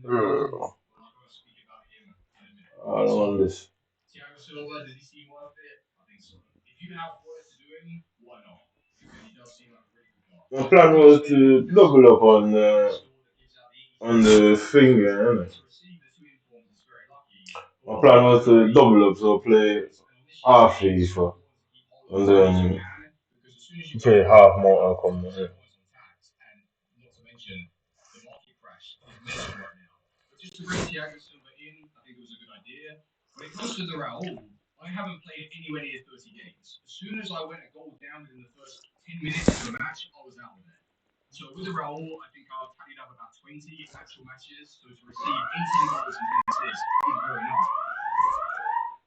Uh, I don't want this. My plan was to double up on the finger, innit? My plan was to double up, so play half FIFA and then play half Mortal Kombat. Yeah.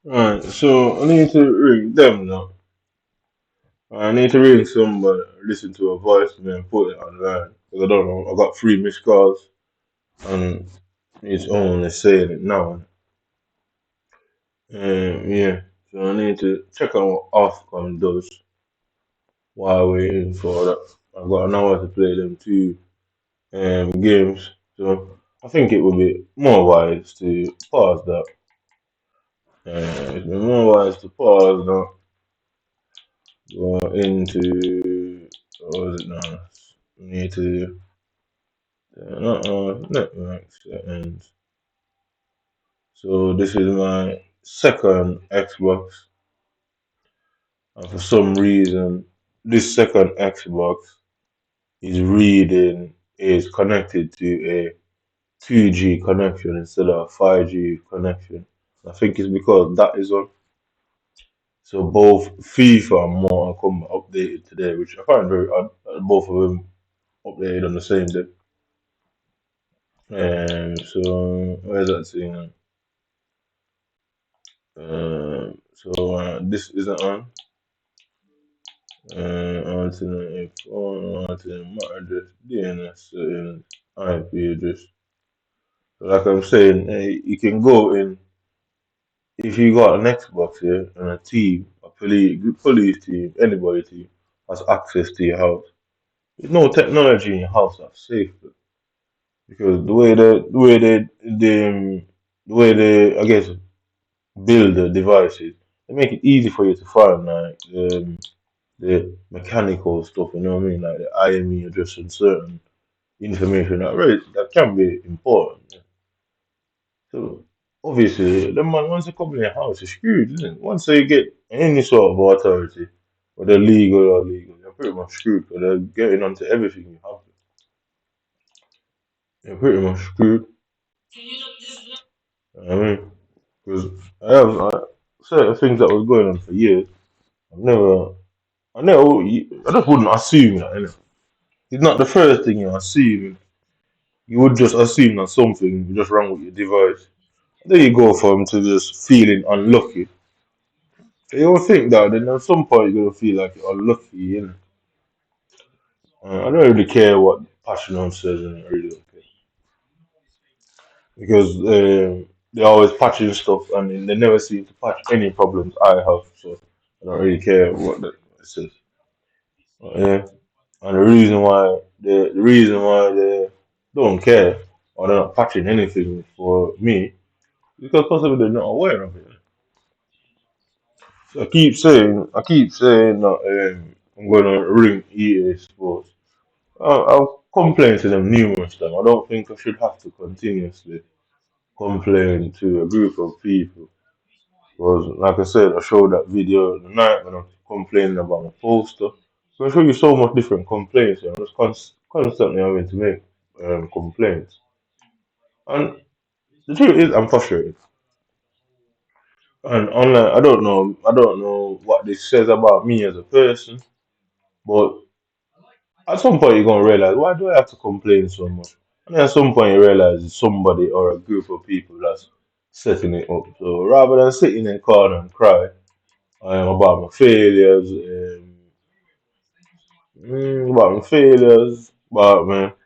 Alright, so I need to ring them now. I need to ring somebody, listen to a voice, and then put it online. Because I don't know, I got 3 missed calls, and it's only saying it now. Yeah, so I need to check on what Ofcom does while waiting for that. I've got an hour to play them 2 games, so I think it would be more wise to pause that. It'd be more wise to pause now, go into, what was it now? Need to, network settings. So this is my second Xbox, and for some reason, this second Xbox is connected to a 2G connection instead of a 5G connection. I think it's because that is on. So both FIFA and Mortal Kombat updated today, which I find very odd. Both of them updated on the same day. So where's that thing? So this isn't on. Alternate phone, alternate MAC address, DNS settings, IP address. So like I'm saying, you can go in if you got an Xbox here and a team, a police team, anybody team has access to your house. There's no technology in your house that's safe, because the way they I guess build the devices, they make it easy for you to find like the mechanical stuff. You know what I mean, like the IME address and certain information that can be important. Yeah. So obviously, the man once they come in your house, you're screwed, isn't it? Once they get any sort of authority, whether legal or illegal, you're pretty much screwed. Because they're getting onto everything you have. You're pretty much screwed. I mean, because certain things that was going on for years. I've never, I just wouldn't assume that. Innit? It's not the first thing you assume. You would just assume that something just wrong with your device. Then you go from to just feeling unlucky. You will think that then at some point you're gonna feel like you're unlucky, you know. I don't really care what Passion says, and I really don't care because they're always patching stuff, and they never seem to patch any problems I have. So I don't really care what that says. Yeah, and the reason why they don't care or they're not patching anything for me is because possibly they're not aware of it. So I keep saying that I'm gonna ring EA Sports. I've complained to them numerous times. I don't think I should have to continuously complain to a group of people. Because, like I said, I showed that video the night when I was complaining about my poster. So I show you so much different complaints, and I'm just constantly having to make complaints. And the truth is, I'm frustrated. And online, I don't know what this says about me as a person, but at some point, you're gonna realize, why do I have to complain so much? And then at some point, you realize it's somebody or a group of people that's setting it up. So rather than sit in a corner and cry about my failures, about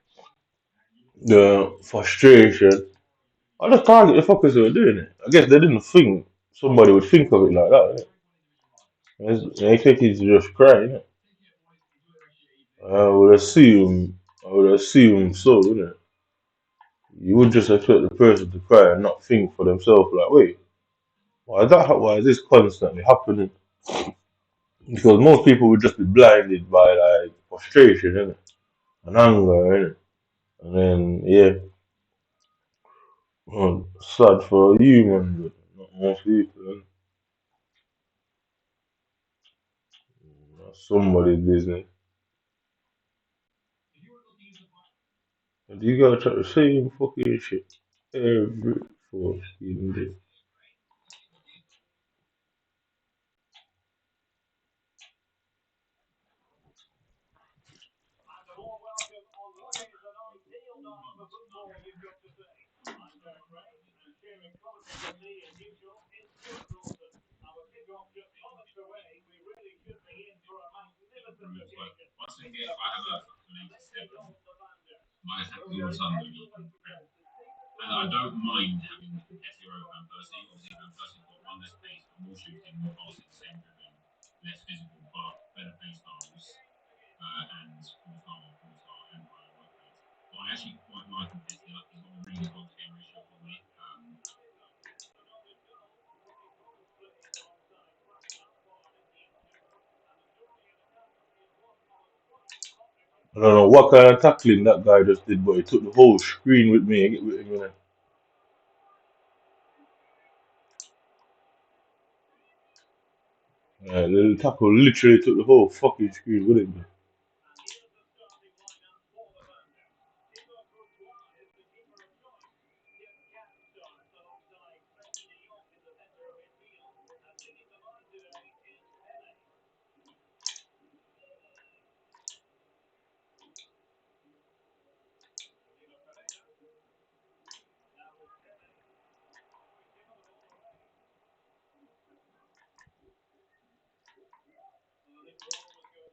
the frustration, I just target the fuckers who are doing it. I guess they didn't think somebody would think of it like that. Innit? They expect you to just cry, innit? I would assume so, wouldn't it? You would just expect the person to cry and not think for themselves, like, wait, why is this constantly happening? Because most people would just be blinded by like frustration, innit? And anger, innit? And then, yeah, sad for you, man, but not most people, innit? That's somebody's business. And you gotta try the same fucking shit every fucking day. I don't know what kind of tackling that guy just did, but he took the whole screen with me. And get with him, innit? The tackle literally took the whole fucking screen with him.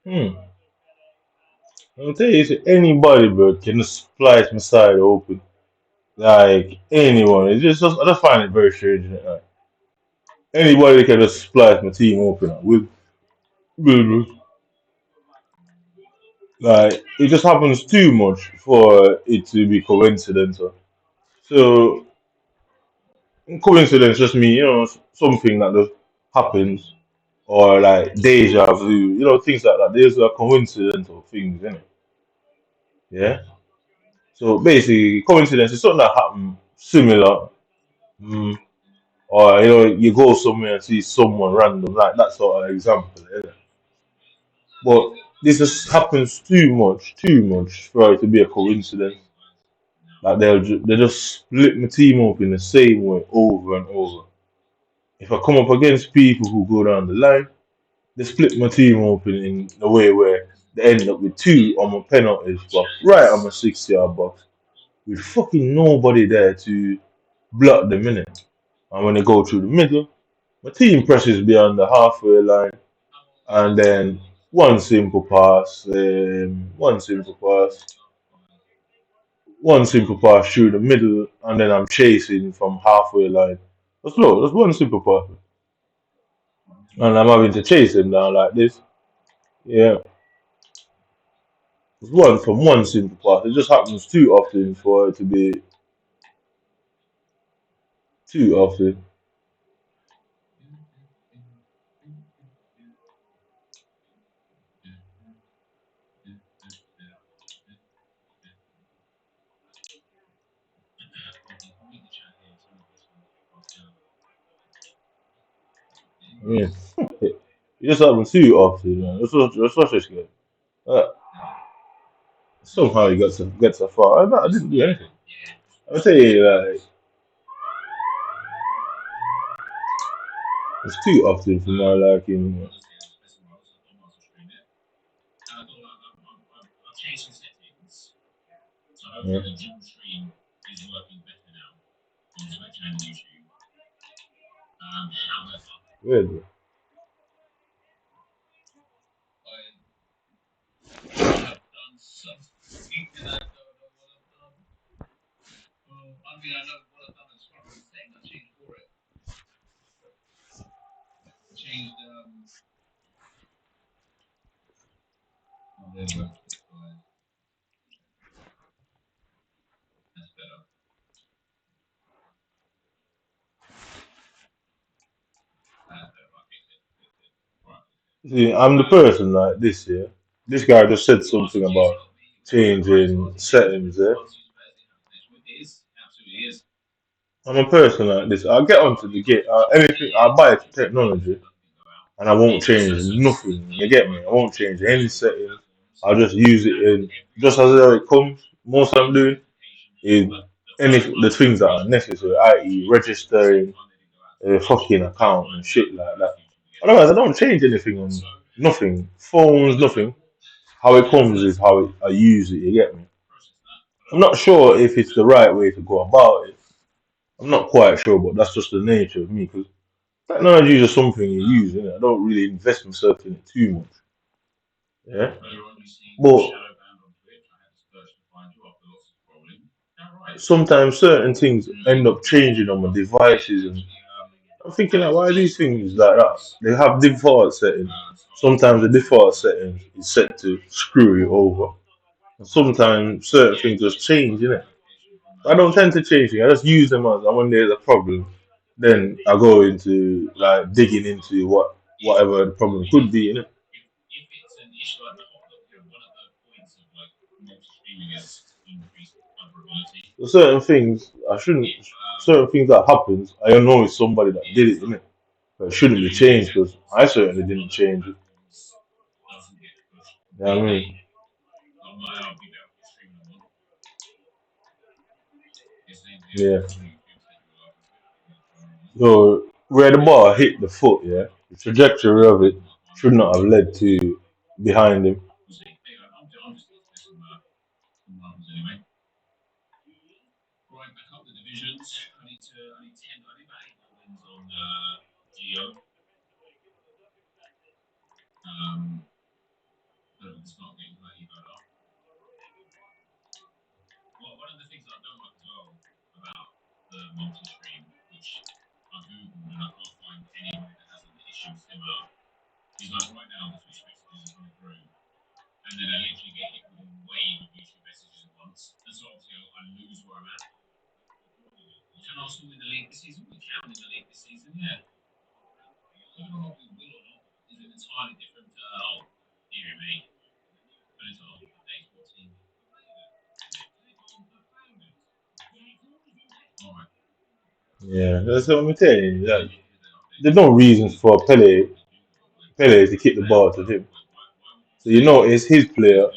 Hmm. I'll tell you, anybody, bro, can just splice my side open. Like, anyone. I just find it very strange. Innit? Like, anybody can just splice my team open. With, like, it just happens too much for it to be coincidental. So, coincidence just mean, something that just happens. Or, like, deja vu. Things like that. These are coincidental things, innit? Yeah? So, basically, coincidence is something that happened similar. Mm, or you go somewhere and see someone random, like that sort of example. Yeah. But this just happens too much for it to be a coincidence. Like they just split my team up in the same way over and over. If I come up against people who go down the line, they split my team up in a way where they end up with two on my penalties box, right on my 6 yard box, with fucking nobody there to block them in it. And when they go through the middle, my team presses beyond the halfway line, and then one simple pass through the middle, and then I'm chasing from halfway line. That's one simple pass, and I'm having to chase him down like this. Yeah, it's one simple pass. It just happens too often for it to be too often. Yeah, it just happens too often, man. That's what it's good. Uh, Somehow you got to get so far. I didn't do anything. I'll tell you, like, it's too often for my liking. Yeah. Weird. See, I'm the person like this, yeah. This guy just said something about changing settings, yeah. I'm a person like this. I'll get onto the gate. Anything, I'll buy technology and I won't change nothing. You get me? I won't change any settings. I'll just use it in just as it comes. Most I'm doing is any the things that are necessary, i.e., registering a fucking account and shit like that. Otherwise, I don't change anything on nothing. Phones, nothing. How it comes is how I use it. You get me? I'm not sure if it's the right way to go about it. I'm not quite sure, but that's just the nature of me. Because technology is just something you use, innit? I don't really invest myself in it too much. Yeah. But sometimes certain things end up changing on my devices, and I'm thinking like, why are these things like that? They have default settings. Sometimes the default setting is set to screw you over. And sometimes certain things just change, innit? I don't tend to change things. I just use them as and when there's a problem, then I go into like digging into whatever the problem could be, innit? So certain things I shouldn't. Certain things that happens, I don't know it's somebody that did it, innit? But it shouldn't be changed because I certainly didn't change it. You know what I mean? Yeah. So where the ball hit the foot, yeah, the trajectory of it should not have led to behind him. Yeah, that's what I'm telling you. Like, there's no reasons for Pele to kick the ball to him. So you know it's his player.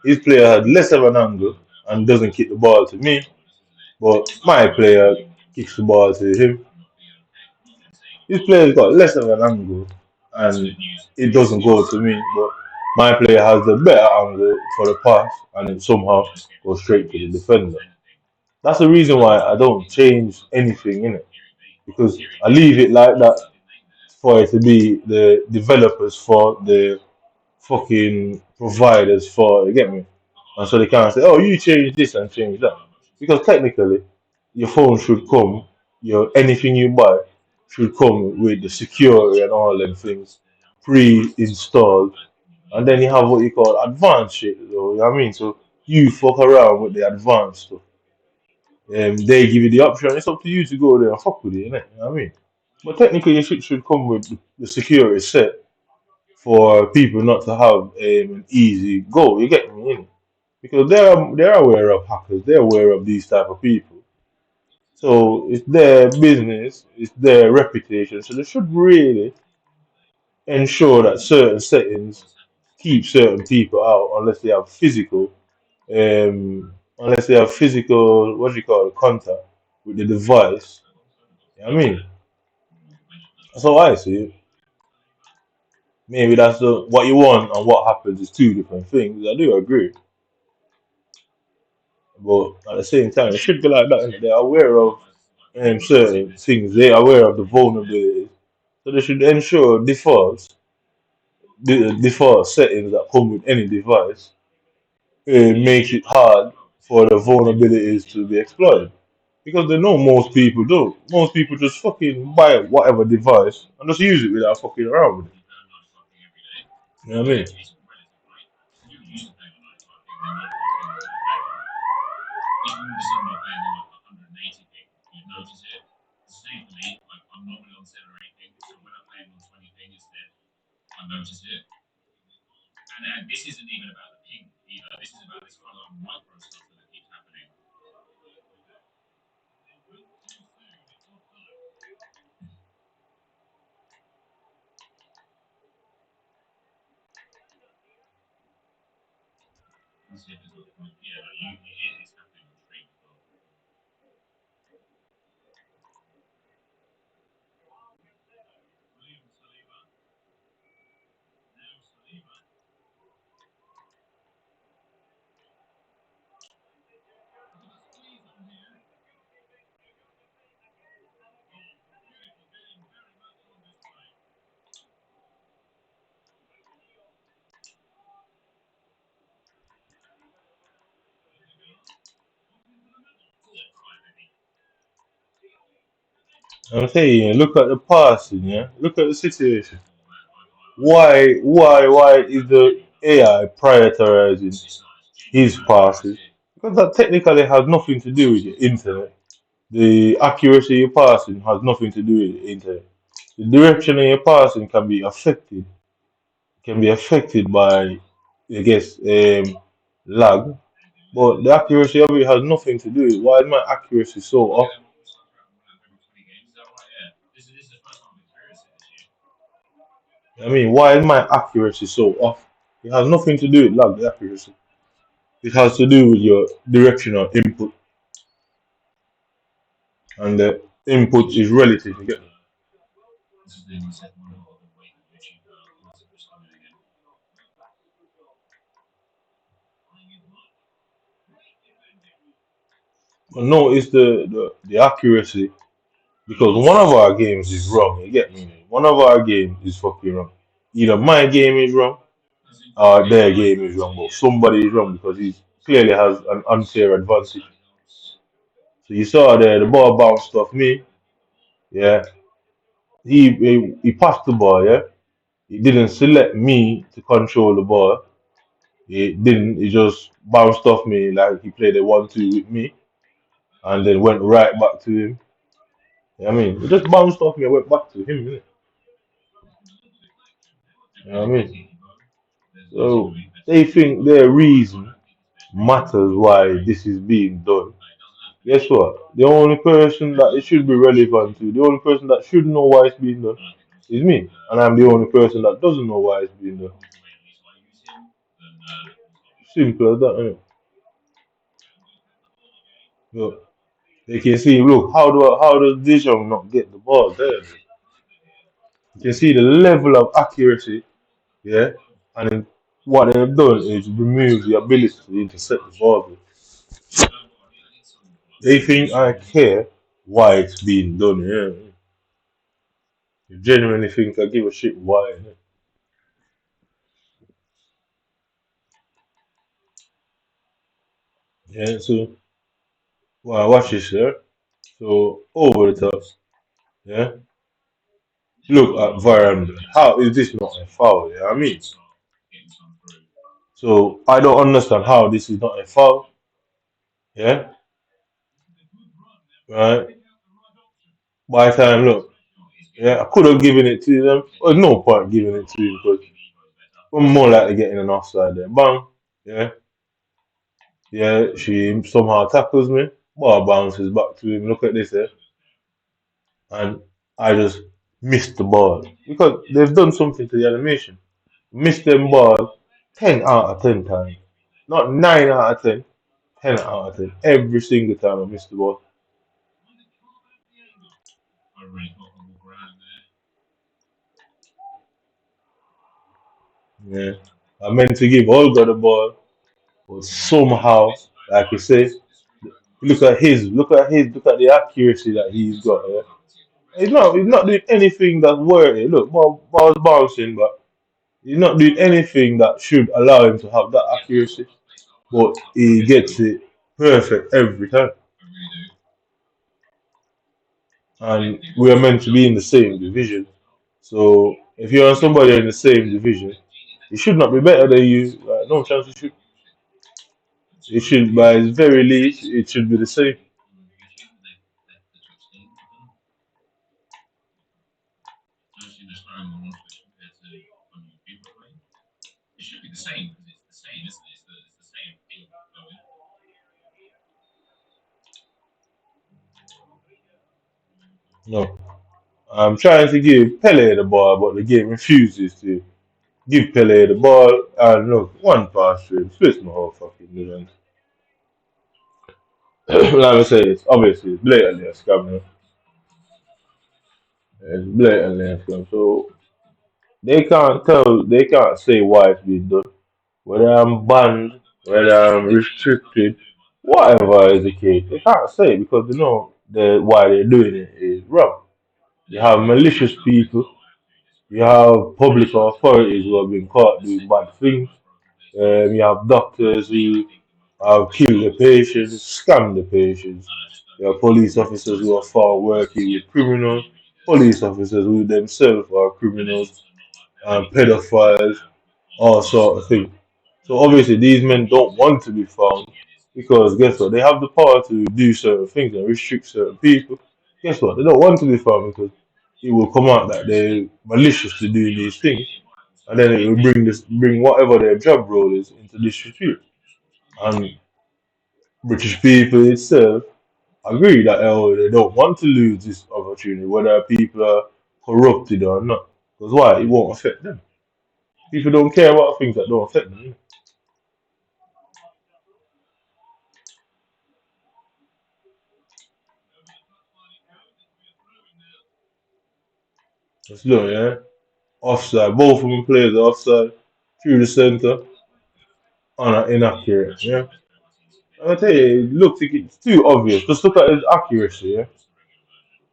His player had less of an angle and doesn't kick the ball to me, but my player kicks the ball to him. His player's got less of an angle and it doesn't go to me, but my player has the better angle for the pass and it somehow goes straight to the defender. That's the reason why I don't change anything in it because I leave it like that for it to be the developers for the fucking providers for you get me? And so they can't say, oh you change this and change that. Because technically your phone should come, your anything you buy should come with the security and all them things pre-installed. And then you have what you call advanced shit, though, you know what I mean? So you fuck around with the advanced stuff. They give you the option. It's up to you to go there and fuck with it, innit? You know what I mean? But technically, your shit should come with the security set for people not to have an easy go. You get me, innit? Because they're aware of hackers. They're aware of these type of people. So it's their business. It's their reputation. So they should really ensure that certain settings keep certain people out unless they have physical, what do you call it, contact with the device. You know what I mean? That's how I see it. Maybe that's what you want and what happens is two different things. I do agree. But at the same time, it should be like that. Innit? They're aware of certain things. They're aware of the vulnerabilities. So they should ensure the default settings that come with any device, make it hard for the vulnerabilities to be exploited. Because they know most people do. Most people just fucking buy whatever device and just use it without fucking around with it. You know what I mean? I'm saying, look at the passing, yeah. Look at the situation. Why is the AI prioritizing his passes? Because that technically has nothing to do with the internet. The accuracy you're passing has nothing to do with the internet. The direction of your passing can be affected by, I guess, lag, but the accuracy of it has nothing to do with it. Why is my accuracy so off? I mean, why is my accuracy so off? It has nothing to do with lag, the accuracy. It has to do with your directional input, and the input is relative. You get me? But no, it's the accuracy because one of our games is wrong. You get me? One of our games is fucking wrong. Either my game is wrong or their game is wrong, but somebody is wrong because he clearly has an unfair advantage. So you saw there the ball bounced off me. Yeah, he passed the ball. Yeah, he didn't select me to control the ball. He didn't. He just bounced off me like he played a 1-2 with me, and then went right back to him. I mean, he just bounced off me and went back to him. Innit? You know what I mean? So they think their reason matters why this is being done. Guess what? The only person that it should be relevant to, the only person that should know why it's being done, is me, and I'm the only person that doesn't know why it's being done. Simple as that. Innit? Look, they can see. Look, how does Dijon not get the ball there? You can see the level of accuracy, yeah, and then what they've done is remove the ability to intercept the ball. They think I care why it's being done, yeah. You genuinely think I give a shit why, innit? Yeah, so well, watch this, yeah. So over the top, yeah. Look at Varane. How is this not a foul? Yeah, I mean, so I don't understand how this is not a foul. Yeah, right. By the time, look, yeah, I could have given it to them. There's no point giving it to him because we're more likely getting an offside there. Bang. Yeah, yeah. She somehow tackles me. Ball bounces back to him. Look at this, eh? And I just missed the ball because they've done something to the animation. Missed them ball 10 out of 10 times. Not 9 out of 10, 10 out of 10. Every single time I missed the ball. Yeah. I meant to give Olga the ball, but somehow, like you say, look at the accuracy that he's got. Yeah? He's not doing anything that's worthy. Look, ball's bouncing, but he's not doing anything that should allow him to have that accuracy. But he gets it perfect every time. And we are meant to be in the same division. So if you're on somebody in the same division, he should not be better than you. Like, no chance he should. It should, by its very least, it should be the same. No. I'm trying to give Pele the ball, but the game refuses to give Pele the ball. And look, one pass through, spits my whole fucking million. Like I say, it's obviously it's blatantly a scam. You know? It's blatantly a scam. So they can't say why it's been done. Whether I'm banned, whether I'm restricted, whatever is the case, they can't say because they know why they're doing it is wrong. You have malicious people, you have public authorities who have been caught doing bad things, you have doctors who have killed the patients, scammed the patients, you have police officers who are found working with criminals, police officers who themselves are criminals, and pedophiles, all sort of things. So obviously these men don't want to be found because guess what? They have the power to do certain things and restrict certain people. Guess what? They don't want to be found because it will come out that they're maliciously doing these things, and then it will bring whatever their job role is into disrepute. And British people itself agree that they don't want to lose this opportunity, whether people are corrupted or not. Because why? It won't affect them. People don't care about things that don't affect them. Let's look, yeah. Offside. Both of them players are offside through the centre on an inaccurate. Yeah. I tell you, it looks like it's too obvious. Just look at his accuracy. Yeah.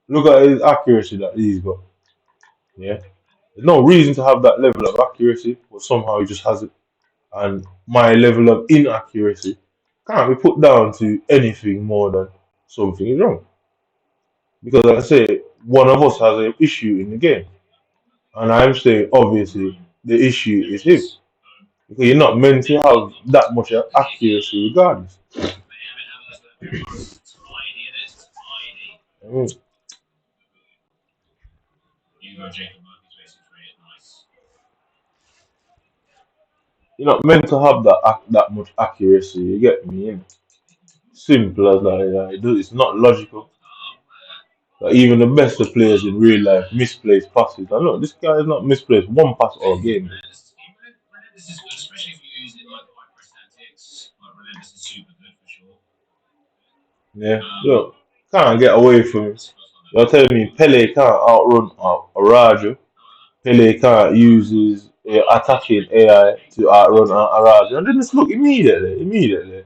Look at his accuracy that he's got. Yeah. There's no reason to have that level of accuracy, but somehow he just has it. And my level of inaccuracy can't be put down to anything more than something is wrong. Because like I say, one of us has an issue in the game. And I'm saying obviously the issue is him. Because you're not meant to have that much accuracy regardless. I mean, you're not meant to have that much accuracy. You get me? Simple as that. Yeah. It's not logical. Like even the best of players in real life misplace passes. I know this guy has not misplaced one pass all game. Yeah, look, can't get away from it. You're telling me Pele can't outrun Arajo. Pele can't use his attacking AI to outrun Arajo. And then just look immediately.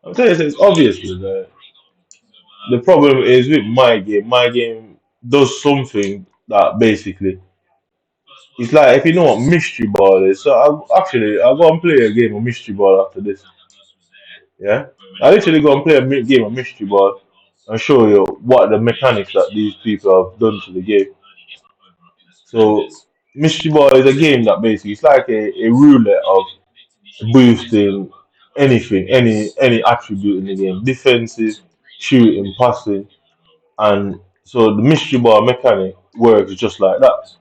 I'm telling you, it's obvious that the problem is with my game. My game does something that basically it's like if you know what mystery ball is. So I'll go and play a game of mystery ball after this. Yeah, I literally go and play a game of mystery ball and show you what the mechanics that these people have done to the game. So mystery ball is a game that basically it's like a roulette of boosting anything, any attribute in the game, defensive, shooting, passing, and so the mystery ball mechanic works just like that.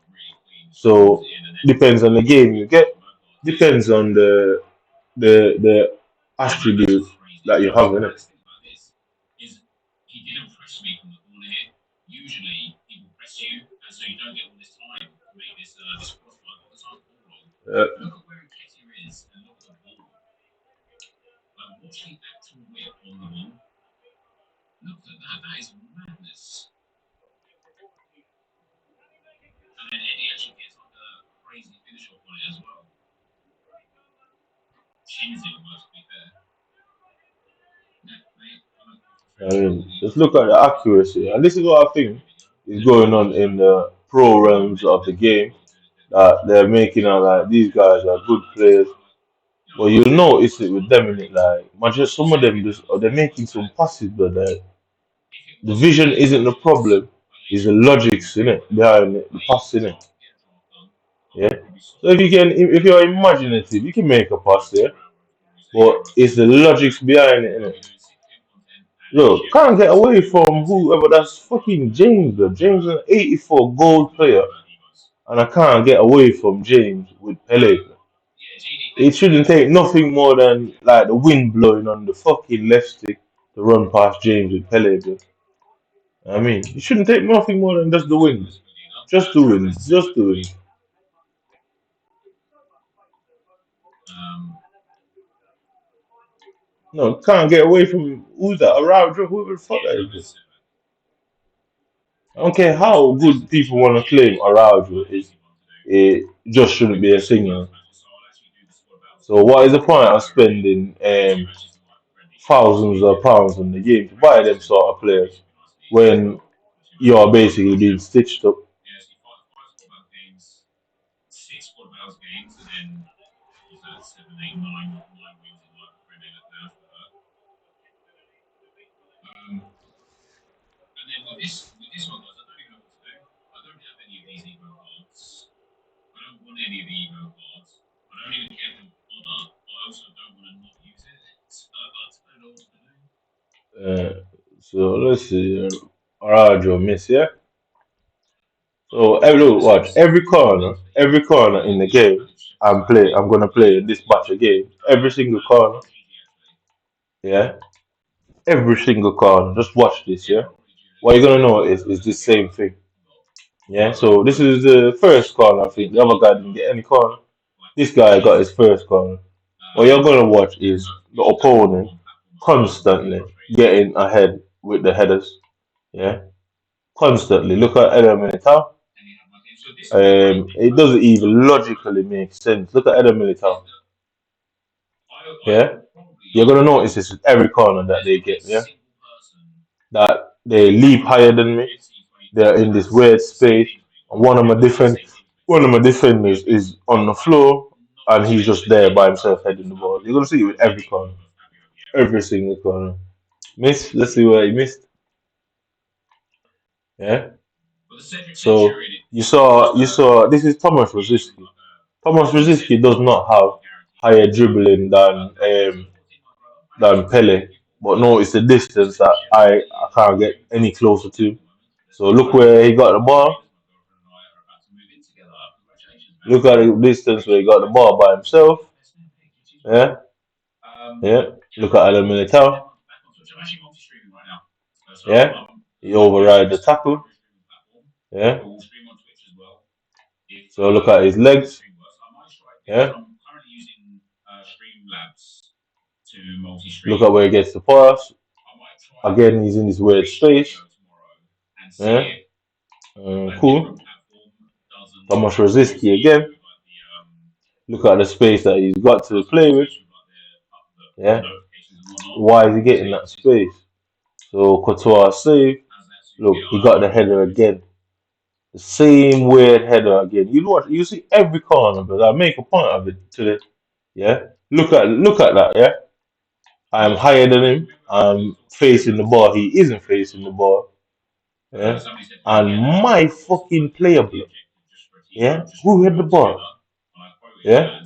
So depends on the game you get, depends on the attribute that you have in it. Uh, I mean, just look at the accuracy, and this is what I think is going on in the pro realms of the game. That they're making out like these guys are good players, but you'll notice it with them in it. Like, man, just some of them just they're making some passes, but the vision isn't the problem. It's the logics in it behind it, the pass in it. Yeah. So if you're imaginative, you can make a pass there, but it's the logics behind it in it. Look, can't get away from whoever that's fucking James, bro. James is an 84 gold player, and I can't get away from James with Pele. It shouldn't take nothing more than like the wind blowing on the fucking left stick to run past James with Pele. Bro. I mean, it shouldn't take nothing more than just the wind. Just the wind. Just the wind. No, can't get away from who's that? Araujo? Who the fuck that is? I don't care how good people want to claim Araujo is. It just shouldn't be a singer. So what is the point of spending thousands of pounds on the game to buy them sort of players when you're basically being stitched up? Uh, so let's see. Araujo miss, yeah? So every corner in the game I'm gonna play in this batch of games. Every single corner, yeah? Every single corner. Just watch this, yeah? What you're gonna know is this same thing. Yeah, so this is the first corner, I think. The other guy didn't get any corner. This guy got his first corner. What you're gonna watch is the opponent constantly getting ahead with the headers. Yeah, constantly. Look at Eder Militao. It doesn't even logically make sense. Look at Eder Militao. Yeah, you're gonna notice this with every corner that they get. Yeah, that they leap higher than me. They're in this weird space. And one of my defenders is on the floor, and he's just there by himself heading the ball. You're gonna see it with every corner, every single corner. Miss. Let's see where he missed. Yeah. So you saw this is Thomas Rosicky. Thomas Rosicky does not have higher dribbling than Pele, but no, it's the distance that I can't get any closer to. So look where he got the ball. Look at the distance where he got the ball by himself. Yeah, yeah. Look at Adam Militao. Yeah, he override the tackle. Yeah. So look at his legs. Yeah. Look at where he gets the pass. Again, he's in this weird space. Yeah. Cool. Thomas Rosicky again. Look at the space that he's got to play with. Yeah. Why is he getting that space? So Courtois save. Look, he got the header again. The same weird header again. You watch, you see every corner, but I make a point of it today. Yeah. Look at that, yeah. I'm higher than him. I'm facing the ball. He isn't facing the ball. Yeah. And my fucking player block. Yeah. Who hit the ball? Yeah.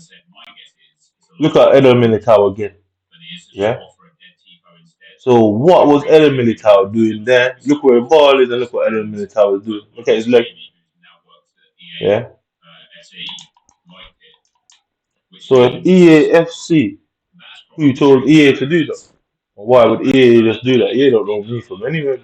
Look at Eder Militao again. Yeah. So what was Eder Militao doing there? Look where the ball is and look what Eder Militao is doing. Look at his leg. Yeah. So if EAFC, who told EA to do that? Why would EA just do that? EA don't know me from anywhere.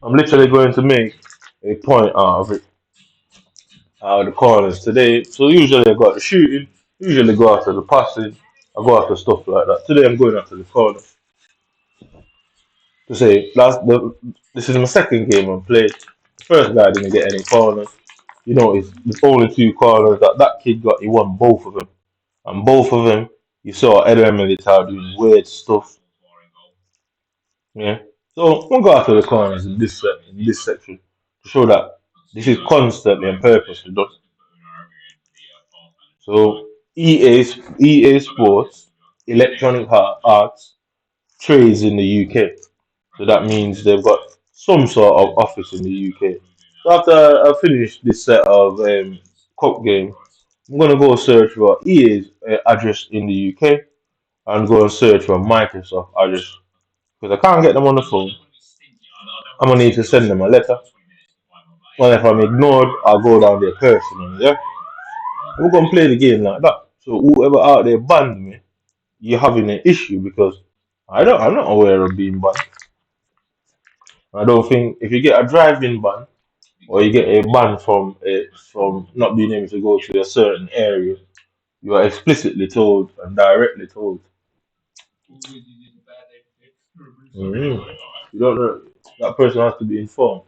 I'm literally going to make a point out of it, out of the corners today. So usually I got the shooting, usually go after the passing, I go after stuff like that. Today I'm going after the corner. To say this is my second game I played. The first guy didn't get any corners. You know, it's the only two corners that kid got. He won both of them, and both of them you saw Eder Militao doing weird stuff. Yeah. So we'll go after the corners in this section to show that this is constantly and purposely done. So EA Sports, Electronic Arts, trades in the UK. So that means they've got some sort of office in the UK. So after I finish this set of cup games, I'm gonna go search for EA's address in the UK and go and search for Microsoft address because I can't get them on the phone. I'm gonna need to send them a letter. And if I'm ignored, I'll go down there personally. Yeah, we're gonna play the game like that. So whoever out there banned me, you're having an issue because I'm not aware of being banned. I don't think if you get a driving ban or you get a ban from not being able to go to a certain area, you are explicitly told and directly told. Mhm. You don't know that person has to be informed.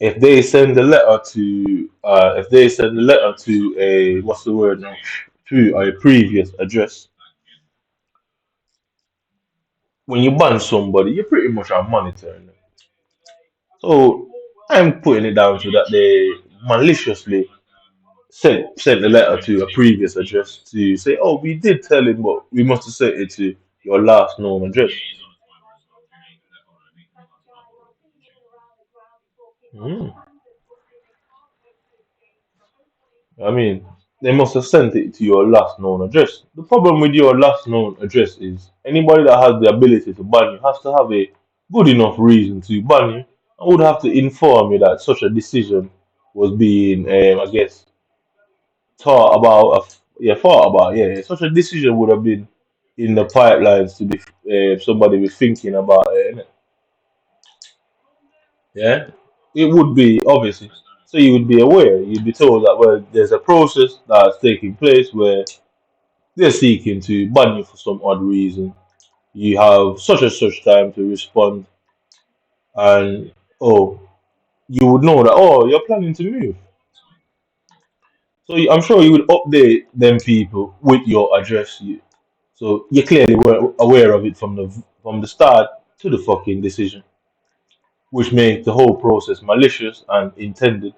If they send a letter to a what's the word now, to a previous address, when you ban somebody, you're pretty much are monitoring them. So I'm putting it down to that they maliciously sent the letter to a previous address to say, oh, we did tell him, but we must have sent it to your last known address. Mm. I mean, they must have sent it to your last known address. The problem with your last known address is anybody that has the ability to ban you has to have a good enough reason to ban you. I would have to inform you that such a decision was being, I guess, thought about. Yeah, thought about. Yeah, such a decision would have been in the pipelines to be somebody be thinking about it. Innit? Yeah, it would be obviously. So you would be aware. You'd be told that well, there's a process that's taking place where they're seeking to ban you for some odd reason. You have such and such time to respond, and oh, you would know that oh, you're planning to move. So I'm sure you would update them people with your address. So you clearly were aware of it from the start to the fucking decision, which makes the whole process malicious and intended.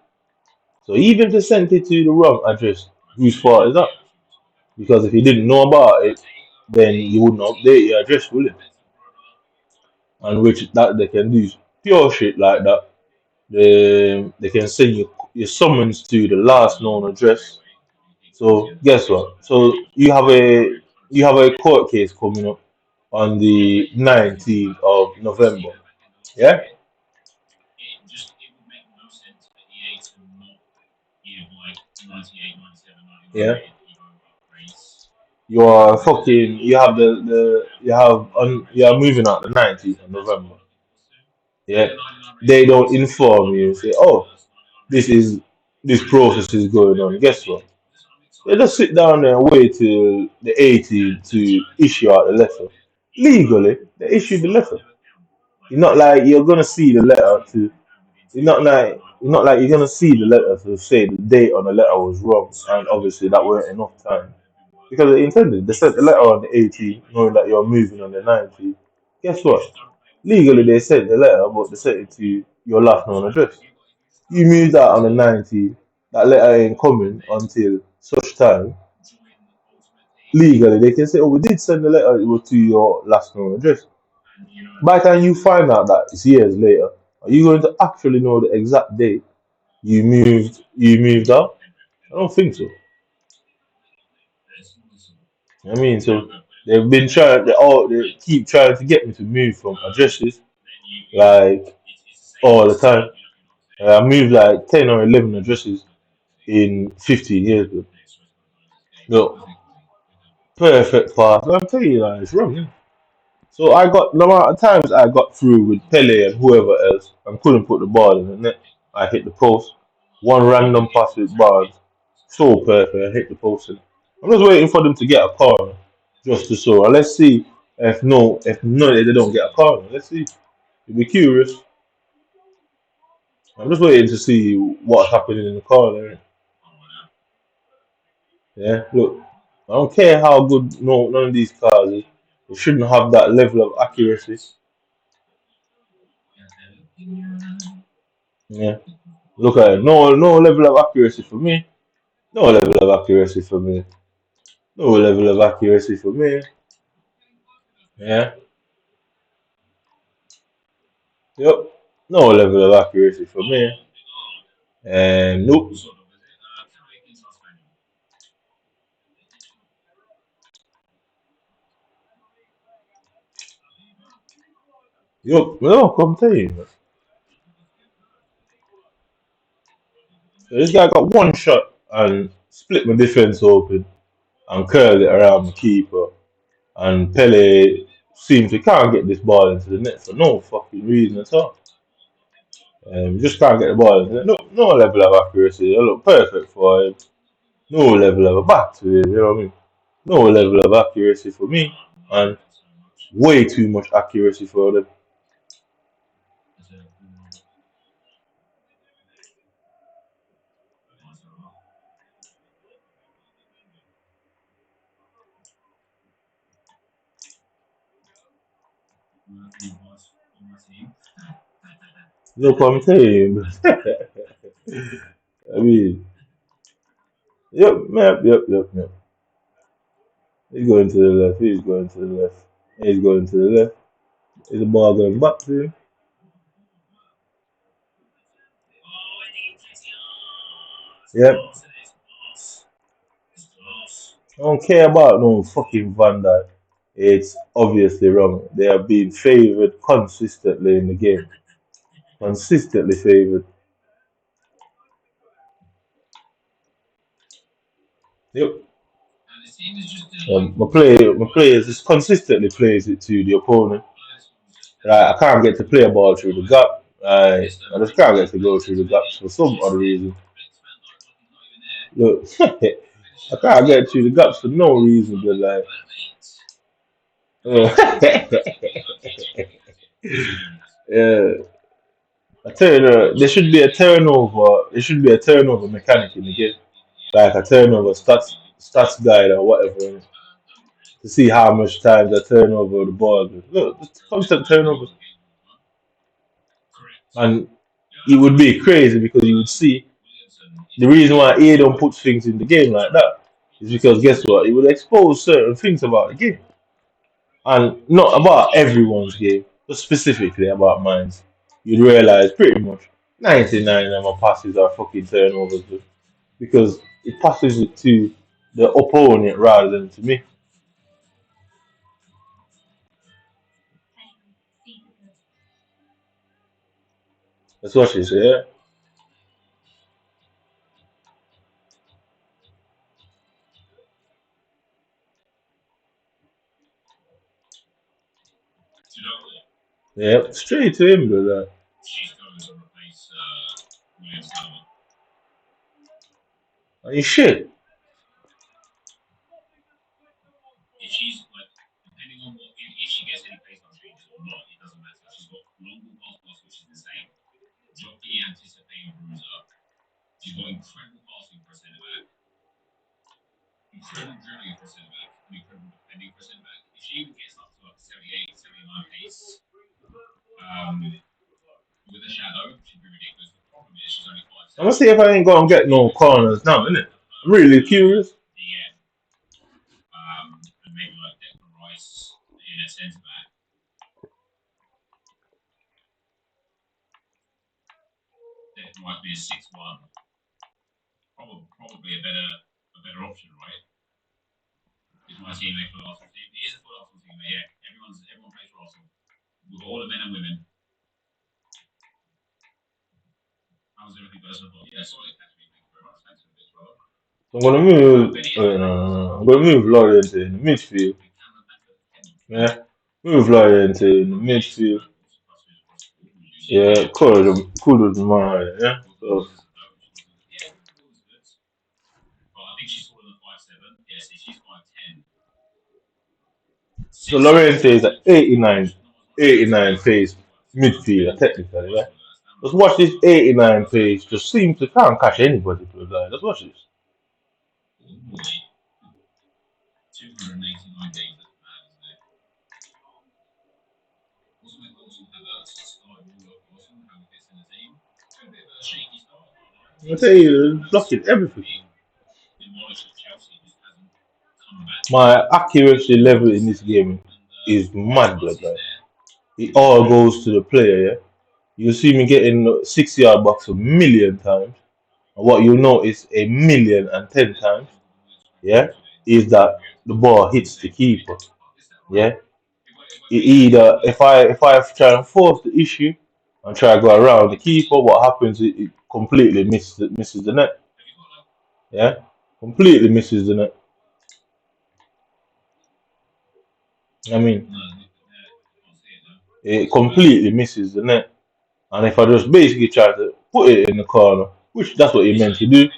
So even if they sent it to the wrong address, whose fault is that? Because if you didn't know about it, then you wouldn't update your address, will you? And which that they can do pure shit like that. They can send you your summons to the last known address. So guess what? So you have a court case coming up on the 19th of November. Yeah? Yeah. You are moving out the 19th of November. Yeah. They don't inform you, say, oh, this is this process is going on. Guess what? They just sit down there and wait till the 18th to issue out the letter. Legally, they issue the letter. You're not like you're gonna see the letter to you're not like you're gonna see the letter to say the date on the letter was wrong, and obviously that weren't enough time. Because they intended. They sent the letter on the 18th, knowing that you're moving on the 19th. Guess what? Legally, they sent the letter, but they sent it to your last known address. You moved out on the 19th. That letter ain't coming until such time. Legally, they can say, "Oh, we did send the letter. It was to your last known address." By the time you find out that it's years later, are you going to actually know the exact date You moved out? I don't think so. I mean, so they've been trying. They keep trying to get me to move from addresses like all the time. I moved like 10 or 11 addresses in 15 years. Bro. No, perfect path. I'm telling you, like, it's wrong. Yeah. So I got no amount of times I got through with Pele and whoever else and couldn't put the ball in the net. I hit the post. One random pass with bars. So perfect. I hit the post. And I'm just waiting for them to get a corner. Just to show. And let's see if no they don't get a corner. Let's see. You'll be curious. I'm just waiting to see what's happening in the corner. Yeah, look. I don't care how good none of these cars is. It shouldn't have that level of accuracy. Yeah. Look at it. No level of accuracy for me. No level of accuracy for me. No level of accuracy for me. Yeah. Yep. No level of accuracy for me. And nope. Yo, no, come tell you, man. This guy got one shot and split my defense open and curled it around the keeper. And Pele seems he can't get this ball into the net for no fucking reason at all. You just can't get the ball into the net. No level of accuracy. It look perfect for him. No level of a back to him, you know what I mean? No level of accuracy for me. And way too much accuracy for them. No point saying. I mean, yep. He's going to the left. He's going to the left. He's going to the left. Is the ball going back to him? Yep. I don't care about no fucking Van Dijk. It's obviously wrong. They are being favoured consistently in the game. Consistently favoured. Yep. My players just consistently plays it to the opponent. Right, I can't get to play a ball through the gap. I just can't get to go through the gaps for some other reason. Look, I can't get through the gaps for no reason, but like, yeah. I tell you, there should be a turnover. There should be a turnover mechanic in the game, like a turnover stats guide or whatever, to see how much times I turn over the ball. Look, just constant turnovers, and it would be crazy because you would see the reason why EA don't put things in the game like that is because guess what? It would expose certain things about the game, and not about everyone's game, but specifically about mine. You'd realize pretty much 99 of my passes are fucking turnovers, dude, because it passes it to the opponent rather than to me. That's what she said. Yeah, yeah, straight to him, but are you shit? I'm gonna see if I ain't gonna get no corners now, innit? I'm really curious. I'm gonna move. No. I'm gonna move Lawrence in the midfield. Yeah, move Lawrence in the midfield. Yeah, cool as mine. Yeah. So Lawrence is at 89 pace midfielder technically. Yeah. Let's watch this 89 pace. Just seems to can't catch anybody to the guy. Let's watch this. I tell you, blocking everything. My accuracy level in this game is mad, blood. Like, it all goes to the player. Yeah, you see me getting 6 yard box a million times, and what you notice 1,010,000 times, yeah, is that the ball hits the keeper. Yeah, Either if I try and force the issue and try to go around the keeper, what happens? It completely misses the net. Yeah, completely misses the net. I mean, it completely misses the net. And if I just basically try to put it in the corner, which that's what you meant to do,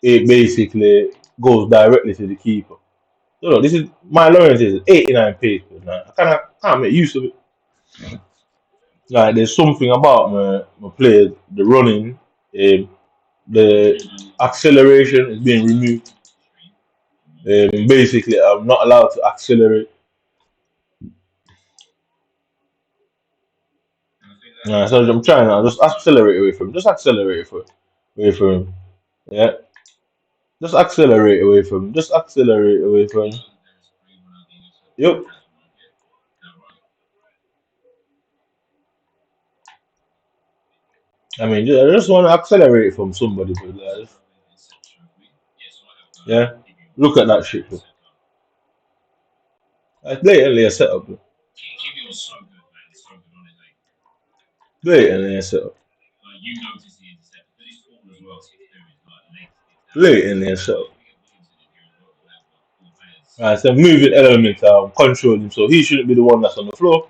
it basically goes directly to the keeper. So look, this is my Lawrence is 89 pace. Now I can't make use of it. Like there's something about my players, the running, the acceleration is being removed. Basically, I'm not allowed to accelerate. So I'm trying to just accelerate away from him. Just accelerate away from him. Yeah, just accelerate away from him. Just accelerate away from him. Yep. I mean, I just want to accelerate from somebody, but yeah. Look at that shit, bro. That's blatantly a setup, bro. Blatantly a setup. Blatantly a setup. Right, so moving element, control him, so he shouldn't be the one that's on the floor.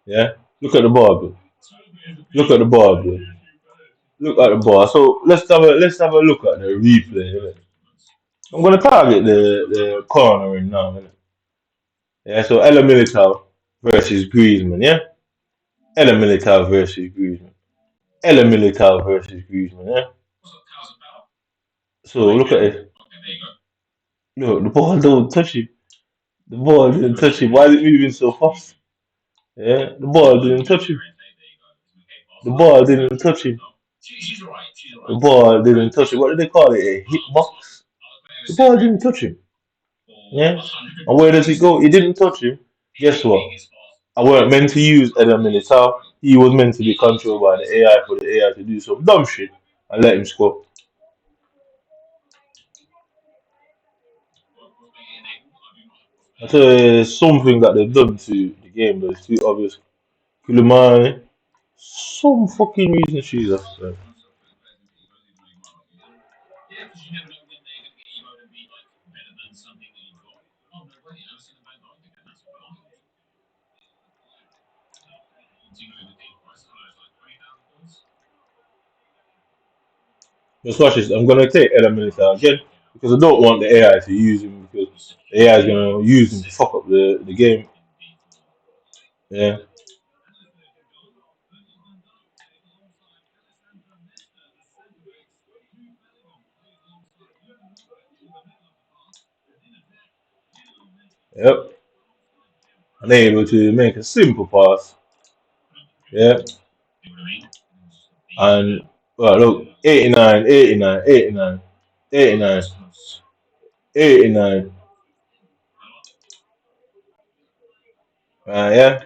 Yeah. Look at the ball, bro. Look at the ball, bro. Look at the ball. So let's have a look at the replay. Innit? I'm gonna target the cornering now. Innit? Yeah. So Ella Militao versus Griezmann. Yeah. Ella Militao versus Griezmann. Ella Militao versus Griezmann. Yeah. So look at it. Look, the ball don't touch him. The ball didn't touch him. Why is it moving so fast? Yeah. The ball didn't touch him. The ball didn't touch him. The ball didn't touch him. What do they call it? A hitbox? The ball didn't touch him. Yeah. And where does it go? He didn't touch him. Guess what? I weren't meant to use Eden Militao. He was meant to be controlled by the AI for the AI to do some dumb shit and let him score. I tell you, it's something that they've done to the game, but it's too obvious. Kulimani, some fucking reason she's offside. Just watch this. I'm gonna take Eden Militao again because I don't want the AI to use him because the AI is gonna use him to fuck up the game. Yeah. Yep. Unable to make a simple pass. Yeah. And well, look, 89, 89, 89, 89, 89. Yeah.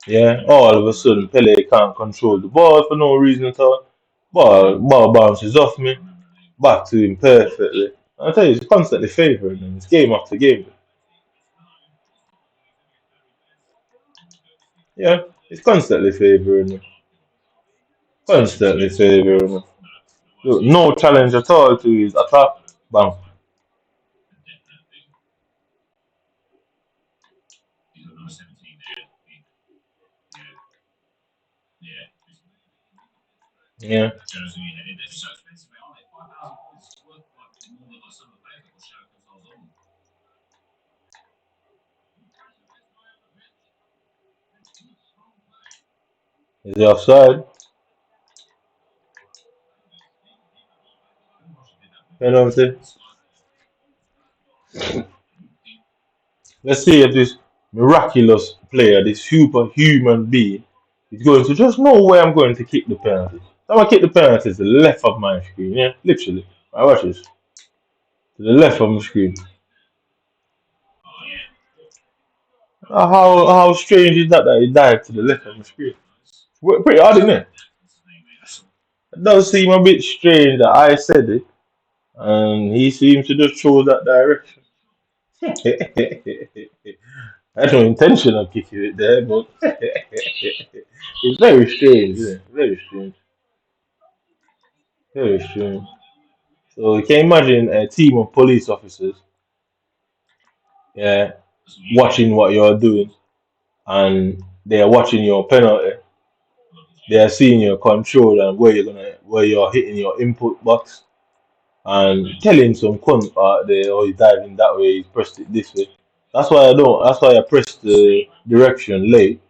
Yeah. All of a sudden, Pele can't control the ball for no reason at all. Ball bounces off me, back to him perfectly. I tell you, he's constantly favouring him. It's game after game. Yeah, he's constantly favouring him. Constantly favouring him. Look, no challenge at all to his attack. Bang. Yeah. Is he offside? Penalty. Let's see if this miraculous player, this superhuman being, is going to just know where I'm going to kick the penalty. I'm gonna kick the penalty to the left of my screen, yeah? Literally. I watch this. To the left of my screen. How strange is that he died to the left of the screen? Pretty odd, isn't it? It does seem a bit strange that I said it, and he seems to just chose that direction. I had no intention of kicking it there, but it's very strange, isn't it? Very strange. Very strange. So you can imagine a team of police officers, yeah, watching what you're doing, and they are watching your penalty. They are seeing your control and where you're hitting your input box, and telling some cunt out there, oh, he's diving that way, he's pressed it this way. That's why I don't. That's why I pressed the direction late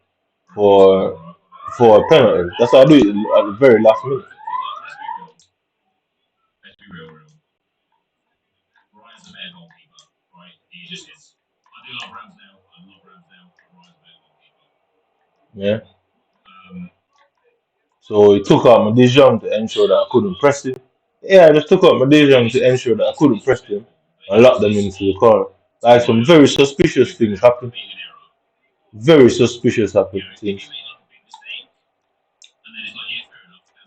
for a penalty. That's why I do it at the very last minute. Yeah. So it took out my decision to ensure that I couldn't press him. Yeah, I just took out my decision to ensure that I couldn't press him and lock them into the corner. Like some very suspicious things happened. Very suspicious happened things.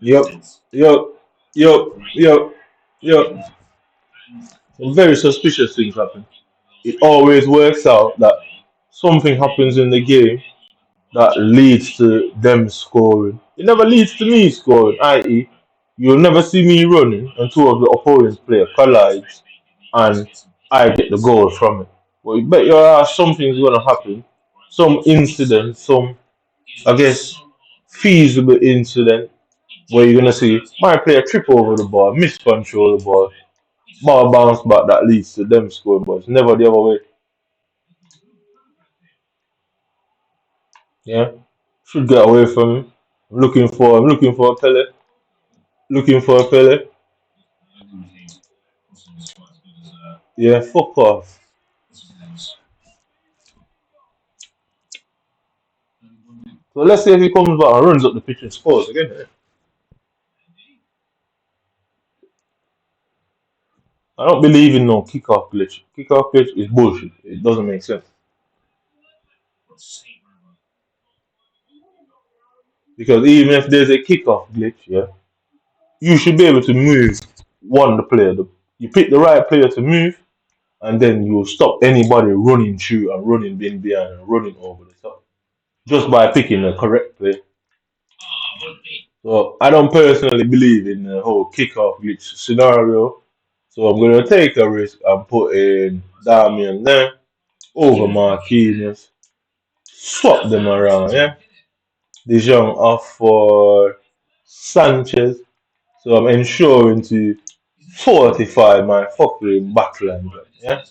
Yep, yep, yep, yep, yep. Some very suspicious things happen. It always works out that something happens in the game that leads to them scoring. It never leads to me scoring, i.e., you'll never see me running and two of the opponent's player collides and I get the goal from it. But you bet your ass something's gonna happen. Some incident, some I guess feasible incident where you're gonna see my player trip over the ball, miscontrol the ball bounce back that leads to them scoring, but it's never the other way. Yeah. Should get away from him. I'm looking for a Pele. Looking for a Pele. Yeah, fuck off. So let's say if he comes back and runs up the pitch and scores again. I don't believe in no kickoff glitch. Kickoff glitch is bullshit. It doesn't make sense. Because even if there's a kickoff glitch, yeah, you should be able to move one the player. You pick the right player to move, and then you will stop anybody running through and running in behind and running over the top. Just by picking the correct player. So I don't personally believe in the whole kickoff glitch scenario. So I'm gonna take a risk and put in Damian there over Marquinhos. Swap them around, yeah. De Jong off for Sanchez. So I'm ensuring to fortify my fucking backline, yeah.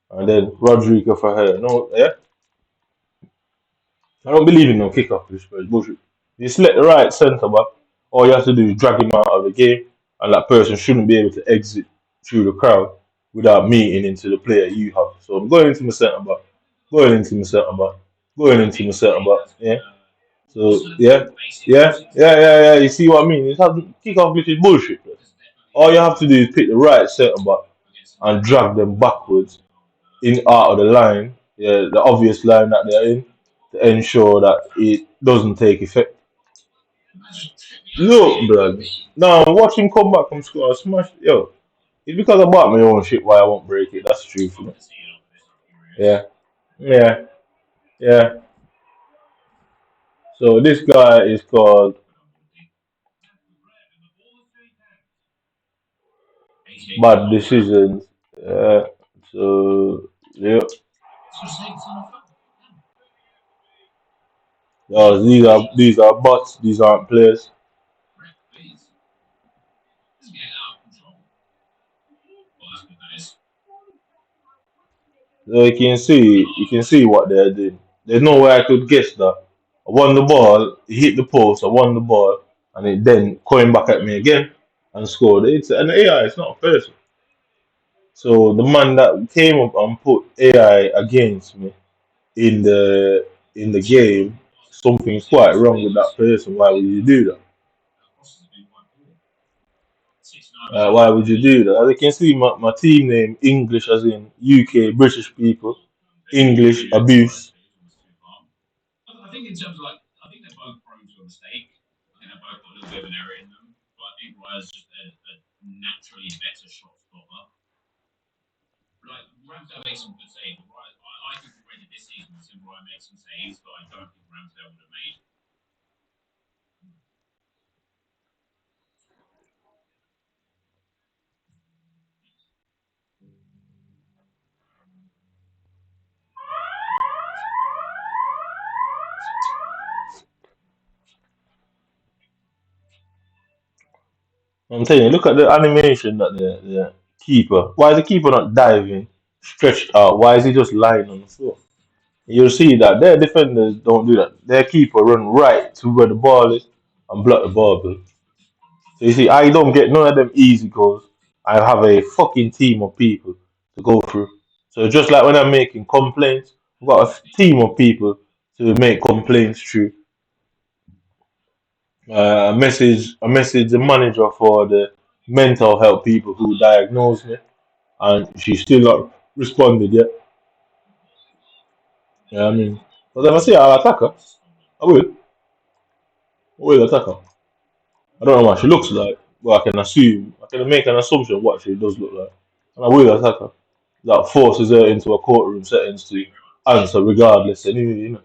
And then Rodrigo for her. No, yeah. I don't believe in no kickoff glitch, but it's bullshit. You select the right centre back, all you have to do is drag him out of the game, and that person shouldn't be able to exit through the crowd without meeting into the player you have. So I'm going into my centre back, going into my centre back, going into my centre back. Yeah. So yeah. You see what I mean? It's kickoff glitch is bullshit. Bro. All you have to do is pick the right centre back and drag them backwards in out of the line, yeah, the obvious line that they're in, to ensure that it doesn't take effect. Look, blood. Now watch him come back from school and smash. Yo, it's because I bought my own shit why I won't break it. That's true for me. Yeah, yeah, yeah. So this guy is called Bad Decisions. Yeah. So yeah, these are bots. These aren't players. So you can see what they're doing. There's no way I could guess that. I won the ball, he hit the post, I won the ball, and it then coming back at me again and scored. It's an AI, it's not a person. So the man that came up and put AI against me in the game, something's quite wrong with that person. Why would you do that? Why would you do that? As you can see, my team name English, as in UK British people, English abuse. I'm telling you, look at the animation that the keeper. Why is the keeper not diving, stretched out? Why is he just lying on the floor? You'll see that their defenders don't do that. Their keeper run right to where the ball is and block the ball. Bro. So you see, I don't get none of them easy goals. I have a fucking team of people to go through. So just like when I'm making complaints, I've got a team of people to make complaints through. I message the manager for the mental health people who diagnosed me, and she's still not responded yet. Yeah, I mean, but if I say I'll attack her, I will. I will attack her. I don't know what she looks like, but I can make an assumption what she does look like, and I will attack her. That forces her into a courtroom settings to answer regardless. Anyway,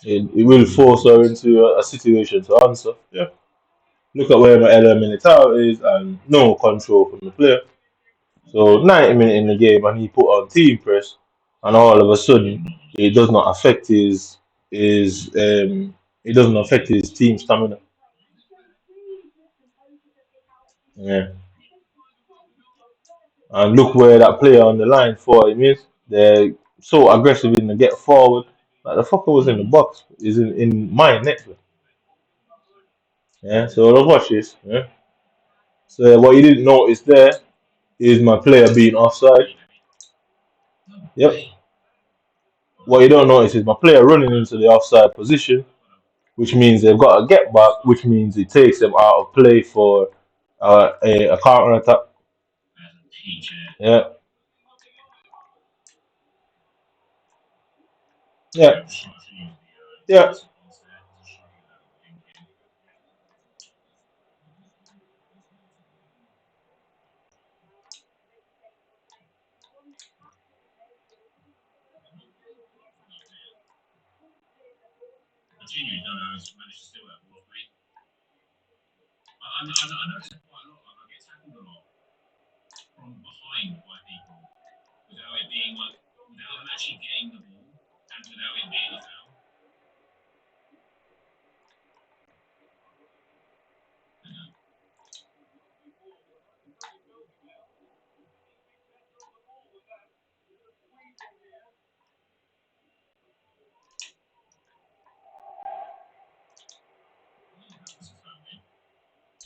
it will force her into a situation to answer. Yeah. Look at where my element is and no control from the player. So 90 minutes in the game and he put on team press and all of a sudden it does not affect his it doesn't affect his team stamina. Yeah. And look where that player on the line for him is. They're so aggressive in the get forward. Like the fucker was in the box, is in my net. Yeah, so let's watch this. Yeah. So what you didn't notice there is my player being offside. Yep. What you don't notice is my player running into the offside position, which means they've got a get back, which means it takes them out of play for a counter attack. Yeah, yeah, yeah.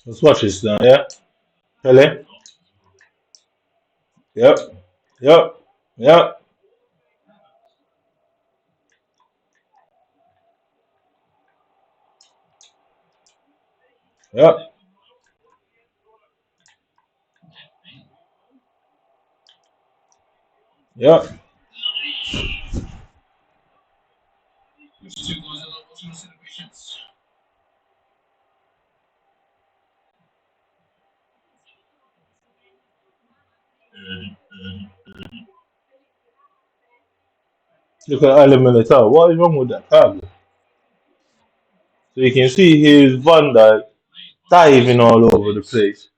Let's watch this now. Yeah, Pele. Yep, yep, yep, yep, yep. Look at Ali Militao. What is wrong with that card? So you can see his Van Dijk diving all over the place.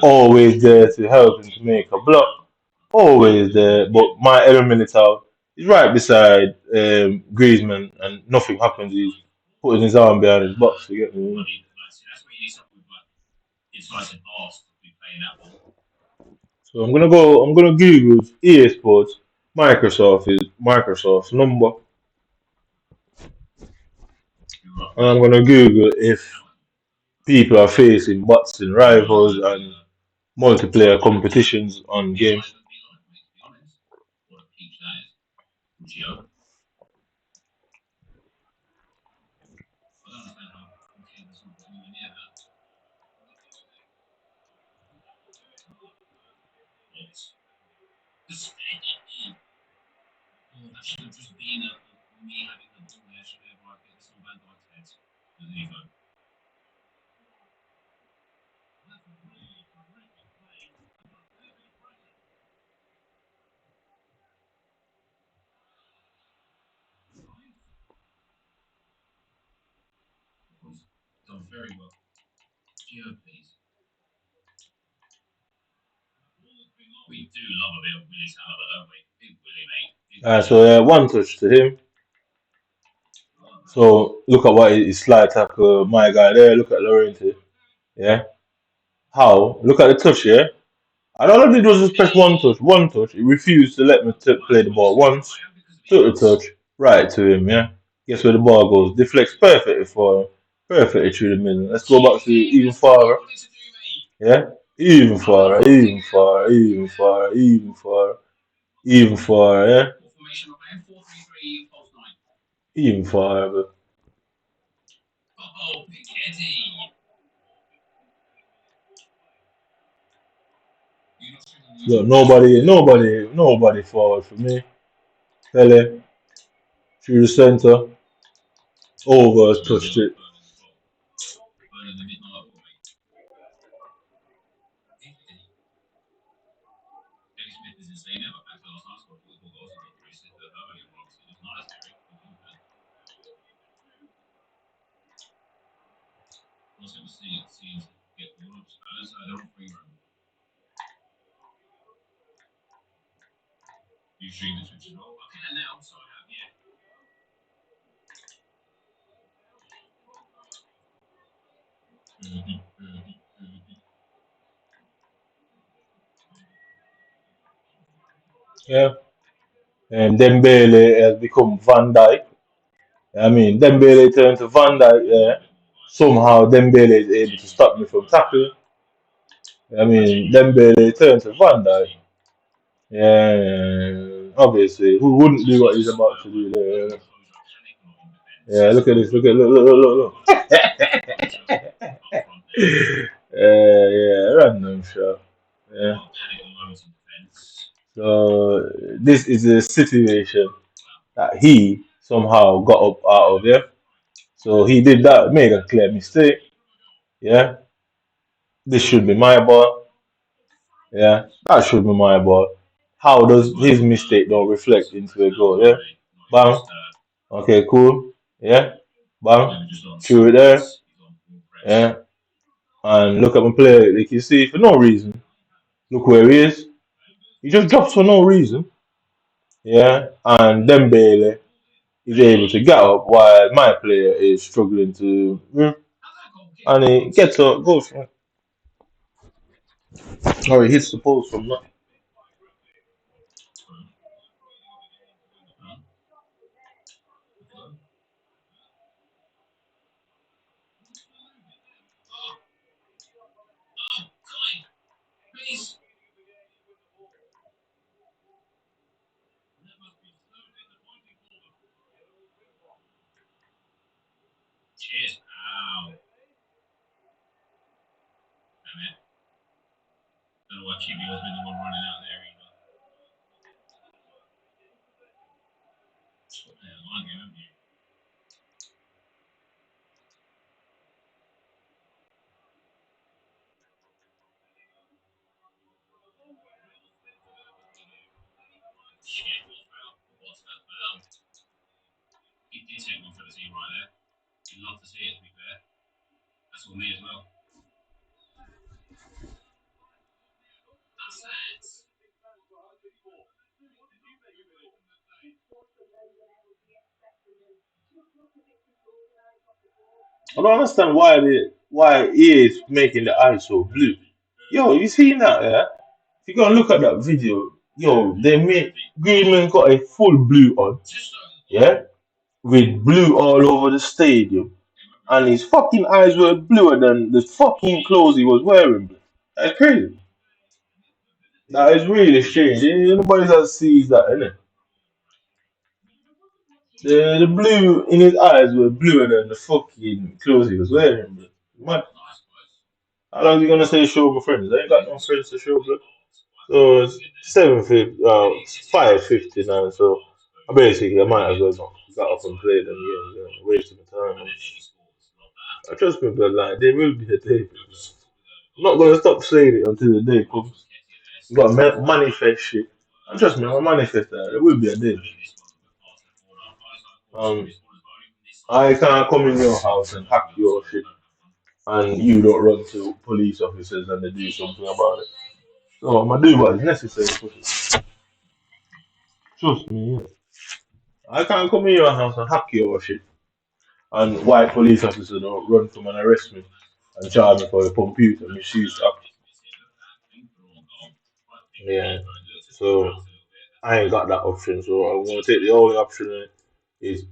Always there to help him to make a block. Always there. But my Militao is right beside Griezmann and nothing happens. He's putting his arm behind his box to get me. So I'm gonna Google EA Sports Microsoft's number, and I'm gonna Google if people are facing bots and rivals and multiplayer competitions on games. So one touch to him. So look at what he slide tackle my guy there. Look at Laurenti. Yeah. How? Look at the touch. Yeah. And all I did was just press one touch. One touch. He refused to let me play the ball once. Took the touch right to him. Yeah. Guess where the ball goes? Deflects perfectly for him. Perfectly through the middle. Let's go back to even farther. Yeah. Even farther. Even farther. Even farther. Even farther. Even farther. Yeah. Even farther. Look, nobody forward for me. Pele through the center, over touched it. Yeah, and Dembele has become Van Dijk. I mean, Dembele turned to Van Dijk. Yeah, somehow Dembele is able to stop me from tackling. I mean, Dembele turned to Van Dijk. Yeah, obviously, who wouldn't do what he's about to do there? Yeah, look at this. Look. Yeah, random shot. Yeah. So this is a situation that he somehow got up out of. Yeah. So he did that, made a clear mistake. Yeah. This should be my ball. Yeah. That should be my ball. How does his mistake don't reflect into a goal? Yeah. Bang. Okay, cool. Yeah. Bang. Threw it there. Yeah. And look at my player. Like you see, for no reason. Look where he is. He just drops for no reason. Yeah. And Dembele is able to get up while my player is struggling to. And he gets up, goes for it. Or he hits the post from that. I don't understand why he is making the eyes so blue. Yo, you seen that? Yeah. If you go and look at that video, yo, they made Greenman got a full blue on, yeah, with blue all over the stadium, and his fucking eyes were bluer than the fucking clothes he was wearing. That's crazy. That is really strange. Nobody else sees that, innit? The blue in his eyes were bluer than the fucking clothes he was wearing, bro. Mad. How long is he gonna say show my friends? I ain't got no friends to show, bro. So it's 7:50, 5:59. So basically, I might as well not got up and play them games. Wasting the time. Trust me, but like there will be a day. I'm not gonna stop saying it until the day comes. You gotta manifest shit. And trust me, I'm gonna manifest that. There will be a day. Um, I can't come in your house and hack your shit, and you don't run to police officers and they do something about it. So I'm gonna do what is necessary. Trust me. Yeah. I can't come in your house and hack your shit, and white police officers don't run come and arrest me and charge me for a computer misuse act. Yeah. So I ain't got that option, so I'm gonna take the only option is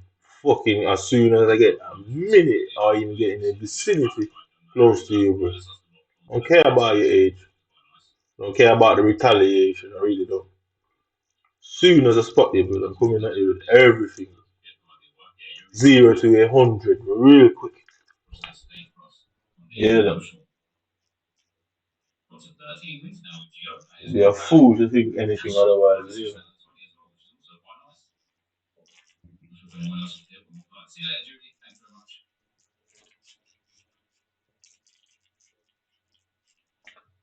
fucking as soon as I get a minute or even get in the vicinity close to you, bro. Don't care about your age. Don't care about the retaliation. I really don't. Soon as I spot you, bro, I'm coming at you with everything. 0 to 100, bro, real quick. Yeah, then. You're a fool to think anything otherwise. Yeah.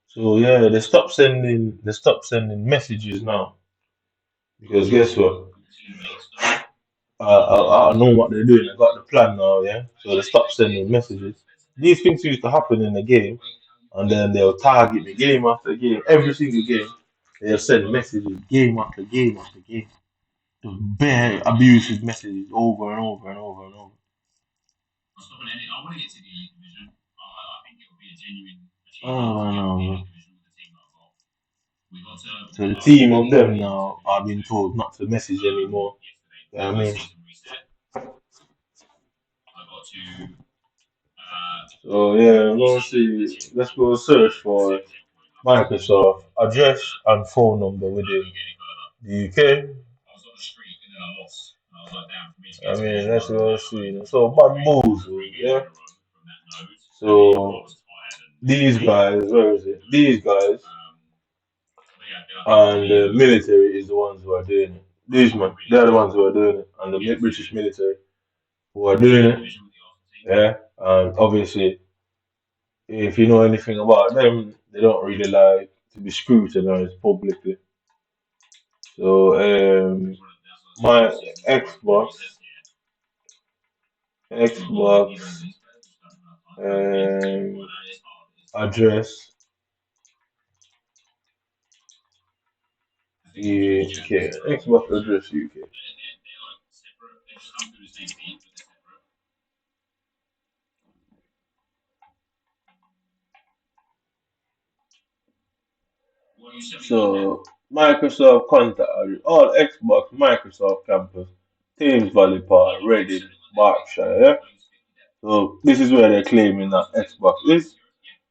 So yeah, they stop sending messages now because guess what? I know what they're doing. I got the plan now. Yeah, so they stop sending messages. These things used to happen in the game, and then they'll target me game after game, every single game. They'll send messages game after game after game. Just bare abusive messages over and over and over and over. Oh no. So the team of them now are being told not to message anymore. You know what I mean? So yeah, I'm gonna see. Let's go search for Microsoft address and phone number within the UK. I mean, let's go see. So bamboozle, yeah. So these guys, where is it? These guys and the military is the ones who are doing it. These men, they're the ones who are doing it, and the British military who are doing it. Yeah, and obviously, if you know anything about them, they don't really like to be scrutinized publicly. So, my Xbox, Xbox, um, address UK, Xbox address UK. So, Microsoft contact all Xbox Microsoft campus, Thames Valley Park, Reading, Berkshire. Yeah? So, this is where they're claiming that Xbox is.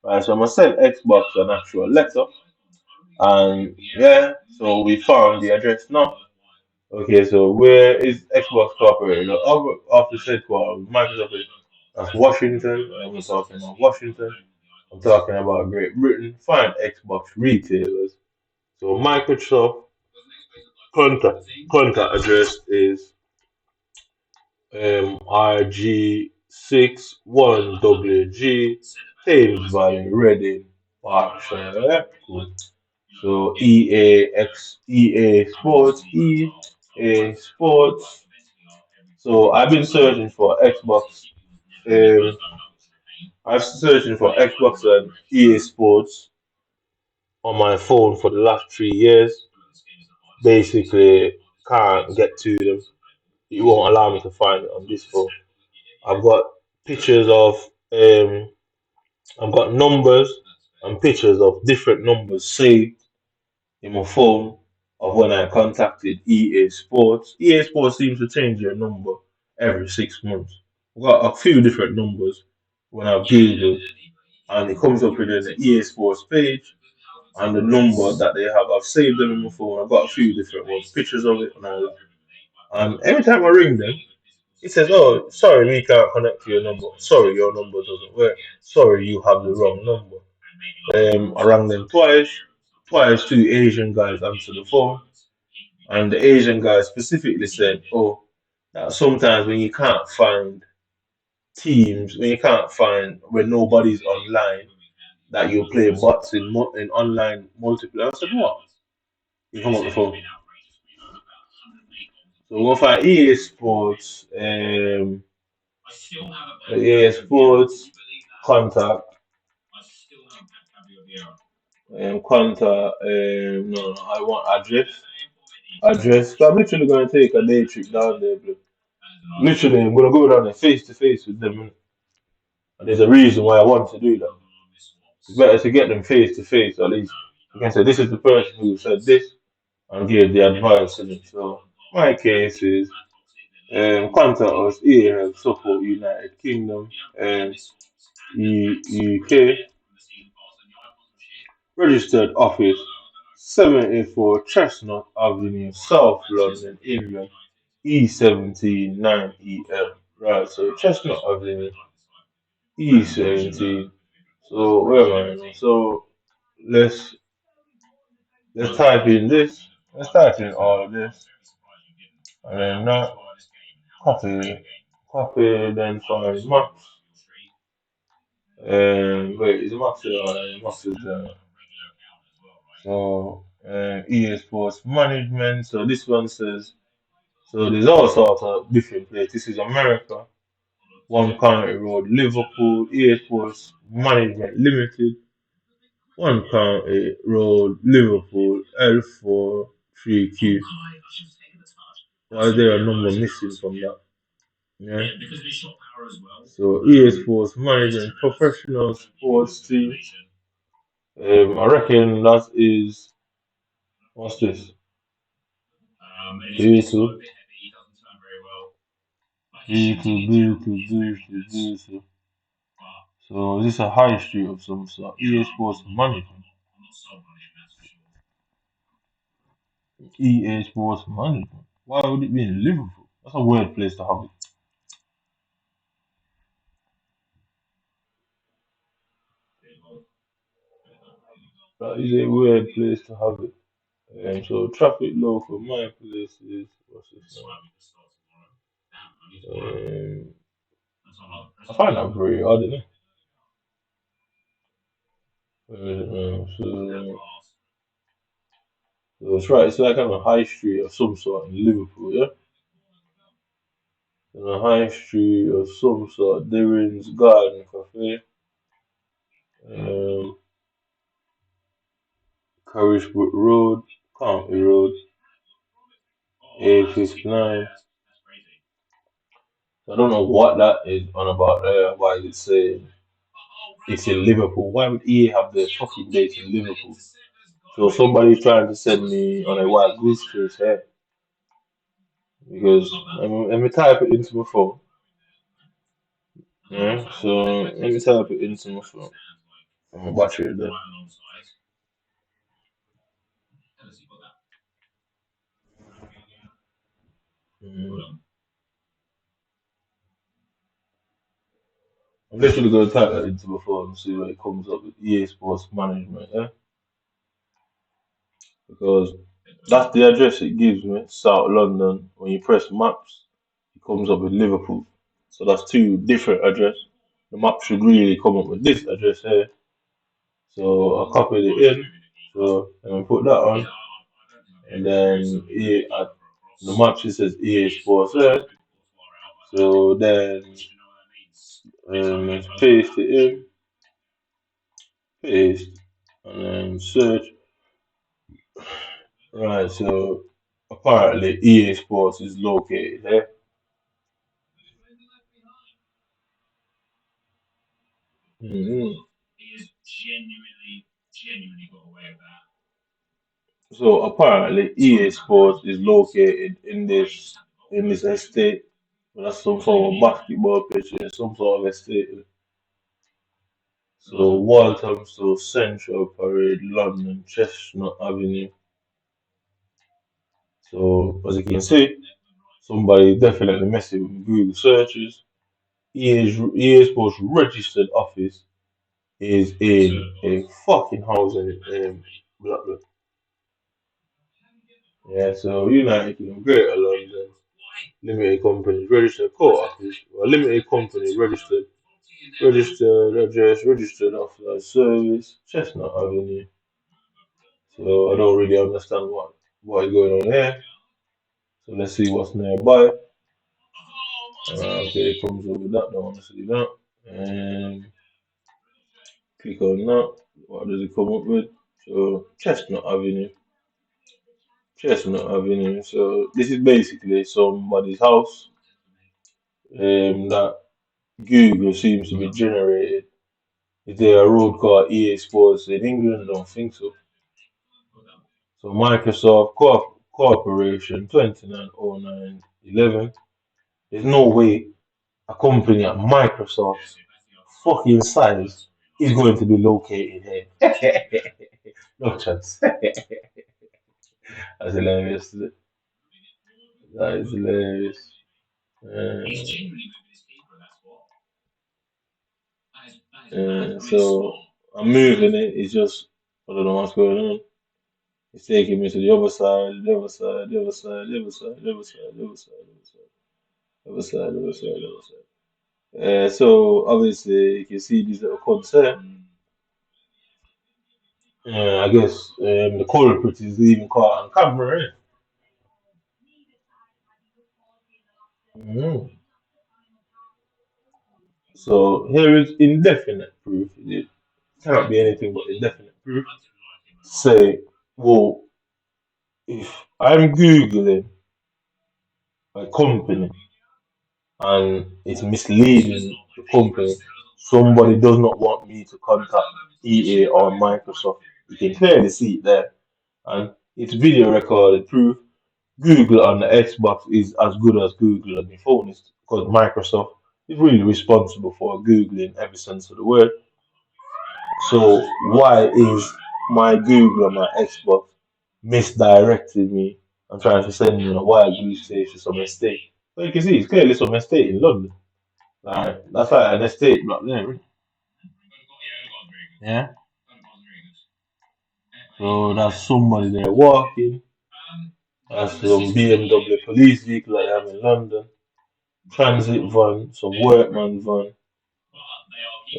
Right, so I'm gonna send Xbox an actual letter, and yeah, so we found the address now. Okay, so where is Xbox Corporation? The office headquarters, Microsoft is that's Washington. I'm talking about Washington. I'm talking about Great Britain. Find Xbox retailers. So Microsoft contact address is RG61WG Thames Valley, Reading, Berkshire. Yeah, cool. So EA Sports, EA Sports. So I've been searching for Xbox. Um, I've searching for Xbox and EA Sports on my phone for the last 3 years. Basically, can't get to them. It won't allow me to find it on this phone. I've got pictures of I've got numbers and pictures of different numbers saved in my phone of when I contacted EA Sports. EA Sports seems to change your number every 6 months. I've got a few different numbers when I've Googled, and it comes up within the EA Sports page and the number that they have. I've saved them in my phone. I've got a few different ones, pictures of it and all that. And every time I ring them, it says, "Oh, sorry, we can't connect to your number. Sorry, your number doesn't work. Sorry, you have the wrong number." I rang them twice. Twice, two Asian guys answered the phone, and the Asian guy specifically said, "Oh, that sometimes when you can't find teams when you can't find when nobody's online that you're playing bots in online multiplayer. I said, what? You come up the phone. So we'll find EA Sports, EA Sports, contact, contact, no, I want address. Address. So I'm literally going to take a day trip down there, bro. Literally, I'm going to go down there face to face with them. And there's a reason why I want to do that. It's better to get them face to face, at least. You can say, this is the person who said this, and give the advice in it. So, my case is contact us here, support United Kingdom, UK, registered office 74 Chestnut Avenue, South London, England, E17 9EM. Right, so Chestnut Avenue, E17. So where am I? So let's let's type in this. Let's type in all of this, and then that copy, then find maps. And wait, is it maps? Maps is so EA Sports Management. So this one says so. There's all sorts of different places. This is America. One County Road, Liverpool. EA Sports Management Limited. One County Road, Liverpool. L4 3Q. Why is there a number missing from that? Yeah. So EA Sports Management Professional Sports Team. I reckon that is what's this? Beautiful. Beautiful. So is this a high street of some sort? EA Sports Management. EA Sports Management. Why would it be in Liverpool? That's a weird place to have it. That is a weird place to have it. So traffic law for my place is what's this now? I find that very odd, isn't it? So it's right. It's like on a high street of some sort in Liverpool, yeah. On a high street of some sort, Darren's Garden Cafe, um, Carisbrook Road, County Road, A59. I don't know what that is on about there. Why is it saying it's in Liverpool? Why would EA have their fucking base in Liverpool? So somebody's trying to send me on a wild goose chase here because let me type it into my phone. Yeah, so let me type it into my phone. I'm gonna watch it there. Mm. I'm literally gonna type that into my phone and see what it comes up with EA Sports Management, yeah? Because that's the address it gives me, South London. When you press maps, it comes up with Liverpool. So that's two different addresses. The map should really come up with this address here. So I copied it in. So I'm gonna put that on. And then the map just says EA Sports there. So then let's paste it in, paste, and then search. Right, so apparently EA Sports is located there. Mhm. So apparently EA Sports is located in this estate. Well, that's some sort of basketball pitch in some sort of estate. So Walthamstow Central Parade, London, Chestnut Avenue. So as you can see, somebody definitely messing with Google searches. EA Sports registered office is in a fucking house in Blackburn. Yeah, so United Kingdom, Greater London. limited company, registered court office, or limited company, registered address, registered officer service, Chestnut Avenue. So I don't really understand what is going on here. So let's see what's nearby. Okay, it comes up with that. Don't want to see that. And click on that. What does it come up with? So Chestnut Avenue. Chestnut Avenue. So this is basically somebody's house that Google seems to be generated. Is there a road called EA Sports in England? I don't think so. So Microsoft Corporation 290911. There's no way a company at Microsoft's fucking size is going to be located here. No chance. That's hilarious. That is hilarious. So I'm moving it. It's just I don't know what's going on. It's taking me to the other side, the other side, the other side, the other side, the other side, the other side, the other side, the other side, the other side. So obviously you can see these little codes here. I guess the culprit is even caught on camera. Mhm. So here is indefinite proof. It cannot be anything but indefinite proof. Say, well, if I'm Googling a company and it's misleading the company, somebody does not want me to contact EA or Microsoft. You can clearly see it there. And it's video recorded proof. Google on the Xbox is as good as Google on the phone is because Microsoft is really responsible for Googling every sense of the word. So why is my Google on my Xbox misdirecting me and trying to send me on a wild goose chase to some estate? Well, you can see it's clearly some estate in London. Like, that's like an estate block there, right? Yeah. So that's somebody there walking. That's some BMW police vehicle I have in London. Transit van, some workman van.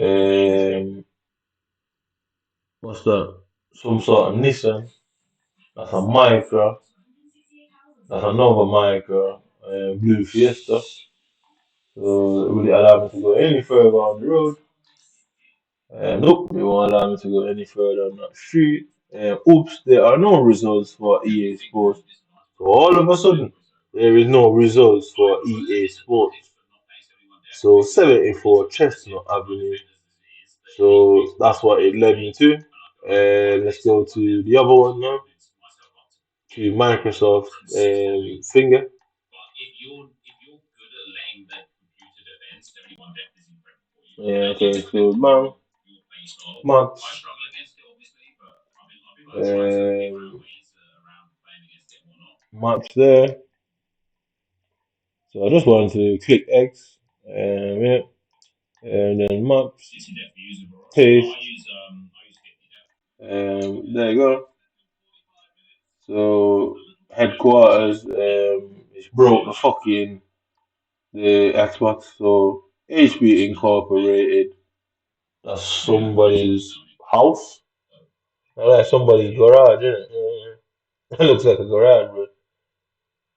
Um, what's that? Some sort of Nissan. That's a Micra. That's another Micra. Blue Fiesta. So it really allow me to go any further on the road. Nope, it won't allow me to go any further on that street. Oops, there are no results for EA Sports. So all of a sudden, there is no results for EA Sports. So 74 Chestnut Avenue. So that's what it led me to. Let's go to the other one now, to Microsoft finger. Yeah, okay, so Max, um, Max there. So I just wanted to click X, yeah, and then Max, paste, there you go. So headquarters, it's broke the Xbox. So HP Incorporated. That's somebody's house. Like somebody's garage, isn't it? Yeah. It looks like a garage, but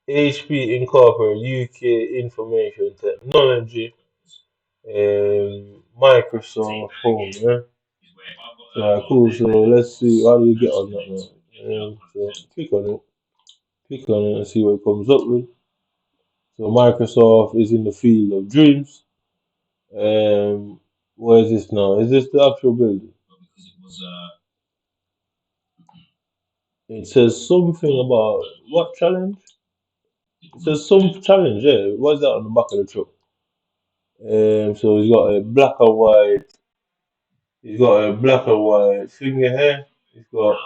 HP Incorporated, UK Information Technology, Microsoft Home, yeah. So cool. So let's see. How do you get on that now? So click on it, and see what it comes up with. So Microsoft is in the field of dreams. Um, where is this now? Is this the actual building? It says something about what challenge? It says some challenge, yeah. What's that on the back of the truck? So he's got a black and white. He's got a black and white finger here. He's got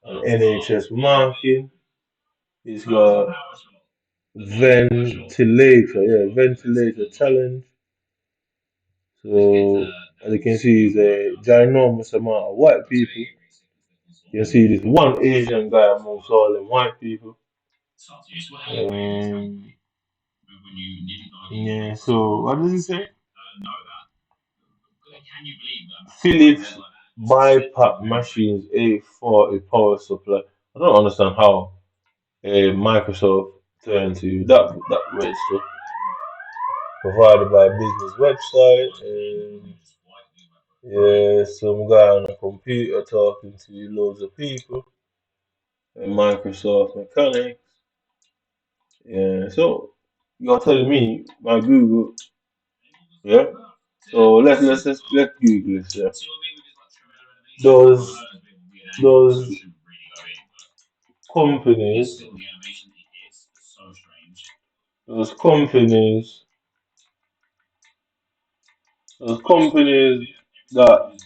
an NHS marking. He's got ventilator, yeah, ventilator challenge. So as you can see, he's a ginormous amount of white people. You can see this one Asian guy amongst all them white people. Um, Yeah. So what does it say? Philips BiPAP machines A40 power supply. I don't understand how Microsoft turned to that way stuff provided by a business website. Yeah, some guy on a computer talking to loads of people. Microsoft mechanics. Yeah, so you're telling me my Google, yeah. So let's Google this. Yeah. Those those companies, those companies, those companies that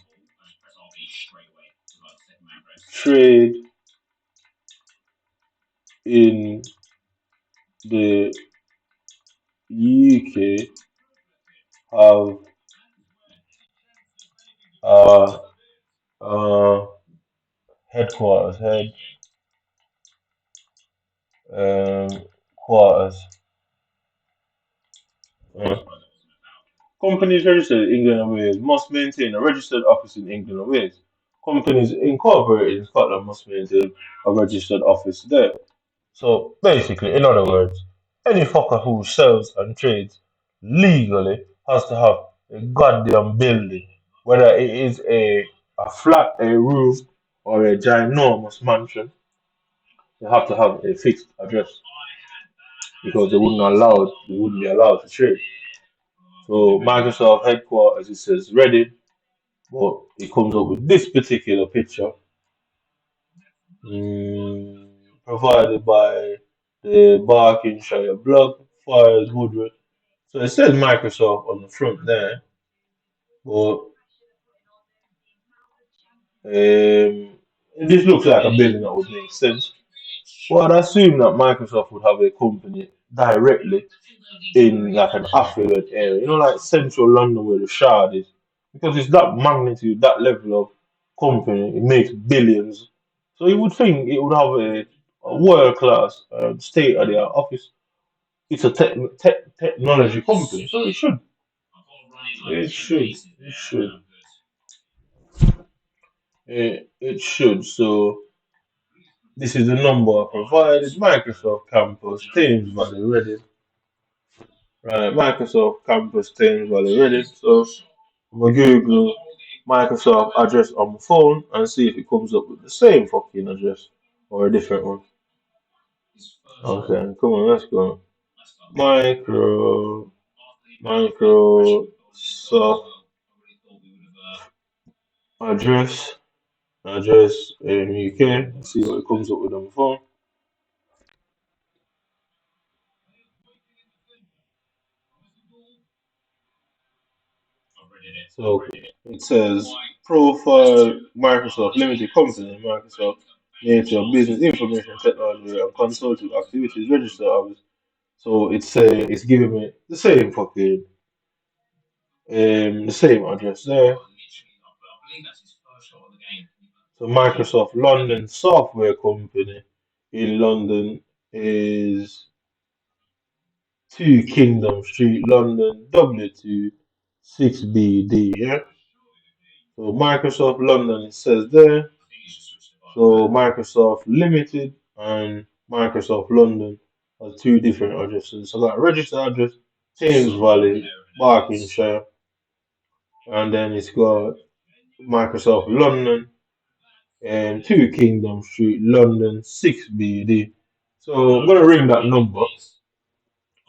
trade in the UK have uh, uh, head um, quarters. Uh, Companies registered in England and Wales must maintain a registered office in England and Wales. Companies incorporated in Scotland must maintain a registered office there. So basically, in other words, any fucker who sells and trades legally has to have a goddamn building, whether it is a flat, a room, or a ginormous mansion. They have to have a fixed address because they wouldn't be allowed to trade. So Microsoft headquarters, it says Reading, but it comes up with this particular picture, mm, provided by the Barkingshire blog, Fires Woodward. So it says Microsoft on the front there, but this looks like a building that would make sense. Well, I'd assume that Microsoft would have a company directly in like an affluent area, like central London where the Shard is, because it's that magnitude, that level of company, it makes billions. So you would think it would have a world class, state of the art office. It's a technology company, so it should. It should. It should. It should. So this is the number provided. Microsoft Campus, Thames Valley, Reading. Right, Microsoft Campus, Thames Valley, Reading. So I'm gonna Google Microsoft address on my phone and see if it comes up with the same fucking address or a different one. Okay, come on, let's go. Micro Microsoft address in UK. Let's see what it comes up with on the phone. So it says profile Microsoft Limited Company, Microsoft nature, business information technology and consulting activities register office. So it's giving me the same address there. So Microsoft London Software Company in London is 2 Kingdom Street, London, W2 6BD. Yeah. So Microsoft London it says there. So Microsoft Limited and Microsoft London are two different addresses. So that registered address, Thames Valley, Barkingshire, and then it's got Microsoft London and 2 Kingdom Street, London, 6BD. So I'm gonna ring that number.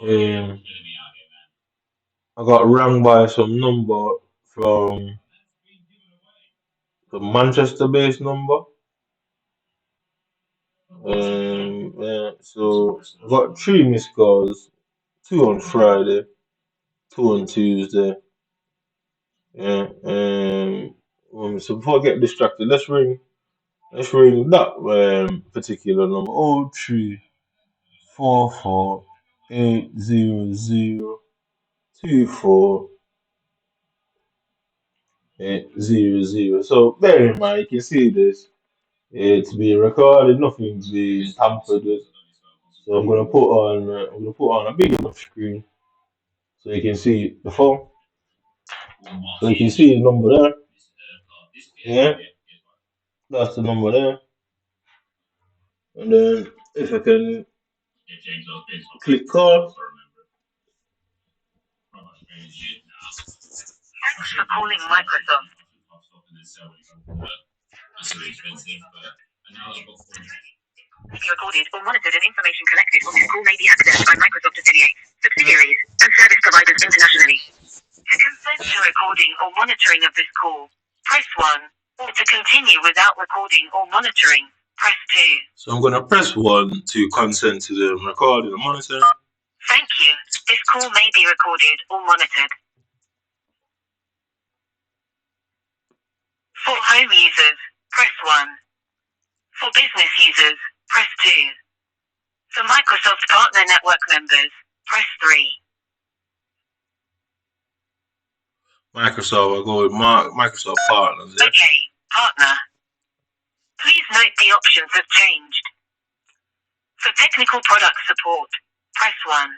Um, I got rang by some number from the Manchester-based number. Yeah, so I got 3 missed calls, 2 on Friday, 2 on Tuesday. Yeah. So before I get distracted, let's ring that particular number. 034480024800. So bear in mind, you can see this. It's being recorded, nothing's being tampered with. So I'm gonna put on a big enough screen so you can see the phone. So you can see the number there. Yeah, that's the number there. And then if I can click call. Thanks for calling Microsoft. Be recorded or monitored, and information collected on this call may be accessed by Microsoft affiliates, subsidiaries, and service providers internationally. To consent to recording or monitoring of this call, press 1. Or to continue without recording or monitoring, press 2. So I'm gonna press 1 to consent to the recording and monitoring. Thank you. This call may be recorded or monitored. For home users, press 1. For business users, press 2. For Microsoft Partner Network members, press 3. Microsoft, I'll go with Microsoft partners. Yeah? Okay, partner. Please note the options have changed. For technical product support, press 1.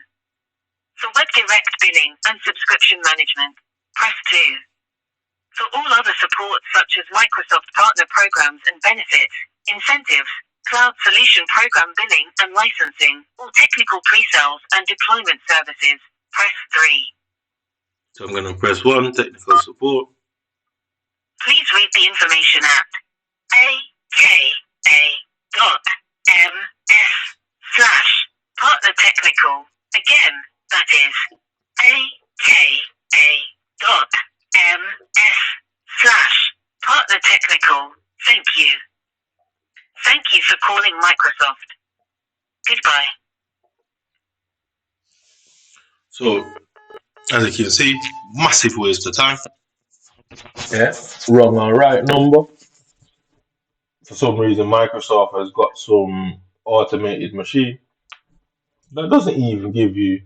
For web direct billing and subscription management, press 2. For all other support such as Microsoft Partner Programs and Benefits, Incentives, Cloud Solution Program Billing and Licensing, or technical pre-sales and deployment services, press 3. So I'm going to press 1, technical support. Please read the information at aka.ms/partner technical. Again, that is aka.ms/partner technical. Thank you. Thank you for calling Microsoft. Goodbye. So, as you can see, massive waste of time. Yeah, wrong or right number. For some reason, Microsoft has got some automated machine that doesn't even give you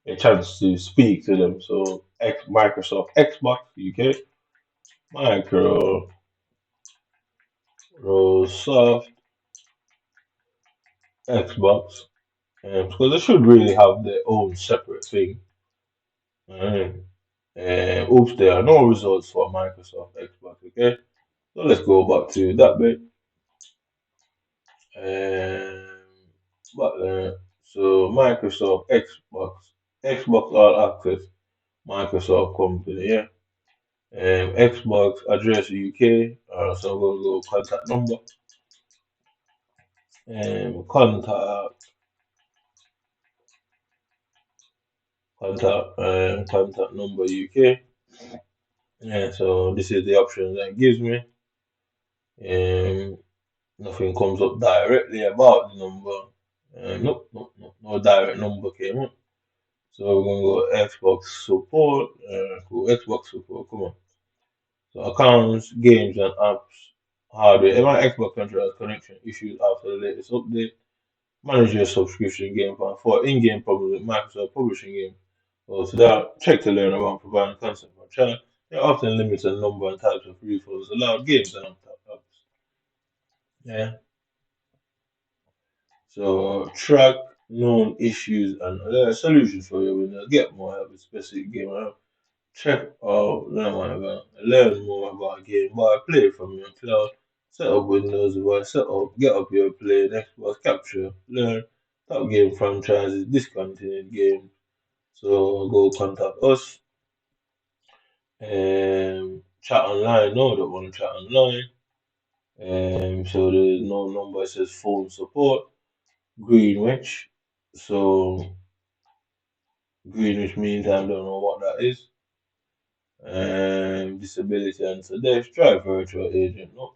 a chance to speak to them. So, Microsoft Xbox UK, Microsoft Xbox, because they should really have their own separate thing. Oops, there are no results for Microsoft Xbox. Okay, so let's go back to that bit. So Microsoft Xbox All Access, Microsoft company, yeah. Xbox address UK. So I'm gonna go contact number. Contact number UK. Yeah, so this is the option that it gives me. Nothing comes up directly about the number. No direct number came up. So we're gonna go Xbox support. Cool, Xbox support. Come on. So accounts, games, and apps, hardware. If my Xbox controller has connection issues after the latest update, manage your subscription game plan for in-game problems with Microsoft publishing game. Well, so that check to learn about providing content for channel. There are often limited number and types of refunds allowed games and apps. Yeah. So track known issues and solutions for your window. Get more help with specific game. Check out learn more about a game by play from your cloud. Set up Windows device, get up your play, Xbox capture, learn top game franchises, discontinued games. So go contact us. Chat online. No, don't want to chat online. So there's no number. It says phone support. Greenwich. So Greenwich means I don't know what that is. Disability and so there's try virtual agent. No.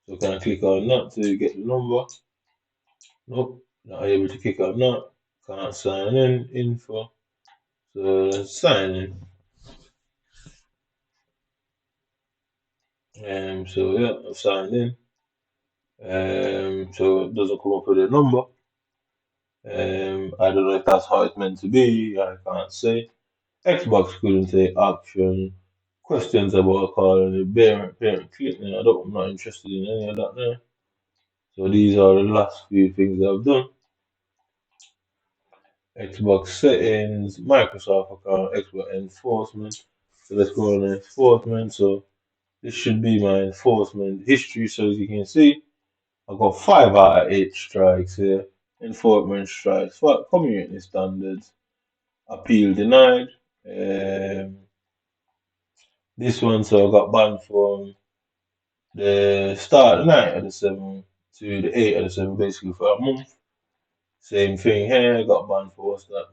So can I click on that to get the number? Nope. Not able to click on that. Can't sign in. Info. So let's sign in. So yeah, I've signed in. So it doesn't come up with a number. I don't know if that's how it's meant to be. I can't say. Xbox couldn't take action. Questions about calling the parent treatment. I'm not interested in any of that now. So these are the last few things I've done. Xbox settings, Microsoft account, Xbox enforcement. So let's go on enforcement. So this should be my enforcement history. So as you can see, I got 5 out of 8 strikes here. Enforcement strikes, what community standards, appeal denied. Um, this one, so I got banned from the start of the night of the 7th to the 8th of the 7th, basically for a month. Same thing here, got banned for what's that?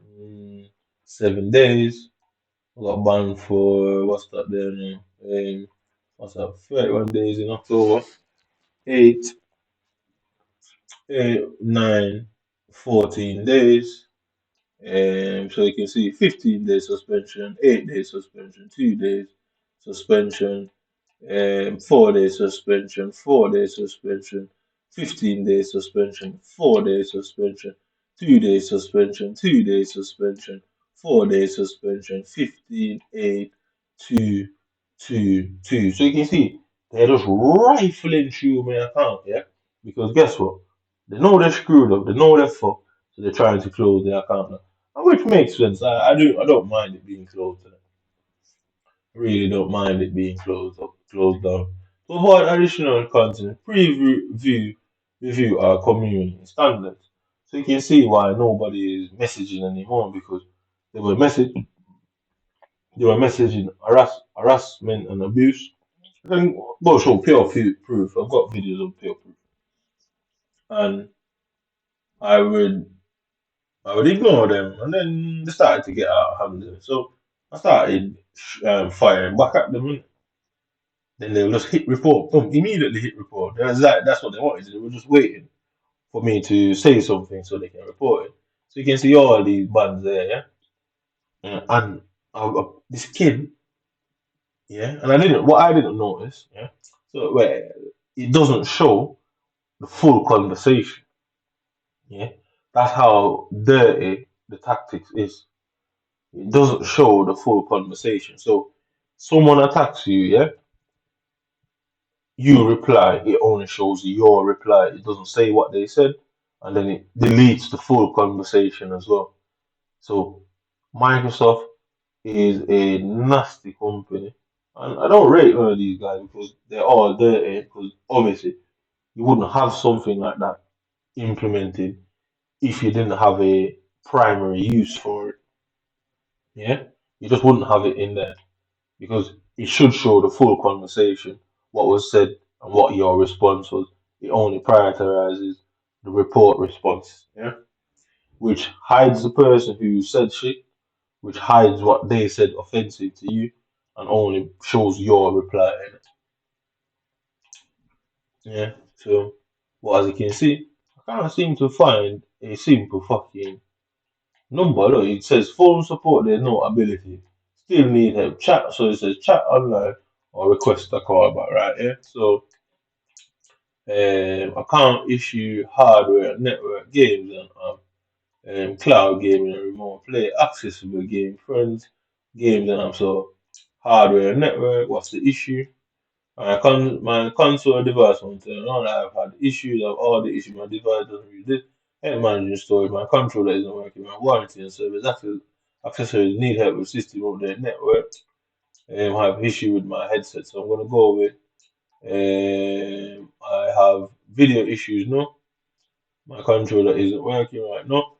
7 days. I got banned for what's that there now? What's that? 31 days in October. 8, 8, 9, 14 days. So you can see 15 days suspension, 8 days suspension, 2 days suspension, 4 days suspension, 4 days suspension, 15 days suspension, 4 days suspension, 2 days suspension, 2 days suspension, 4 days suspension, 15, 8, 2, 2, 2. So you can see they're just rifling through my account, yeah? Because guess what? They know they're screwed up, they know they're fucked, so they're trying to close their account now. Which makes sense. I don't mind it being closed. Really don't mind it being closed down. To avoid additional content, review our community standards. So you can see why nobody is messaging anymore because they were message they were messaging harassment and abuse. Then go show proof. I've got videos of pure proof, and I would I would ignore them, and then they started to get out of hand. So I started firing back at them. Then they'll just hit report, boom, immediately hit report. That's what they wanted. They were just waiting for me to say something so they can report it. So you can see all these bands there, yeah. And this kid, yeah, and what I didn't notice, yeah. So where it doesn't show the full conversation, yeah. That's how dirty the tactics is. It doesn't show the full conversation. So someone attacks you, yeah. You reply, it only shows your reply. It doesn't say what they said, and then it deletes the full conversation as well. So Microsoft is a nasty company, and I don't rate one of these guys because they're all dirty. Because obviously you wouldn't have something like that implemented if you didn't have a primary use for it. Yeah, you just wouldn't have it in there because it should show the full conversation, what was said and what your response was. It only prioritizes the report response, yeah, which hides the person who said shit, which hides what they said offensive to you, and only shows your reply in it. Yeah. So, well, as you can see, I can't seem to find a simple fucking number. Look, it says phone support. There's no ability. Still need help. Chat. So it says chat online or request a call back. Right. Yeah. So account issue hardware, network games, cloud gaming and remote play, accessible game, friends, games, and so hardware and network. What's the issue? My console device won't turn on. I've had issues. I've all the issues. My device doesn't read it. Head managing storage. My controller isn't working. My warranty and service accessories need help with system update network. I have issue with my headset, so I'm gonna go with. I have video issues. No, my controller isn't working right now.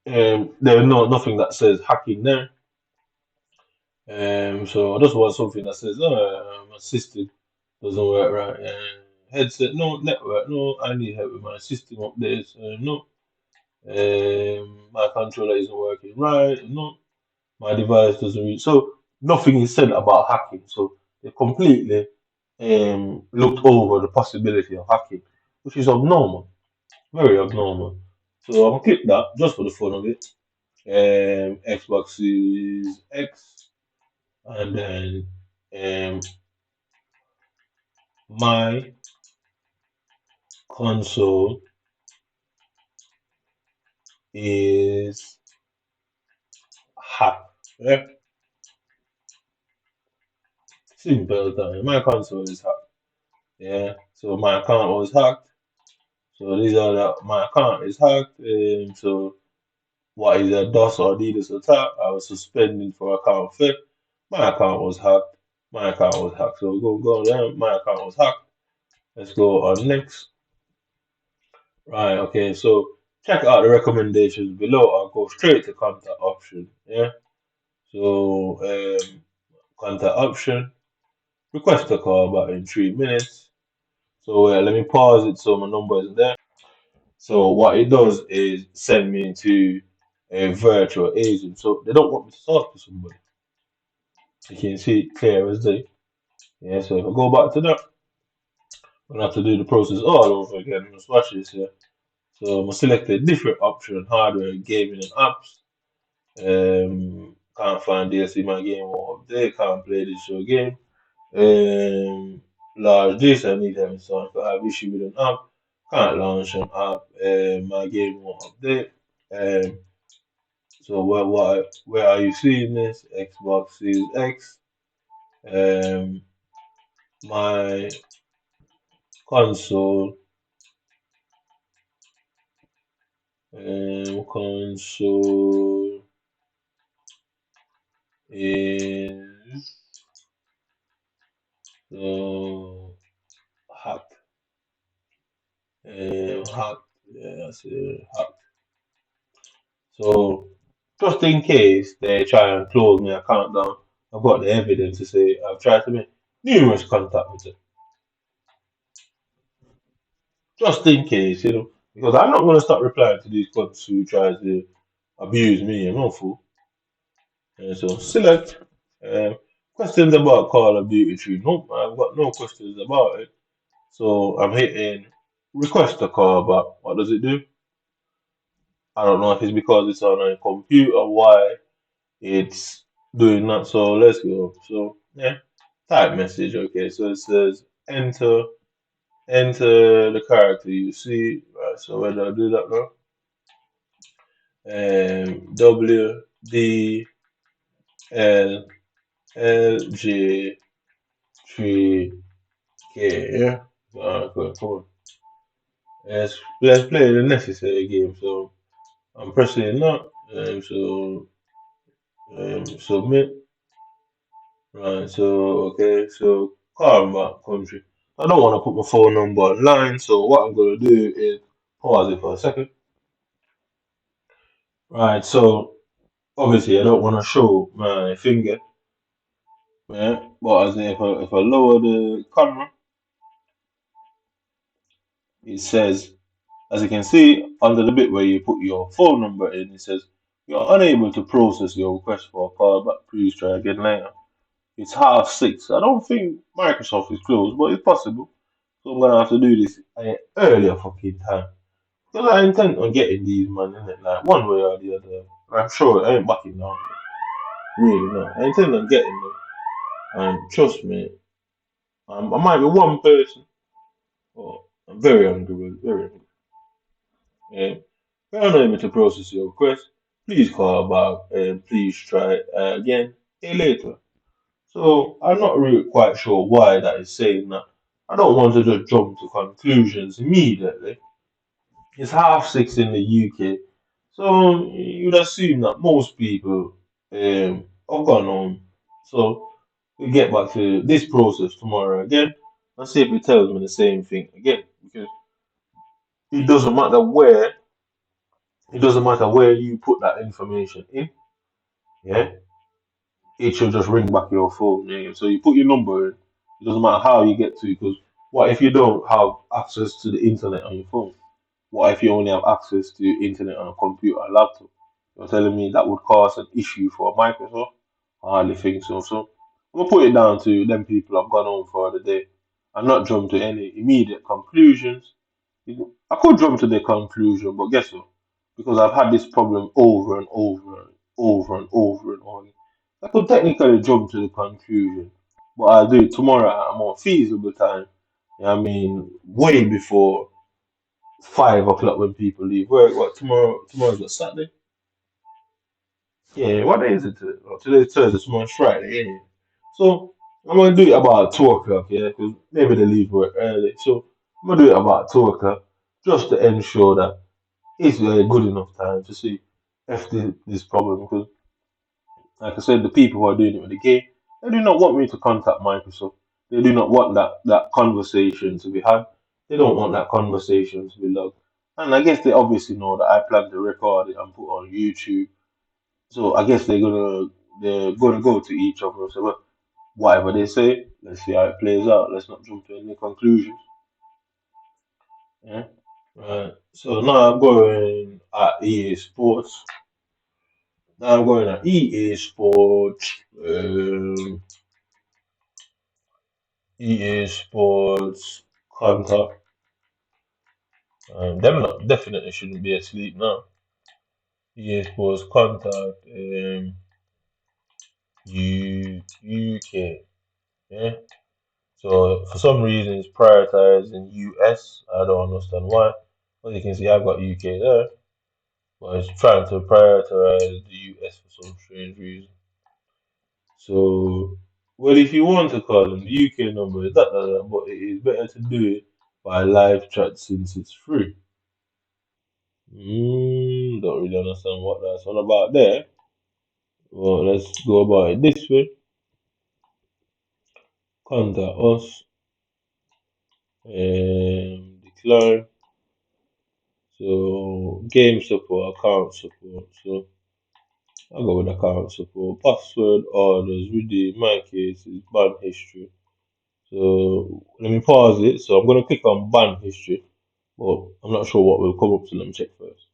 There's nothing that says hacking there. So I just want something that says, my system doesn't work right. Headset, no. Network, no. I need help with my system updates. No. My controller isn't working right. No. My device doesn't read. So nothing is said about hacking. So they completely looked over the possibility of hacking, which is abnormal, very abnormal. So I'll click that just for the fun of it. Xbox Series X, and then um, my console is hacked. Yeah? Simple as that. My console is hacked. Yeah. So my account was hacked. So these are my account is hacked. So What is a DOS or DDoS attack? I was suspended for account theft. My account was hacked. My account was hacked. So go down. My account was hacked. Let's go on next. Right, okay, so check out the recommendations below. I'll go straight to contact option. Yeah. So contact option, request a call back in 3 minutes. So let me pause it so my number isn't there. So what it does is send me to a virtual agent. So they don't want me to talk to somebody. You can see it clear as day. Yeah, so if I go back to that, I'm gonna have to do the process all over again. Let's watch this here. So I'm gonna select a different option, hardware, gaming and apps. Can't find DLC my game won't update, can't play this show game. Large this, I need having some if I have issue with an app. Can't launch an app, my game won't update. Um, so where are you seeing this? Xbox Series X. Um, my console, console is hacked. Hacked. Yeah, I see hacked. So just in case they try and close my account down, I've got the evidence to say I've tried to make numerous contact with them. Just in case, because I'm not going to start replying to these cunts who try to abuse me. I'm not fool. And so select questions about Call of Duty 3. Nope, I've got no questions about it. So I'm hitting request a call back. What does it do? I don't know if it's because it's on a computer, why it's doing that. So let's go. So yeah, type message. Okay, so it says enter the character you see. Right, so where do I do that now? WDLLG3K. Yeah. Alright, cool, cool. Let's play the necessary game. So I'm pressing that. So submit. Right, so okay, so back country. I don't want to put my phone number online, so what I'm gonna do is pause it for a second. Right, so obviously I don't want to show my finger, yeah, but as in if I lower the camera, it says, as you can see, under the bit where you put your phone number in, it says you're unable to process your request for a call back. Please try again later. It's 6:30. I don't think Microsoft is closed, but it's possible. So I'm gonna have to do this at an earlier fucking time. Because I intend on getting these, man, innit? Like one way or the other. I'm sure I ain't backing down. Really not. I intend on getting them. And trust me, I might be one person. Oh, I'm very hungry, very hungry. Um, if you're unable to process your request, please call back and please try again later. So I'm not really quite sure why that is saying that. I don't want to just jump to conclusions immediately. It's 6:30 in the UK, so you'd assume that most people have gone home. So we get back to this process tomorrow again and see if it tells me the same thing again. Because it doesn't matter where you put that information in, yeah, it should just ring back your phone. Yeah? So you put your number in, it doesn't matter how you get to it, because what if you don't have access to the internet on your phone? What if you only have access to internet on a computer or laptop? You're telling me that would cause an issue for Microsoft? I hardly think so. So I'm gonna put it down to them people I've gone home for the day and not jump to any immediate conclusions. I could jump to the conclusion, but guess what? Because I've had this problem over and over and over and over and over. I could technically jump to the conclusion, but I'll do it tomorrow at a more feasible time. You know what I mean, way before 5 o'clock when people leave work. What tomorrow? Tomorrow's what, Saturday? Yeah. What day is it today? Oh, today's Thursday. Tomorrow's Friday. Yeah. So I'm gonna do it about 2 o'clock. Yeah, because maybe they leave work early. So I'm gonna do it about 2 o'clock just to ensure that it's a good enough time to see. F this problem because, like I said, the people who are doing it with the game, they do not want me to contact Microsoft. They do not want that conversation to be had. They don't want that conversation to be logged. And I guess they obviously know that I plan to record it and put on YouTube. So I guess they're gonna go to each other and say, well, whatever they say, let's see how it plays out. Let's not jump to any conclusions. Yeah. So now I'm going at EA Sports. Now I'm going at EA Sports. EA Sports contact. Them lot definitely shouldn't be asleep now. EA Sports contact. UK. Yeah. So for some reason it's prioritizing US. I don't understand why. Well, you can see I've got UK there, but it's trying to prioritize the US for some strange reason. So, well, if you want to call them the UK number, but it is better to do it by live chat since it's free. Don't really understand what that's all about there. Well, let's go about it this way. Contact us. Decline. So, game support, account support. So, I'll go with account support. Password, orders, redeem. My case is ban history. So, let me pause it. So, I'm going to click on ban history. But I'm not sure what will come up, so let me check first.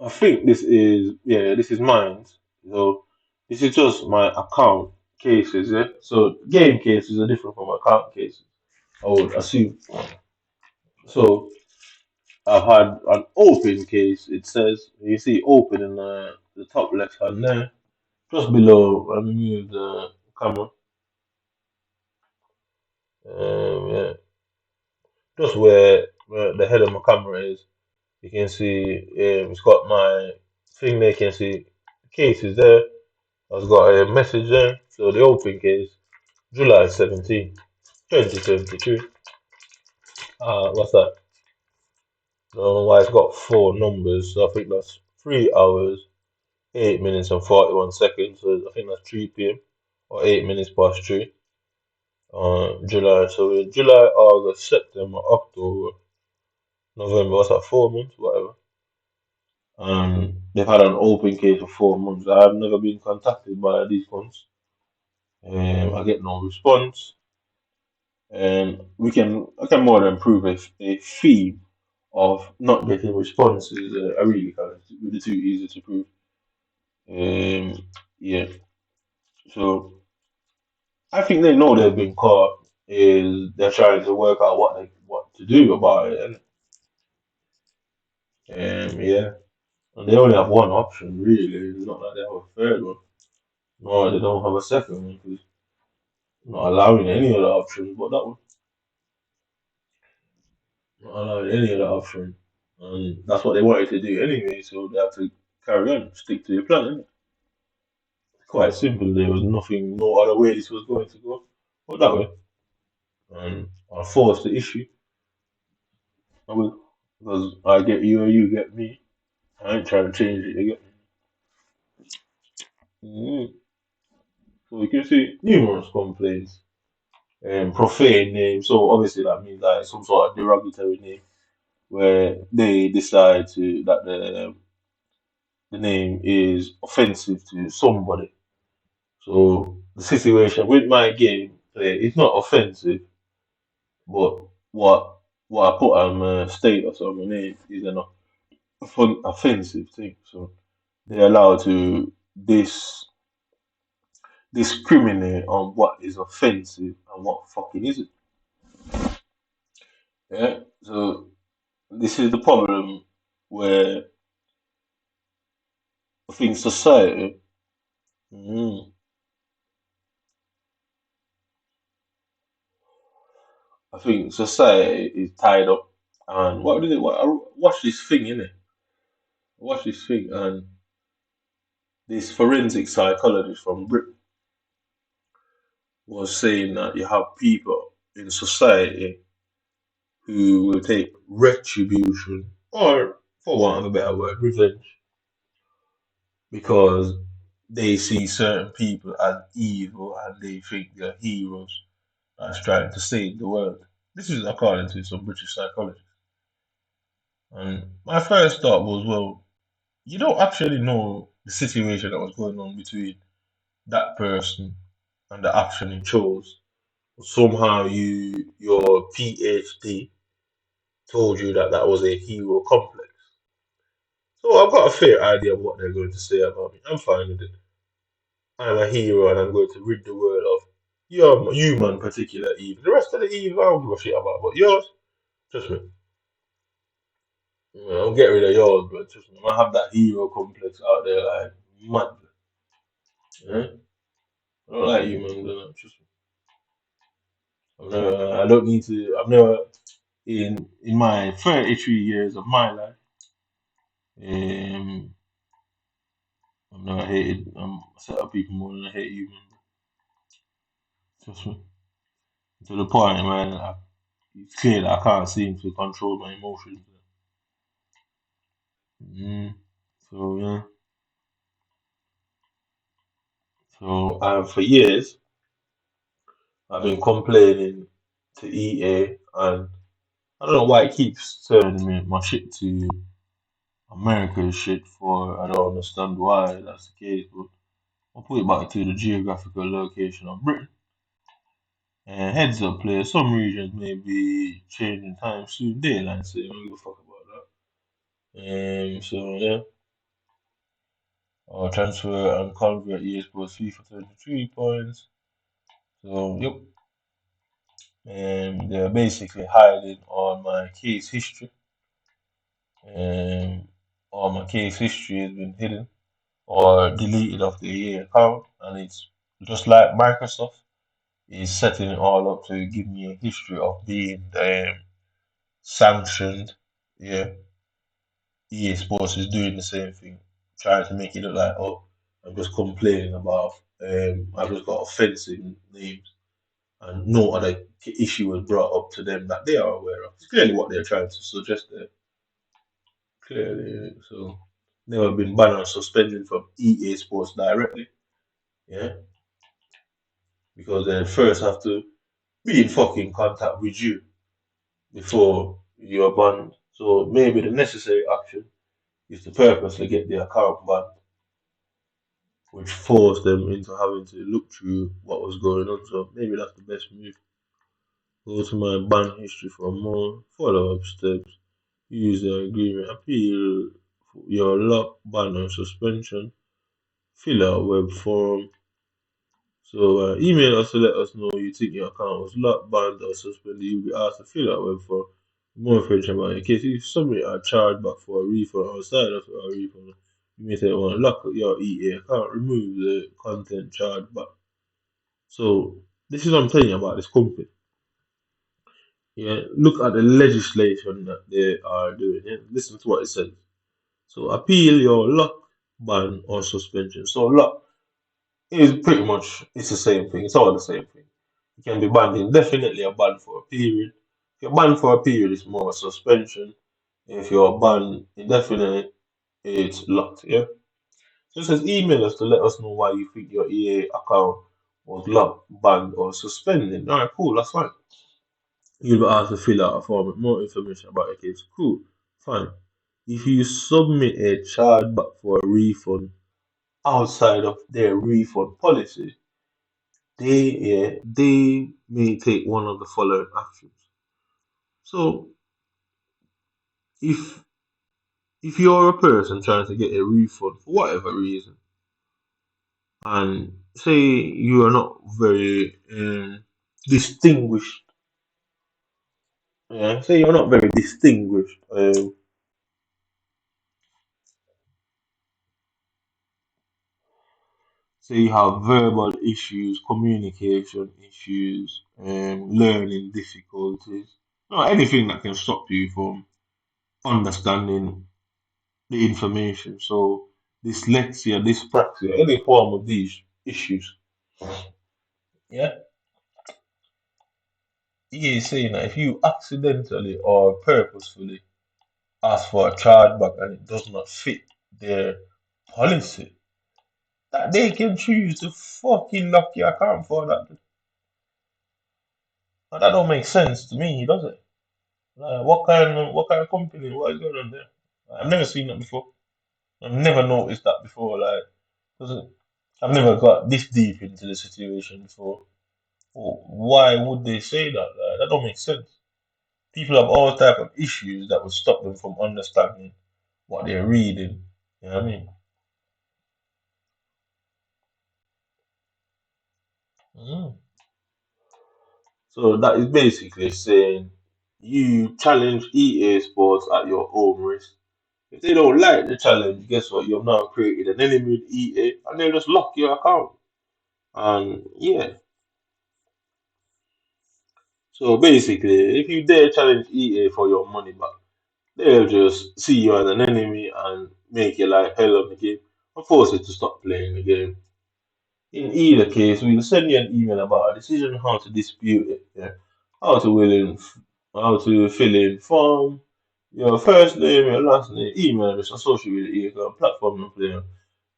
I think this is mine. So this is just my account cases, yeah. So game cases are different from account cases, I would assume. So I've had an open case. It says you see open in the top left hand there, just below. Let me move the camera. Yeah, just where the head of my camera is. You can see it's got my thing there. You can see the case is there. I've got a message there. So the open case, July 17, 2022. What's that? I don't know why it's got four numbers. So I think that's 3 hours, 8 minutes and 41 seconds. So I think that's 3 p.m. or 8 minutes past three. July. So in July, August, September, October, November. What's that? 4 months, whatever. They've had an open case for 4 months. I've never been contacted by these ones. I get no response. And I can more than prove a theme of not getting responses. I really can't. It's really too easy to prove. Yeah. So I think they know they've been caught. Is they're trying to work out what to do about it. And yeah, and they only have one option really. It's not like they have a third one. No, they don't have a second one because not allowing any other options. But that one, not allowing any other option. And that's what they wanted to do anyway, so they have to carry on, stick to your plan, innit? Quite simple. There was nothing, no other way this was going to go, but that way. And I forced the issue. I will, because I get you or you get me. I ain't trying to change it. You get me? So you can see numerous complaints and profane names. So obviously that means like some sort of derogatory name where they decide to that the name is offensive to somebody. So the situation with my game play, it's not offensive, but what I put on my status on my name is an offensive thing. So they're allowed to discriminate on what is offensive and what fucking isn't. Yeah. So this is the problem where I think society. mm, I think society is tied up. And what did it? What, I watched this thing in it. Watch this thing, and this forensic psychologist from Britain was saying that you have people in society who will take retribution, or for want of a better word, revenge, because they see certain people as evil and they think they're heroes that's trying to save the world. This is according to some British psychologists. And my first thought was, well, you don't actually know the situation that was going on between that person and the action he chose. Somehow your PhD told you that that was a hero complex. So I've got a fair idea of what they're going to say about me. I'm fine with it. I'm a hero and I'm going to rid the world of your human particular evil. The rest of the evil I don't give a shit about, but yours, trust me. I'll get rid of yours, but trust me, I have that hero complex out there like mad. Yeah? I don't like you, man. Trust me. I don't need to. I've never in my 33 years of my life. Um, I've never hated a set of people more than I hate you, man. Trust me. To the point, man, it's clear that I can't seem to control my emotions. Mm. So yeah. So for years I've been complaining to EA, and I don't know why it keeps turning my shit to America's shit for. I don't understand why that's the case, but I'll put it back to the geographical location of Britain. And heads up, players, some regions may be changing time soon. Daylight, so I don't give a fuck about that. So yeah, our transfer and convert EA Sports FIFA 33 points. So yep, they're basically hiding on my case history. All my case history has been hidden or deleted off the EA account, and it's just like Microsoft is setting it all up to give me a history of being sanctioned. Yeah, EA Sports is doing the same thing, trying to make it look like, oh, I'm just complaining about, I've just got offensive names, and no other issue was brought up to them that they are aware of. It's clearly what they're trying to suggest there. Clearly, so never been banned or suspended from EA Sports directly. Yeah, because they first have to be in fucking contact with you before you're banned. So maybe the necessary action is to purposely get their account banned, which forced them into having to look through what was going on. So maybe that's the best move. Go to my ban history for more follow-up steps. Use the agreement. Appeal your lock, ban, or suspension. Fill out web form. So email us to let us know you think your account was locked, banned, or suspended. You'll be asked to fill out web form. More information about in case you submit a chargeback for a refund or sign up for a refund. You may say, well, lock your EA account, remove the content chargeback. So this is what I'm telling you about this company. Yeah, look at the legislation that they are doing. Yeah? Listen to what it says. So appeal your lock, ban, or suspension. So lock is pretty much it's the same thing. It's all the same thing. You can be banned indefinitely or banned for a period. If you're banned for a period, it's more a suspension. If you're banned indefinitely, it's locked. Yeah. So it says email us to let us know why you think your EA account was locked, banned, or suspended. All right, cool. That's fine. You'll be asked to fill out a form with more information about your case. Cool. Fine. If you submit a chargeback for a refund outside of their refund policy, they may take one of the following actions. So if if you're a person trying to get a refund for whatever reason, and say you are not very distinguished, yeah, say you're not very distinguished, say you have verbal issues, communication issues, learning difficulties, anything that can stop you from understanding the information. So dyslexia, dyspraxia, any form of these issues. Yeah. He is saying that if you accidentally or purposefully ask for a chargeback and it does not fit their policy, that they can choose to fucking lock your account for that. Now, that don't make sense to me, does it? Like, what kind of company? What is going on there? I've never seen that before. I've never noticed that before. Like, 'cause I've never got this deep into the situation before. Well, why would they say that? Like, that don't make sense. People have all type of issues that would stop them from understanding what they're reading. You know what I mean? Mm. So that is basically saying you challenge EA Sports at your own risk. If they don't like the challenge, guess what? You've now created an enemy with EA and they'll just lock your account. And yeah, so basically, if you dare challenge EA for your money back, they'll just see you as an enemy and make your life hell of the game and force you to stop playing the game. In either case, we'll send you an email about a decision how to dispute it, yeah? How to fill in, how to fill in form, your first name, your last name, email address, and social media platform you play on.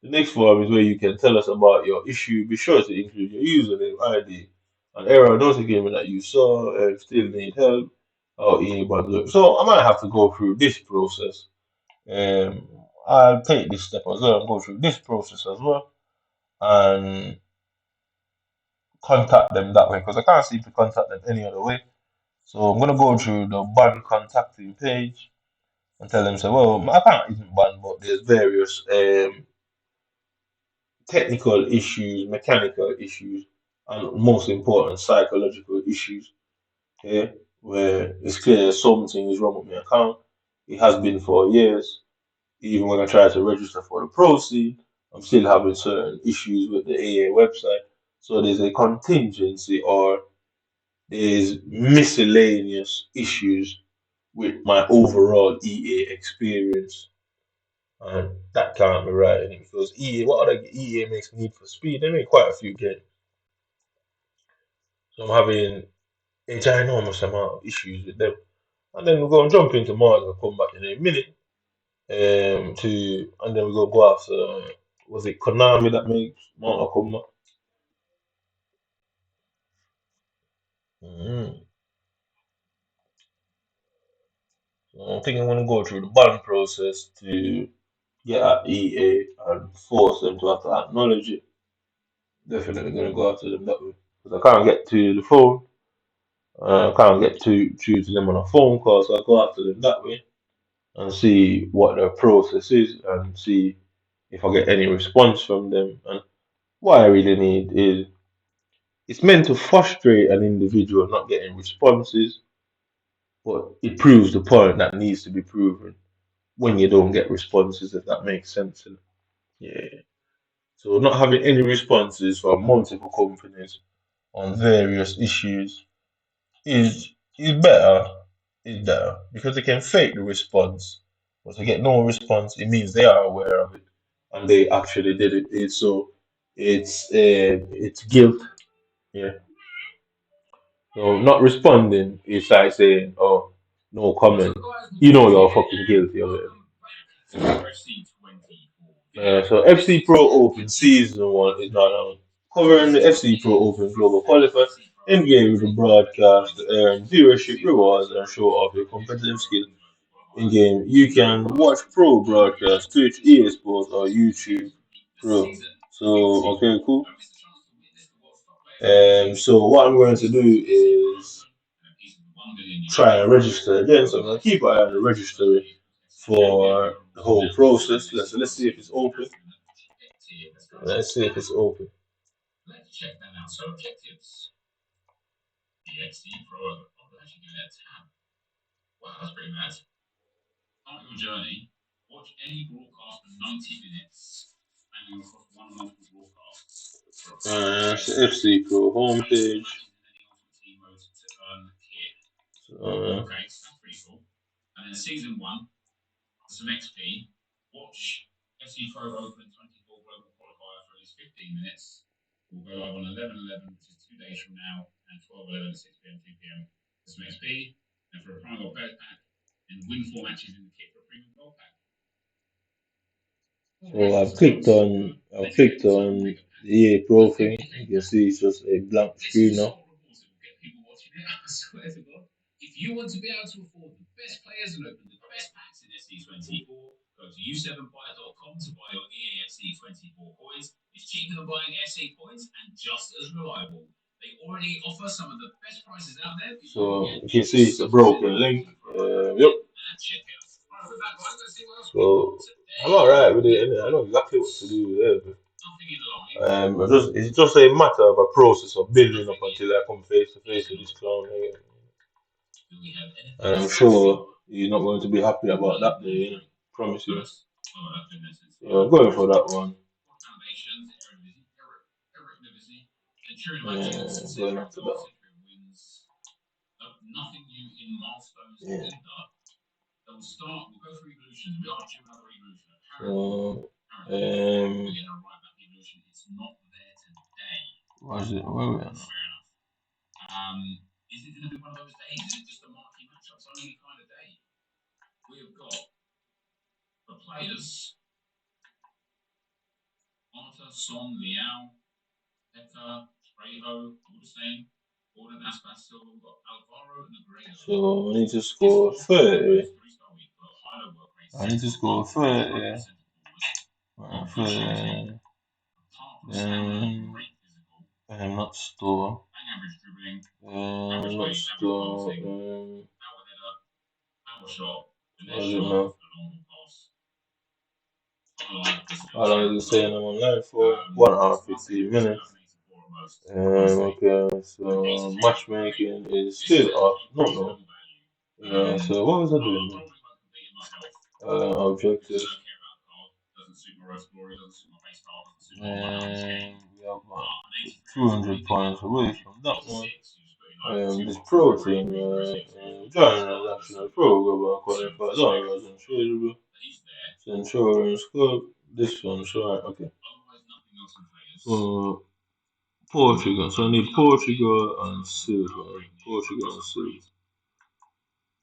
The next form is where you can tell us about your issue. Be sure to include your username, ID, an error notification that you saw and still need help. Or email. So I might have to go through this process. Um, I'll take this step as well and go through this process as well and contact them that way because I can't seem to contact them any other way. So I'm gonna go through the ban contacting page and tell them, say, well, my account isn't banned, but there's various technical issues, mechanical issues, and most important, psychological issues here, where it's clear something is wrong with my account. It has been for years. Even when I try to register for the proceed, I'm still having certain issues with the AA website. So there's a contingency or there's miscellaneous issues with my overall EA experience. And that can't be right anymore because EA, what other EA makes Need for Speed? They make quite a few games. So I'm having a ginormous amount of issues with them. And then we're going to jump into Mars and come back in a minute. And then we're going to go after, was it Konami that makes Mortal Kombat? Mm. So I think I'm going to go through the ban process to get at EA and force them to have to acknowledge it. Definitely going to go after them that way. Because I can't get to the phone. I can't get through to them on a phone call, so I go after them that way and see what their process is and see if I get any response from them. And what I really need is it's meant to frustrate an individual not getting responses, but it proves the point that needs to be proven when you don't get responses, if that makes sense. And yeah. So not having any responses from multiple companies on various issues is is better. Is better because they can fake the response, but to get no response, it means they are aware of it and they actually did it. It's guilt. Yeah. So not responding is like saying, "Oh, no comment." You know you're fucking guilty of it. So FC Pro Open Season 1 is not on. Covering the FC Pro Open Global Qualifier, engage with the broadcast, earn viewership rewards, and show off your competitive skills in game. You can watch pro broadcasts, Twitch, EA Sports, or YouTube Pro. So, okay, cool. So what I'm going to do is try and register again. So I'm going to keep an eye on the registry for the whole process. Let's see if it's open. Let's see if it's open. It's the FC Pro homepage. Uh, So I've clicked on the EA Pro thing. You can see it's just a blank screen now. So you can see it's a broken link. Yep. So I'm alright with it. Innit? I know exactly what to do with it. It's just a matter of a process of building up until I come face to face with this clown here. And I'm sure you're not going to be happy about that day, you know. Promise you. So I'm going for that one. Going after that one. Yeah. So, what is it? Where are we at now? So I need to score 30. I need to score 30. 30. Not store. Not store. What is it now? How long is it saying I'm online for? 1 hour 15 minutes. Okay, so matchmaking is still up. No. So what was I doing? Objectives. We have 200 points away from that one. This pro thing, joining an national program qualified dollars and tradable. Insurance scope. This one, sure. Okay. So Portugal. So I need Portugal and silver. Portugal and silver.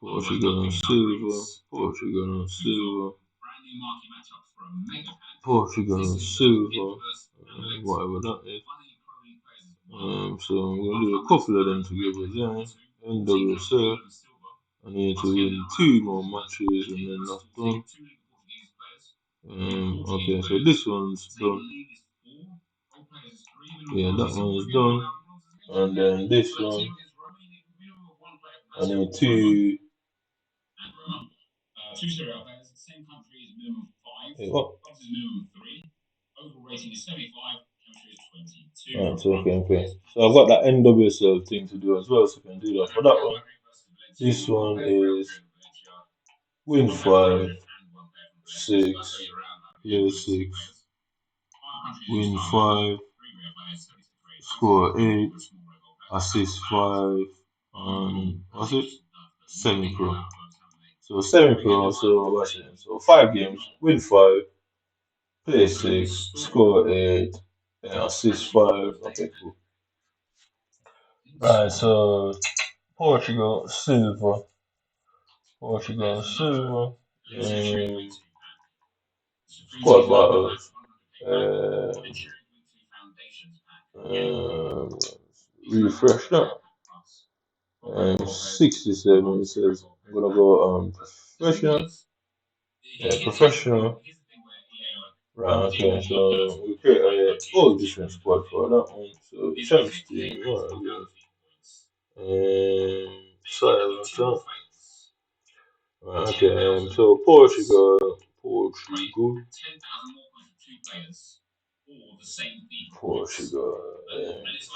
Portugal and silver. Portugal and silver. Portugal and silver. Whatever that is. So I'm gonna do a couple of them together then. NWSL. I need to win 2 more matches and then that's done. Okay, so this one's done. Yeah, that one's done. And then this one, I need 2. Hey, what? Right, so okay. So I've got that NWSL thing to do as well, so I can do that for that one. This one is win 5, 6, play 6, win 5, score 8, assist 5, what's it? Semi-pro. So semi-pro, so what's it? So 5 games, win 5, play 6, score 8, and assist 5. Okay, cool. Right, so Portugal, silver. Portugal, silver. Squad battles. Um, Refresh that. 67 it says I'm gonna go professional. Yeah, professional. Right, okay, so we create a whole different squad for that one. So champs team, what are sorry about that. Right, okay, so Portugal,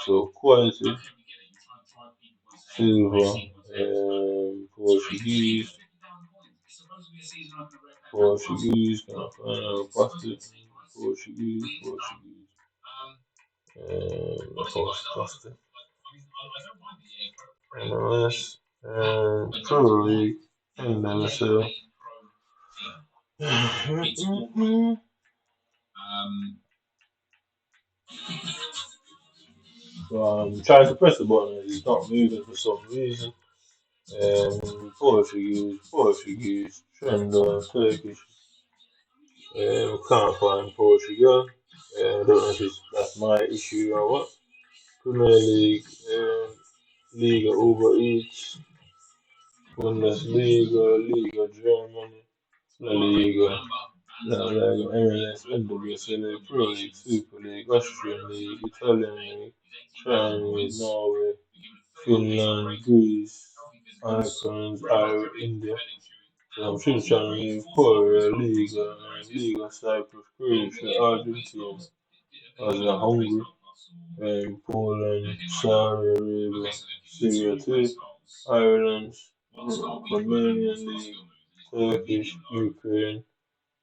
so quality, silver, gonna find out plastic, Portuguese, plastic, MLS, Pro League, NWSL. So I'm trying to press the button and it's not moving for some reason. Portuguese, Trend, Turkish, Can't find Portugal. I don't know if that's my issue or what. Premier League, Liga Uber Eats, Bundesliga, Liga Germany, La Liga, La Liga MLS, NWSL, Pro League, Super League, Austrian League, Italian League, Chinese, Norway, Finland, Greece, Icons, Ireland, India. So I'm still trying to move Korea, Liga, Liga, Cyprus, Croatia, Argentina, Hungary, Poland, Saudi Arabia, Syria too, Ireland, Romanian League, Turkish, Ukraine,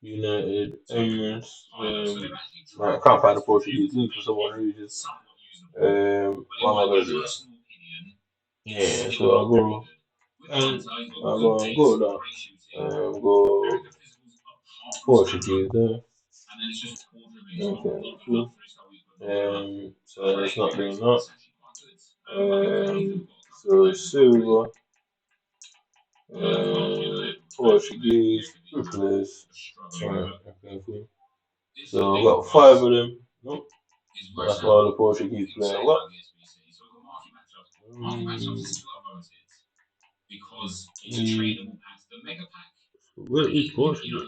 United, Emirates. I can't find the Portuguese league for some reason. What am I gonna do? Yeah, so I'll go down. Go Portuguese there. Okay, cool. So it's not doing that. So silver, Portuguese, replace. Okay, cool. So we got five of them. Nope. That's why the Portuguese player. What? Where is Portugal?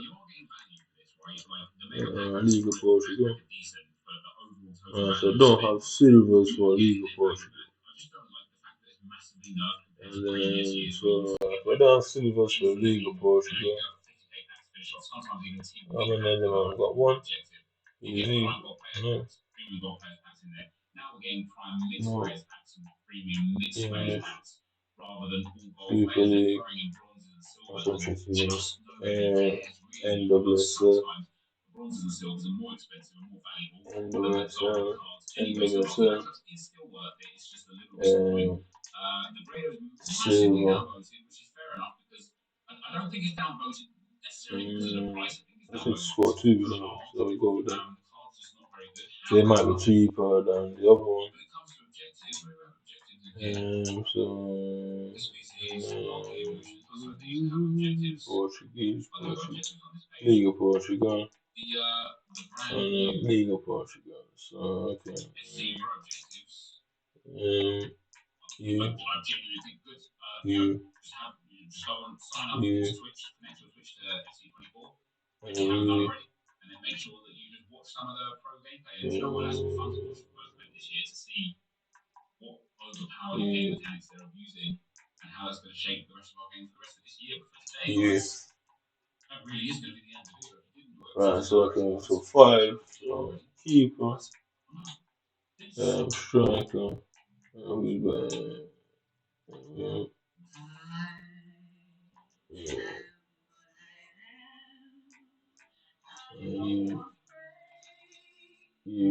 Liga Portugal. So don't have silvers for Liga Portugal. And then, so we don't have silvers for Liga Portugal. How many of them have got one? Easy. No. No. English. Super League. That's what you see. NWSL. NWSL. NWSL. Silver. I think score two, you know, so we go with that. So it might be cheaper than the other one. Portuguese, Liga Portugal, Liga Portugal. So okay, you, you, you, you, you. Right, so okay, so five, keeper, striker, we got, you, you,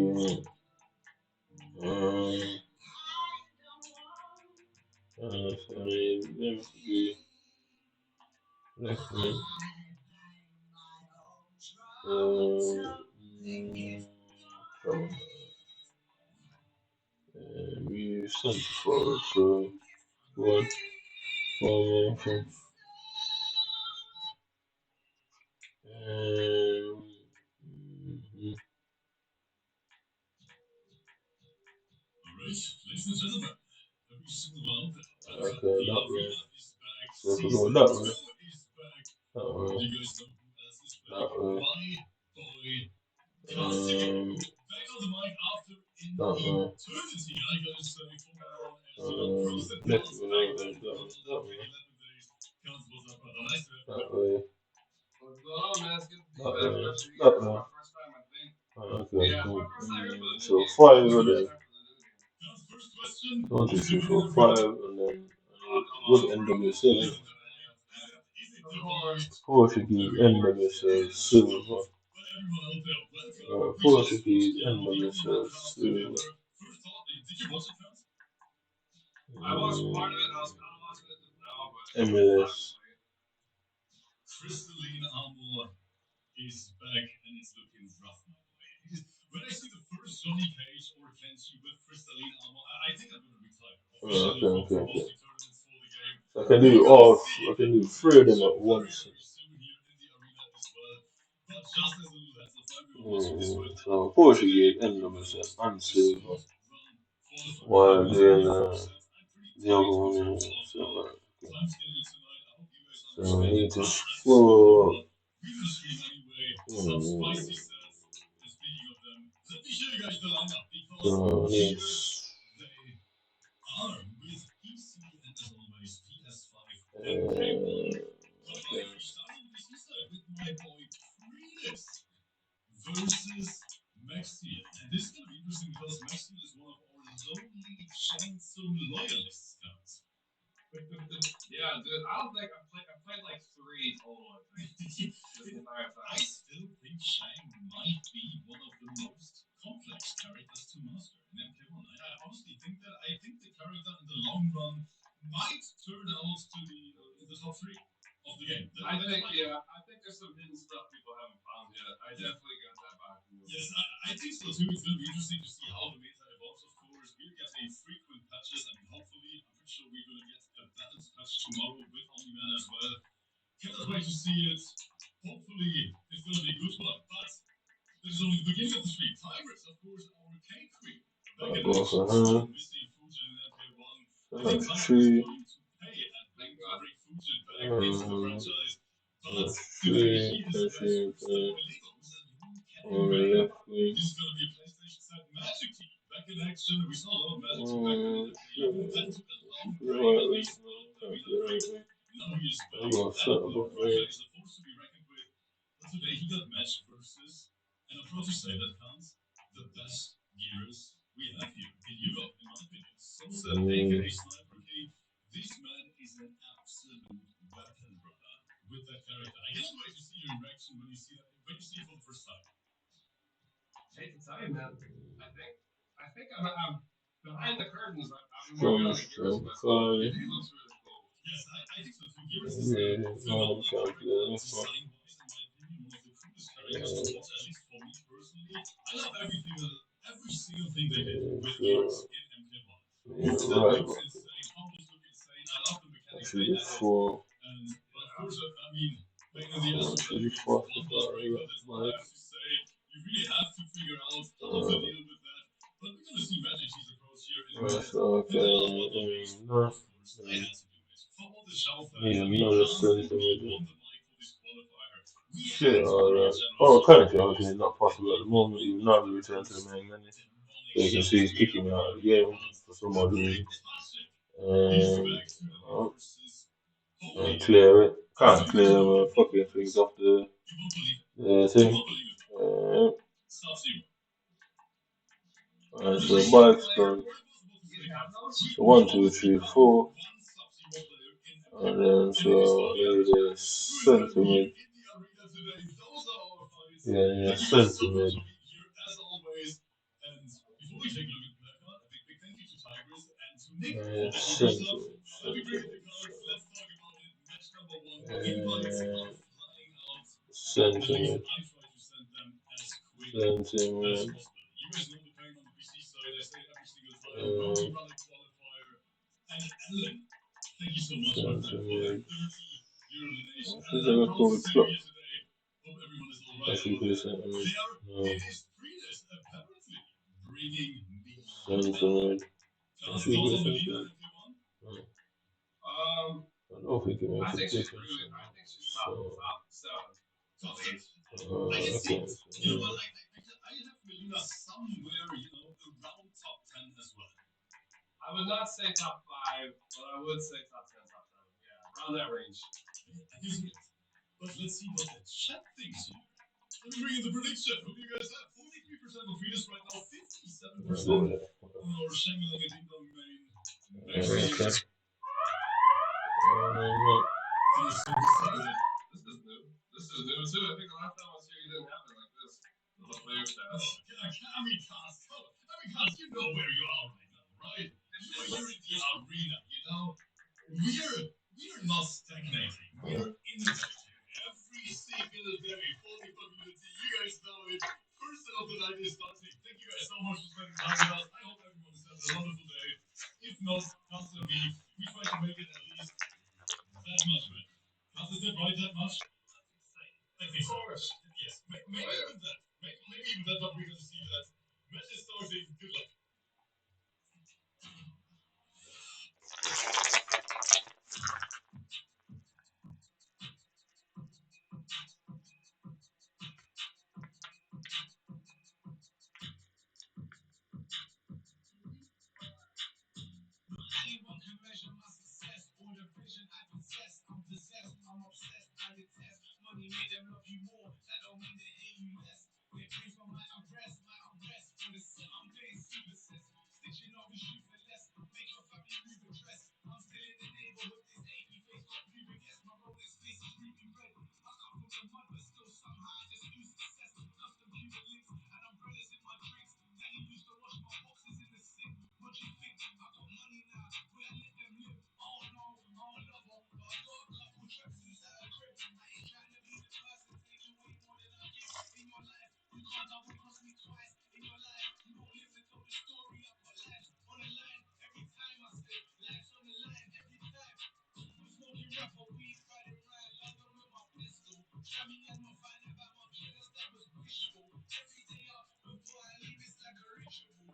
sorry, let me see, next one, we sent forward, so one formation, okay, that way, so if we go that way, that way, that way, that way, next one, that way, that way, that way. Okay, cool. So five of them. One, two, three, four, five, and then what's NWSL? Portuguese NWSL silver. Portuguese NWSL silver. MLS. Okay. So I can do all. I can do three of them at once. So Portuguese endless and unsafe while then the other one is so we need to score so yes I go for her. Tree. Tree. On the left wing. Right wing. Right wing. I go set up right. Strong, strong, fire. Yeah, no, I'm trying to play this one. Right. I should be four. I should be four. Right. So, okay. No. Need another centimeter. Shit, alright. Oh, currently, obviously, it's not possible at the moment. Even now, we return to the main menu. So you can see he's kicking me out of the game for some odd reason. Oh, and clear it. Can't clear fucking things off the thing. Alright, so bike's gone. So 1, 2, 3, 4. And then so the sentiment. Yeah, sentiment. Sentiment. Sentiment. Sentiment. Is that a cool clock? I should be sentiment. No. Sentiment. I should be sentiment. No. I don't think it makes a difference. So, okay. So, let's go with that. Okay.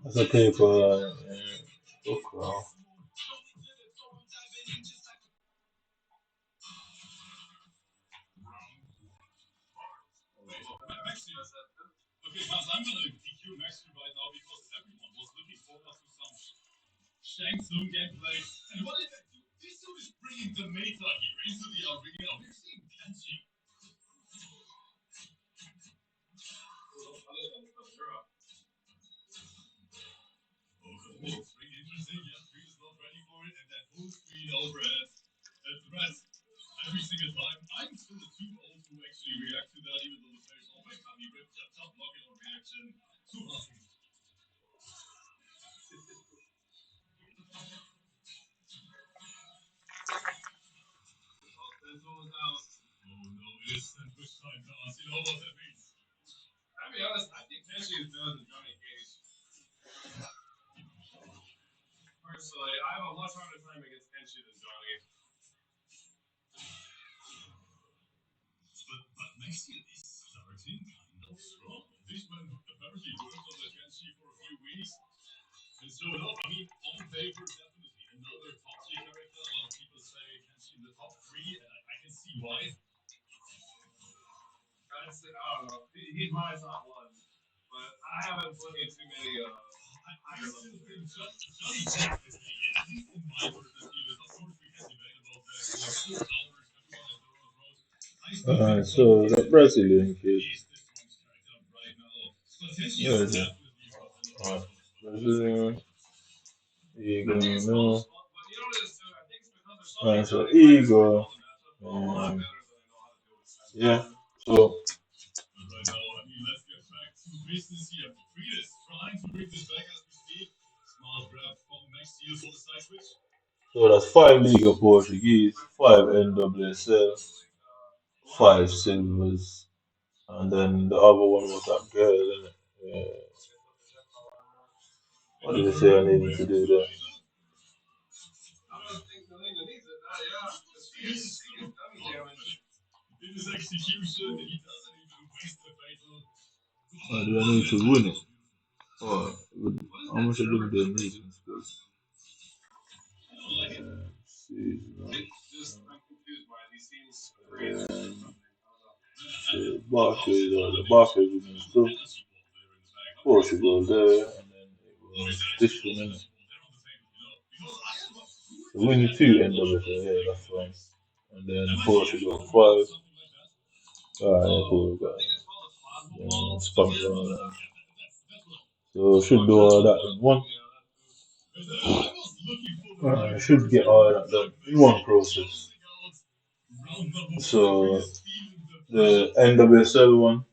That's a paper. Book, well. So the Brazilian kid. Where is it? Brazilian. Eagle, no. So Eagle. Yeah. So that's 5 league of Portuguese, 5 NWSL, 5 silvers, and then the other one was that girl, innit? What did they say I needed to do there? Do I need to win it? Or how much I did the meetings? Barclays or the Barclays women's stuff. Portugal there, and then it was this one, innit? So when you two end up with it, yeah, that's fine. And then Portugal 5. Alright, cool, got spam it all that. So should do all that in one. Should get all that done in one process. So the NWSL one,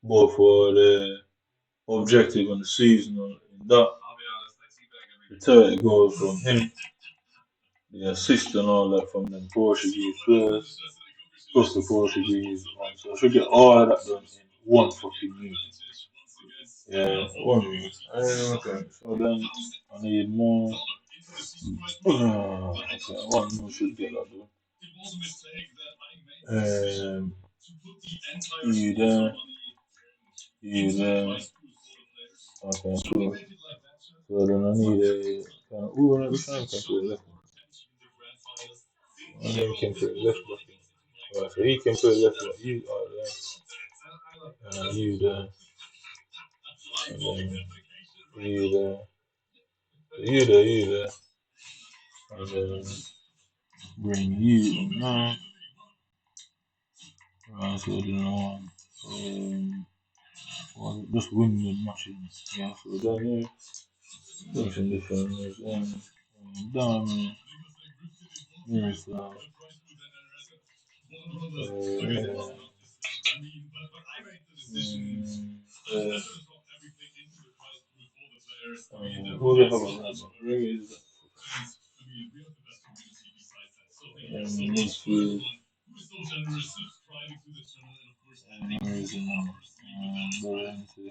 both for the objective on the season in that. The 30 goals from him, the assist and all that from them Portuguese players, plus the Portuguese one. So I should get all that done in one fucking week. Yeah, one week. Okay, so then I need more. Okay, one more should get that done. You there, you there. Okay, cool. So then I need a. Which one can play left? I know he can play left back. Right, so he can play left back. You are there, you there, and then you there, you there, and then bring you in now. Right, so then just win the matches. Yeah, so then here, something different is down here, Miroslav, yeah. Uh, who the hell was that? Where is that? Midfield. Where is it now? Go into.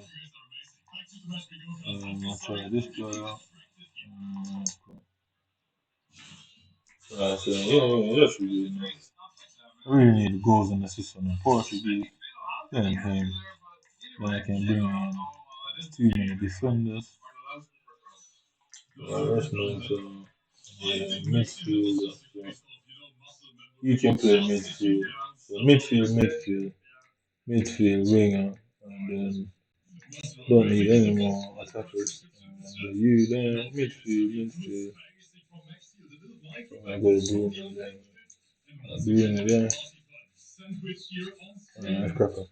I'll try this guy out. So that's really nice. I really need goals and assists on the Portuguese. Then him. Then I can bring in too many defenders. That's known to midfield. You can play midfield. So midfield winger, and then don't need any more attackers. And you then midfield. I go to Bruno then. Bruno then. That's cracking.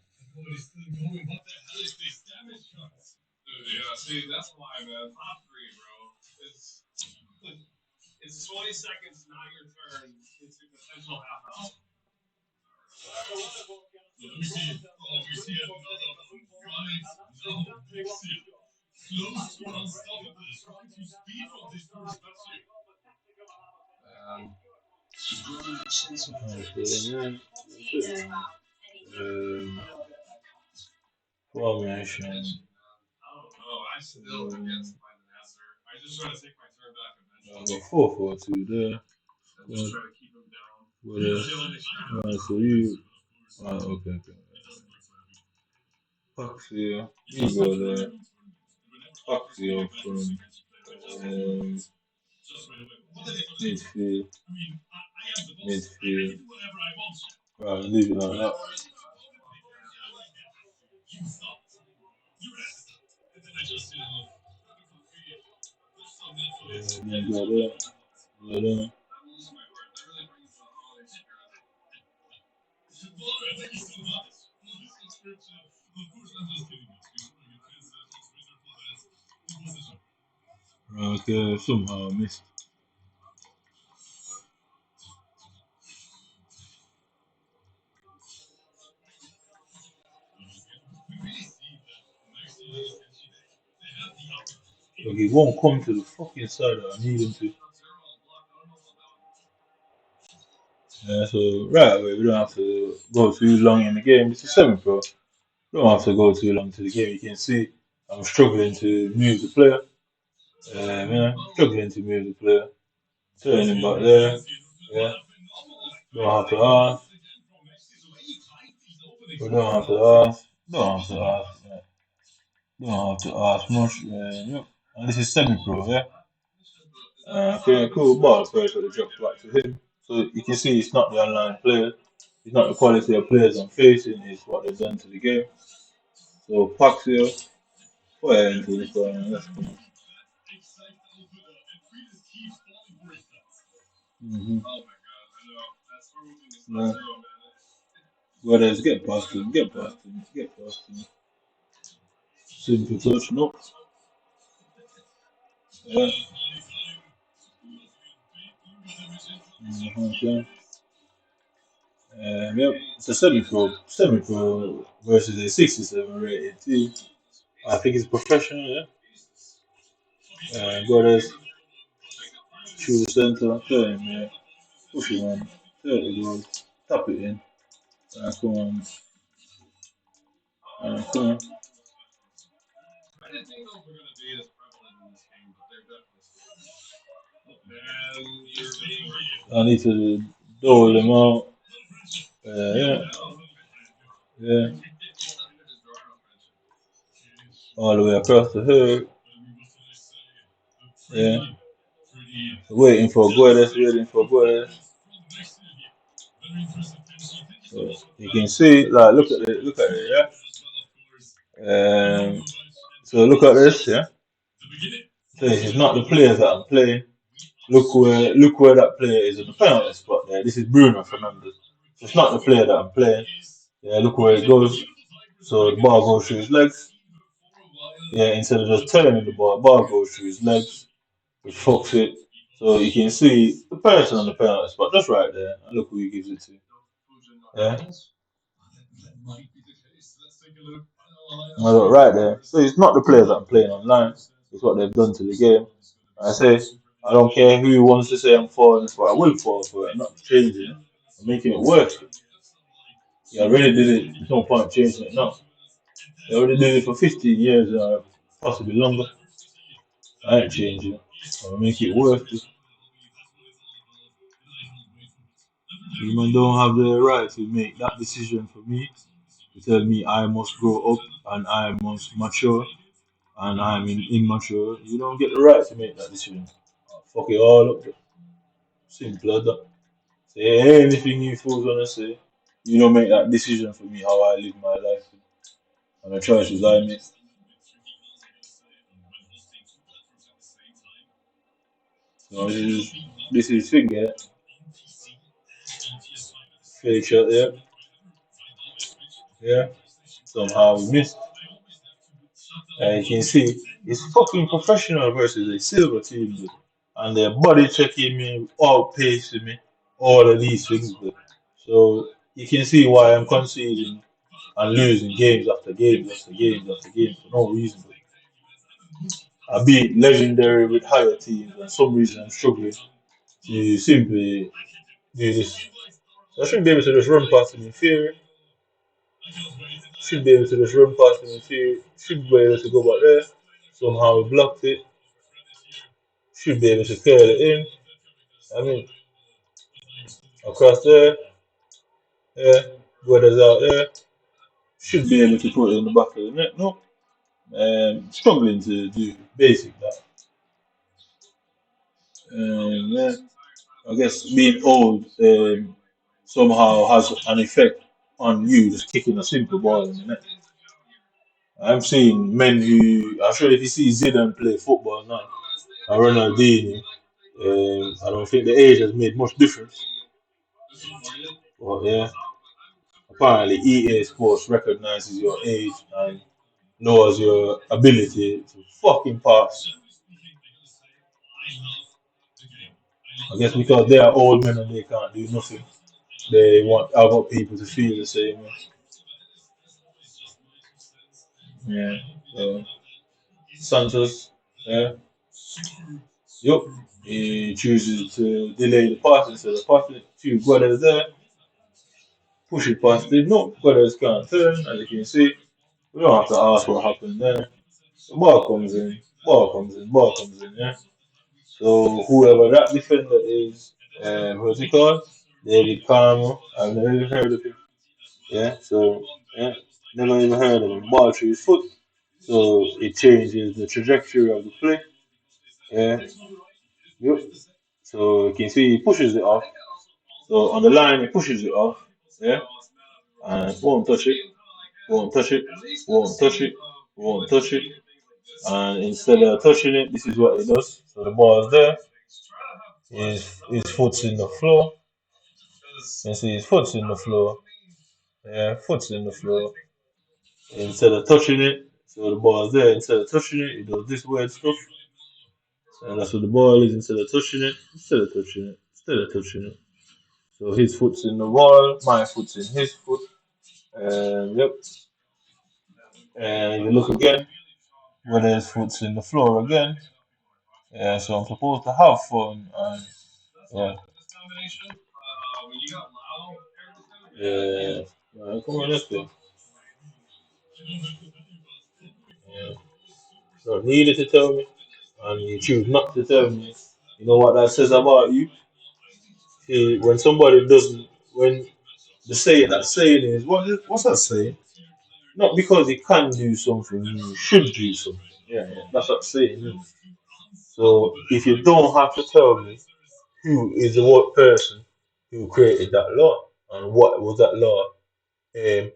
Okay, then, formation. I'll go 4-4-2 there. What else? So you. Okay. Paxia. You go there. Paxia from um, midfield. Midfield. Right, leave it like that. Then go there. Go there. Okay, somehow I missed. Like he won't come to the fucking side that I need him to. So right away, we don't have to go too long in the game. It's a 7 pro. We don't have to go too long to the game. You can see I'm struggling to move the player. Struggling to move the player. Turning him back there. Yeah. Don't have to ask. We don't have to ask. Don't have to ask. Yeah. Don't have to ask much. Yeah. And this is semi-pro, yeah. Okay, cool. Ball first for the drop back to him. So you can see it's not the online players. It's not the quality of players I'm facing. It's what they've done to the game. So Paxio, fire into the corner. Let's go. Mm-hmm. Yeah. Whereas get past him. Simple touch, no. Yeah. Okay. Yep. It's a semi-pro versus a 67 rated team. I think it's professional, yeah. Whereas through the center, turn him, yeah. Push him on, 30 goals, tap it in. Come on, come on. I need to dole him out. Yeah, yeah. All the way across the hood. Yeah. Waiting for Guedes. So you can see, like, look at it, yeah. So look at this, yeah. So this is not the players that I'm playing. Look where that player is in the penalty spot there. This is Bruno Fernandes. So it's not the player that I'm playing. Yeah, look where it goes. So the ball goes through his legs. Yeah, instead of just turning the ball goes through his legs, which fucks it. So you can see the person on the penalty spot just right there. And look who he gives it to. Yeah. Right there. So it's not the players that I'm playing online. It's what they've done to the game. I say I don't care who wants to say I'm falling for. I will fall for it. I'm not changing it. I'm making it worse. Yeah, I already did it. There's no point changing it now. I already did it for 15 years, possibly longer. I ain't changing it. I'll make it worse. Women don't have the right to make that decision for me. To tell me I must grow up and I must mature and I'm immature, you don't get the right to make that decision. Fuck it all up. Simple as that. Say anything you fools wanna say. You don't make that decision for me how I live my life and the choices I make. So this is thing, yeah. Fake shot, yeah. Yeah. Somehow we missed. And you can see it's fucking professional versus a silver team, dude. And they're body checking me, outpacing me, all of these things, dude. So you can see why I'm conceding and losing games after games after games after games for no reason. I beat legendary with higher teams, and for some reason I'm struggling to simply do this. So I shouldn't be able to just run past him in theory. Should be able to just run past him in theory. Should be able to go back there. Somehow we blocked it. Should be able to curl it in. I mean, across there. Yeah. Weather's out there. Should be able to put it in the back of the net. No. Struggling to do basic that. Yeah. I guess being old somehow has an effect on you just kicking a simple ball in the net. I'm seeing men who, I'm sure if you see Zidane play football now, and Ronaldinho, I don't think the age has made much difference. But yeah, apparently EA Sports recognizes your age and knows your ability to fucking pass. I guess because they are old men and they can't do nothing, they want other people to feel the same way. Yeah. Santos, yeah, yep. He chooses to delay the pass instead of passing it to Guedes there, push it past it. No, Guedes can't turn, as you can see. We don't have to ask what happened there. The ball comes in, ball comes in, ball comes in, yeah. So whoever that defender is, what's he called? David Carmo. I've never even heard of him. Yeah, so yeah, never even heard of him. Ball through his foot. So it changes the trajectory of the play. Yeah, yep. So you can see he pushes it off. So on the line he pushes it off. Yeah, and won't touch it, won't touch it, won't touch it, won't touch it. And instead of touching it, this is what he does. So the ball is there. His foot's in the floor. You see his foot's in the floor. Yeah, foot's in the floor. Instead of touching it, so the ball's there. Instead of touching it, he does this weird stuff. And that's what the ball is. Instead of touching it, instead of touching it, instead of touching it. So his foot's in the wall, my foot's in his foot. And yep. And you look again, where his foot's in the floor again. Yeah, so I'm supposed to have fun and yeah. Yeah. Come on, let's go. Yeah. So needed to tell me, and you choose not to tell me. You know what that says about you? See, when somebody doesn't, when the saying that saying is, what's that saying? Not because you can do something, you should do something. Yeah, yeah, that's what saying is. So if you don't have to tell me who is the what person who created that law and what was that law um,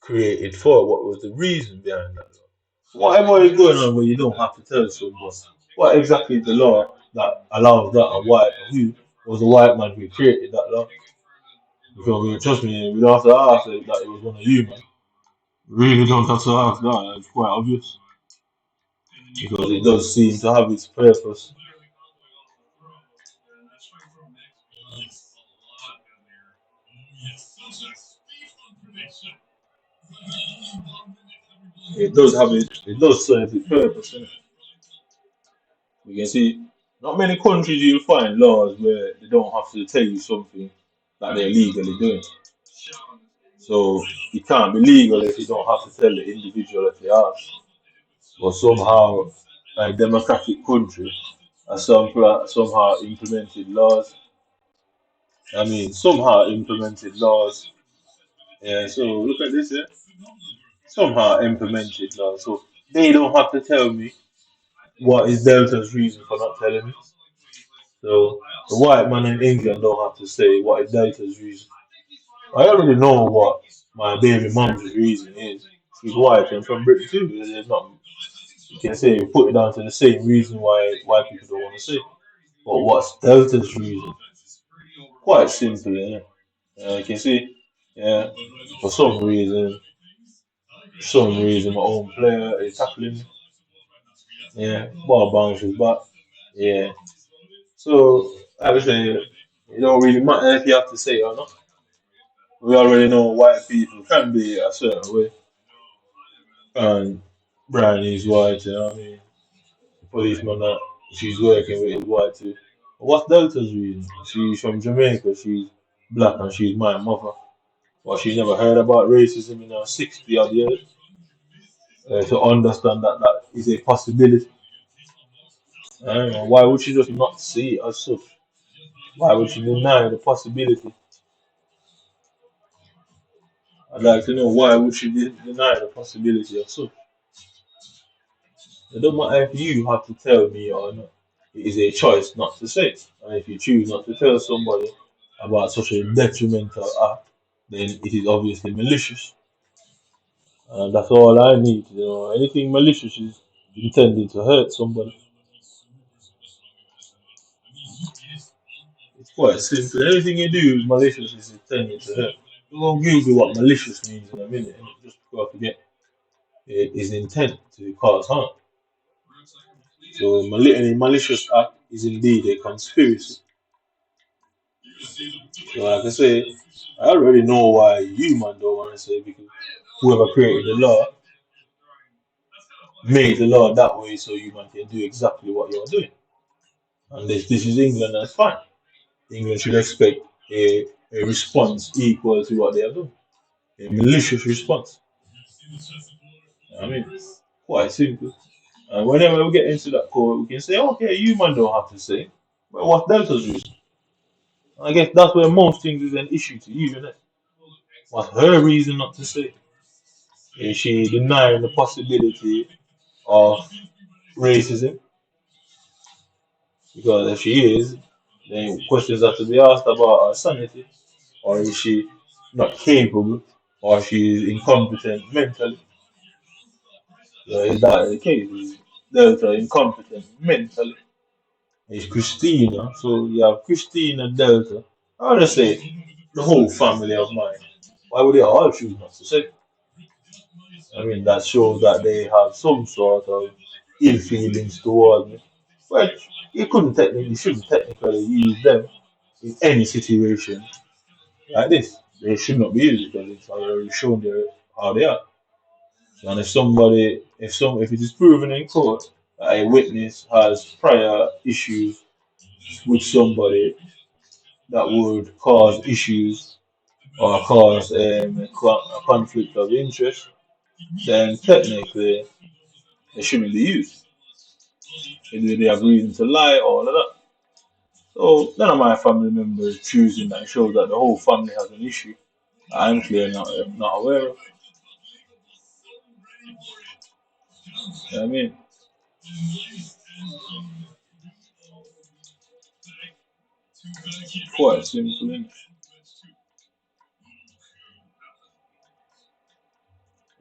created for, what was the reason behind that law? Whatever is going on where you don't have to tell someone what exactly is the law that allows that and why and who was the white man who created that law. Because trust me, we don't have to ask that it was one of you, man. Really don't have to ask that. It's quite obvious because it does seem to have its purpose. It does have it. It does serve its purpose. Innit? You can see, not many countries you'll find laws where they don't have to tell you something that they're legally doing. So it can't be legal if you don't have to tell the individual if they ask. But somehow, a democratic country has somehow implemented laws. I mean, somehow implemented laws. Yeah. So look at this. Yeah. Somehow implemented laws. So they don't have to tell me what is Delta's reason for not telling me. So the white man in England don't have to say what is Delta's reason. I already know what my baby mom's reason is. She's white and from Britain too. There's not you can say put it down to the same reason why white people don't want to say. But what's Delta's reason? Quite simple, yeah. You can see, yeah, for some reason, my own player is tackling me. Yeah, ball bounces back. Yeah. So, I would say, it don't really matter if you have to say it or not. We already know white people can be a certain way. And Brian is white, you know what I mean? The policeman that she's working with is white too. But what's Delta's reason? She's from Jamaica, she's black, and she's my mother. Well, she never heard about racism in her 60 odd years. To understand that that is a possibility. I don't know, why would she just not see it as such? Why would she deny the possibility? I'd like to know why would she deny the possibility of such? It don't matter if you have to tell me or not. It is a choice not to say. And if you choose not to tell somebody about such a detrimental act, then it is obviously malicious. And that's all I need to know. Anything malicious is intended to hurt somebody. It's quite simple. Anything you do is malicious is intended to hurt. We'll Google what malicious means in a minute, and just before I forget, it is intent to cause harm. So a malicious act is indeed a conspiracy. So like I say, I already know why you man don't want to say because whoever created the law made the law that way so you man can do exactly what you're doing. And this is England, that's fine. England should expect a response equal to what they are doing. A malicious response. I mean, quite simple. And whenever we get into that court, we can say, okay, you man don't have to say. But what's Delta's reason? I guess that's where most things is an issue to you, isn't it? What's her reason not to say? Is she denying the possibility of racism? Because if she is, then questions have to be asked about her sanity. Or is she not capable? Or she is incompetent mentally? So is that the case? Is Delta incompetent mentally? It's Christina. So you have Christina Delta. I would say the whole family of mine. Why would they all choose not to say? I mean, that shows that they have some sort of ill feelings toward me. But you shouldn't technically use them in any situation like this. They should not be used because it's already shown how they are. And if it is proven in court that a witness has prior issues with somebody that would cause issues or cause a conflict of interest, then technically they shouldn't be used. Either they have reason to lie or all of that. So none of my family members choosing that shows that the whole family has an issue. I'm clearly not aware of. You know what I mean? Quite simple, innit?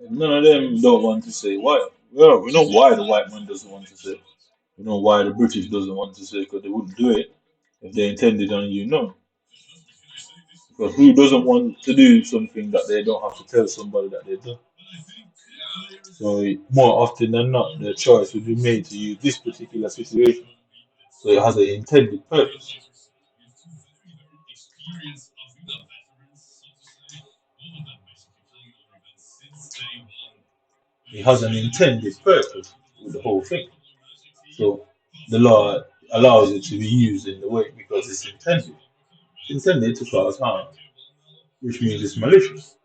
None of them don't want to say why. Well, we know why the white man doesn't want to say. We know why the British doesn't want to say because they wouldn't do it if they intended on you know. Because who doesn't want to do something that they don't have to tell somebody that they do? So more often than not, the choice would be made to use this particular situation. So it has an intended purpose. It has an intended purpose with the whole thing. So the law allows it to be used in the way because it's intended. It's intended to cause harm, which means it's malicious.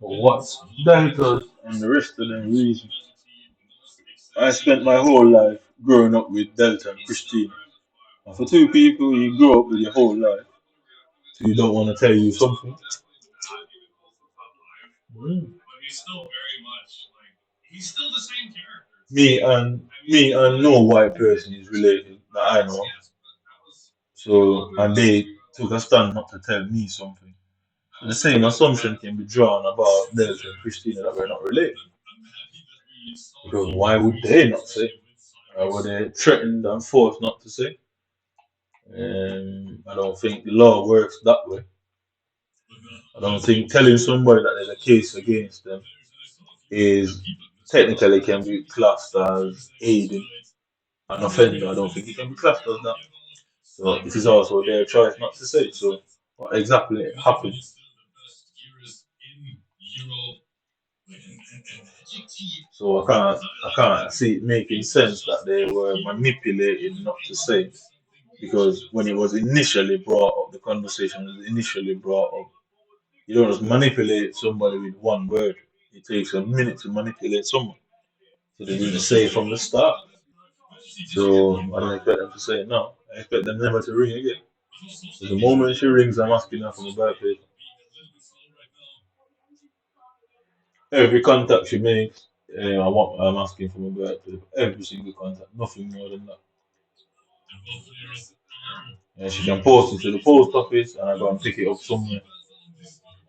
But what's Delta and the rest of them reasons? I spent my whole life growing up with Delta and Christina. And for two people you grow up with your whole life, so you don't want to tell you something. Mm. Me and no white person is related that I know. So and they took a stand not to tell me something. The same assumption can be drawn about Delta and Christina that we're not related. Because why would they not say? Why were they threatened and forced not to say? I don't think the law works that way. I don't think telling somebody that there's a case against them is technically can be classed as aiding an offender. I don't think it can be classed as that. So it is also their choice not to say. So what exactly happened? So I can't see it making sense that they were manipulated not to say, because when it was initially brought up, the conversation was initially brought up. You don't just manipulate somebody with one word. It takes a minute to manipulate someone. So they didn't say from the start. So I don't expect them to say it now. I expect them never to ring again. So the moment she rings, I'm asking her for my birthday. Every contact she makes, I'm asking for my birthday. Every single contact, nothing more than that. And she can post it to the post office, and I go and pick it up somewhere.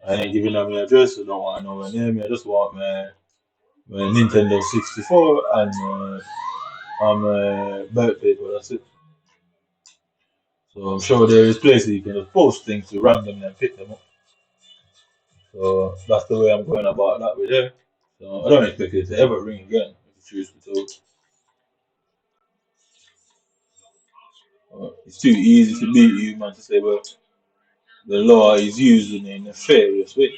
I ain't giving her my address. I don't want to know my name. I just want my Nintendo 64 and my birthday. But that's it. So I'm sure there is places you can just post things to randomly and pick them up. So that's the way I'm going about that with her. So I don't expect it to ever ring again, if the truth be told. It's too easy to beat you, man, to say, well, the law is used in a nefarious way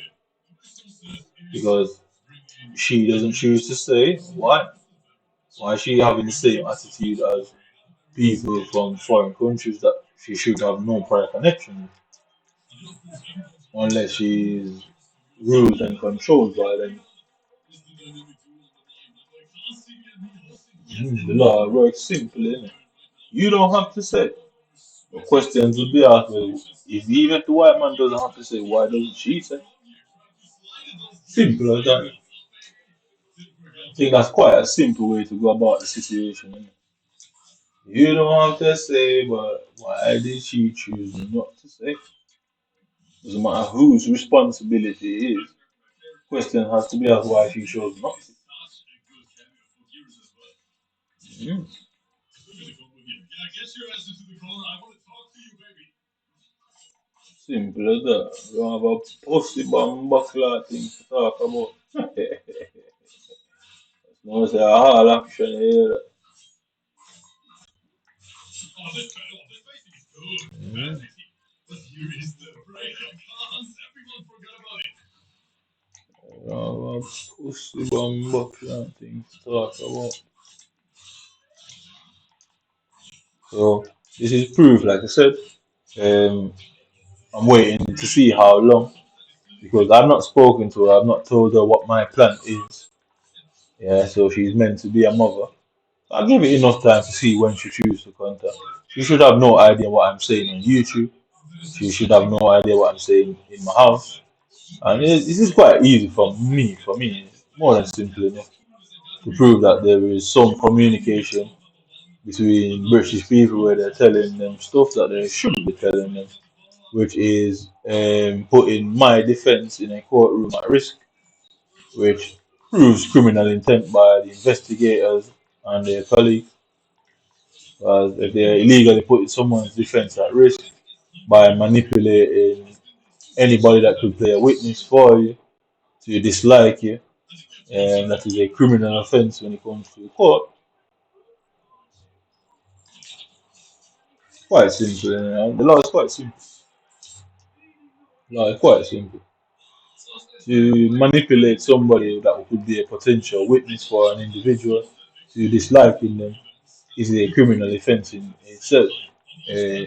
because she doesn't choose to say why. Why is she having the same attitude as people from foreign countries that she should have no prior connection with, unless she's ruled and controlled by them. The law works simply, innit? You don't have to say. The questions would be asked, well, if even if the white man doesn't have to say, why doesn't she say? Simple as that. I think that's quite a simple way to go about the situation. Innit? You don't have to say, but why did she choose not to say? Doesn't matter whose responsibility it is. Question has to be asked why she chose not to. Mm. Simple as that. We don't have a pussy bomb buckler thing to talk about. No, say a hall action here. Mm. We don't have a pussy bomb buckler thing to talk about. So this is proof, like I said. Um, I'm waiting to see how long because I've not spoken to her. I've not told her what my plan is. Yeah, so she's meant to be a mother. I'll give it enough time to see when she chooses to contact. She should have no idea what I'm saying on YouTube. She should have no idea what I'm saying in my house. And this is quite easy for me, it's more than simple enough to prove that there is some communication between British people where they're telling them stuff that they shouldn't be telling them, which is putting my defense in a courtroom at risk, which proves criminal intent by the investigators and their colleagues. Because if they're illegally putting someone's defense at risk by manipulating anybody that could play a witness for you to dislike you, and that is a criminal offense when it comes to the court. Quite simple, the law is quite simple. The law is quite simple. To manipulate somebody that could be a potential witness for an individual to disliking them is a criminal offense in itself. Uh,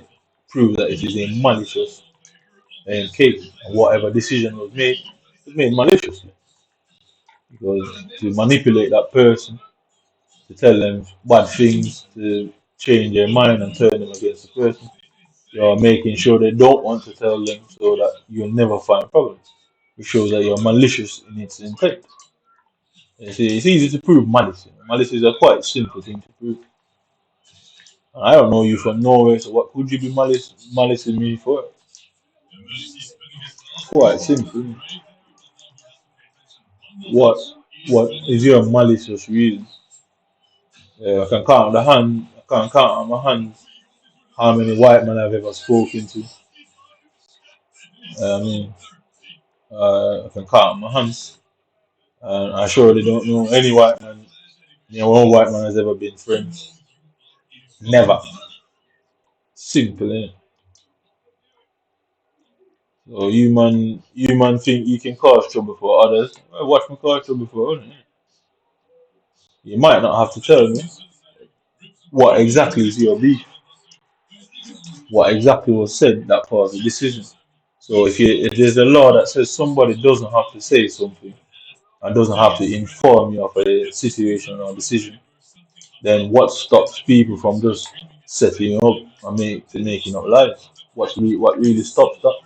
Prove that it is a malicious case. And whatever decision was made maliciously. Because to manipulate that person, to tell them bad things, to change their mind and turn them against the person, you're making sure they don't want to tell them so that you'll never find problems. It shows that you're malicious in its intent. It's easy to prove malice. Malice is a quite simple thing to prove. I don't know you from nowhere, so what could you be malicing me for? Quite simple. What what is your malicious reason? I can count on the hand. I can count on my hands how many white men I've ever spoken to. I mean, I can count on my hands, and I surely don't know any white man. One white man has ever been friends. Never. Simple, innit? So you man think you can cause trouble for others. Well, watch me cause trouble for others. You might not have to tell me what exactly is your beef, what exactly was said that caused the decision. So if there's a law that says somebody doesn't have to say something and doesn't have to inform you of a situation or decision, then what stops people from just setting up and making up lies? What really stops that?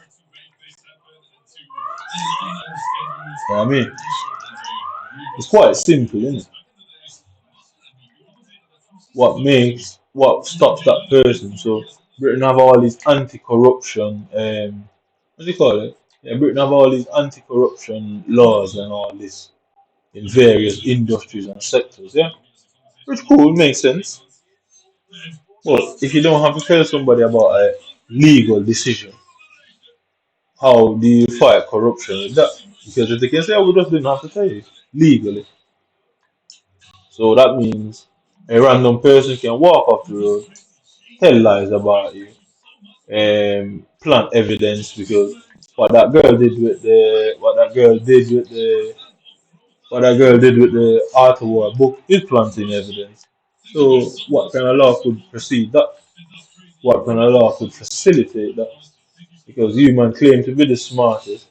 You know what I mean? It's quite simple, isn't it? What stops that person? So Britain have all these anti-corruption, what do you call it? Yeah, Britain have all these anti-corruption laws and all this in various industries and sectors. Yeah, which cool makes sense. But if you don't have to tell somebody about a legal decision, how do you fight corruption with that? Because if they can say, "Oh, we just didn't have to tell you legally," so that means a random person can walk off the road, tell lies about you, plant evidence because what that girl did with the art war book is planting evidence. So what kind of law could precede that? What kind of law could facilitate that? Because you man claim to be the smartest,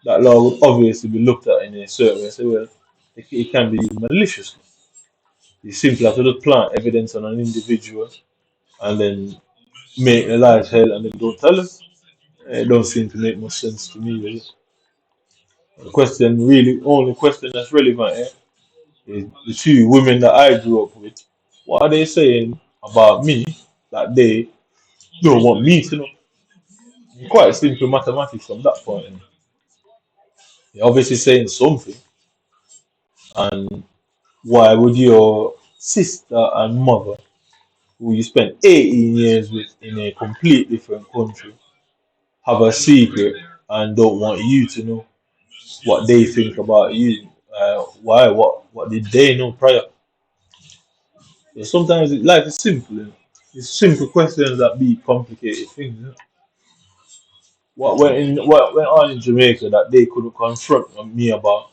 that law would obviously be looked at in a certain way. Say, well, it can be used maliciously. You simply have to just plant evidence on an individual and then make the life hell and then don't tell them. It don't seem to make much sense to me, really. The question, really, only question that's relevant here is the two women that I grew up with. What are they saying about me that they don't want me to know? Quite simple mathematics from that point. They're obviously saying something, and why would your sister and mother, who you spent 18 years with in a complete different country, have a secret and don't want you to know what they think about you? Why? What did they know prior? So sometimes life is simple. It's simple questions that be complicated things. What went on in Jamaica that they couldn't confront me about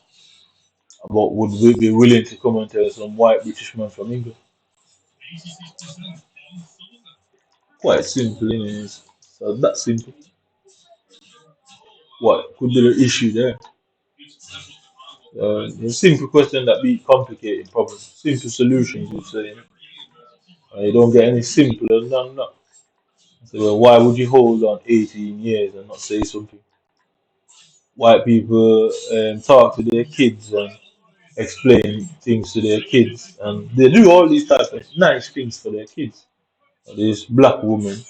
would we be willing to come and tell some white British man from England? Quite simple, innit? So that's simple. What could be the issue there? A simple question that be complicated problems. Simple solutions, you say. You don't get any simpler than that. So, well, why would you hold on 18 years and not say something? White people talk to their kids and explain things to their kids, and they do all these types of nice things for their kids. This black woman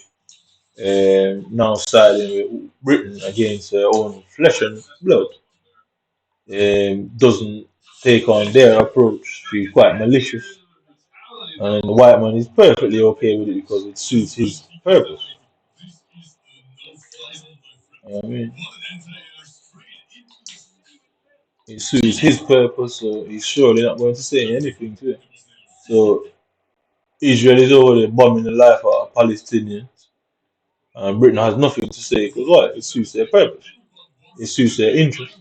now siding with Britain against her own flesh and blood doesn't take on their approach. She's quite malicious, and the white man is perfectly okay with it because it suits his purpose. You know what I mean, it suits his purpose, so he's surely not going to say anything to it. So Israel is over there bombing the life out of Palestinians, and Britain has nothing to say because what? It suits their purpose. It suits their interest.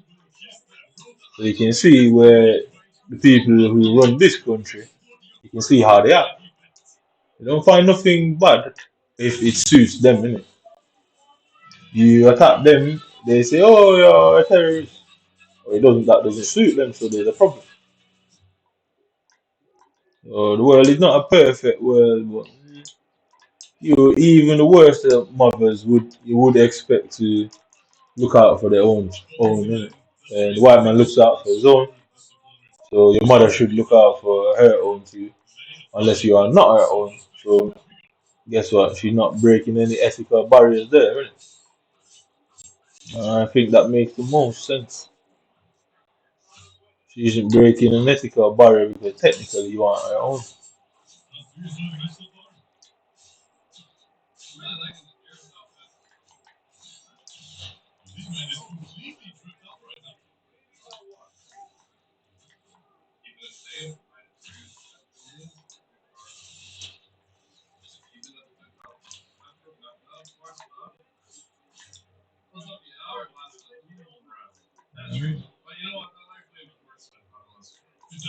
So you can see where the people who run this country, you can see how they are. They don't find nothing bad if it suits them, innit? You attack them, they say, "Oh, you're a terrorist." Or that doesn't suit them, so there's a problem. The world is not a perfect world, but even the worst of mothers would expect to look out for their own innit? And the white man looks out for his own. So your mother should look out for her own too, unless you are not her own. So guess what? She's not breaking any ethical barriers there, innit? I think that makes the most sense. She isn't breaking an ethical barrier because technically you aren't her own. Mhm.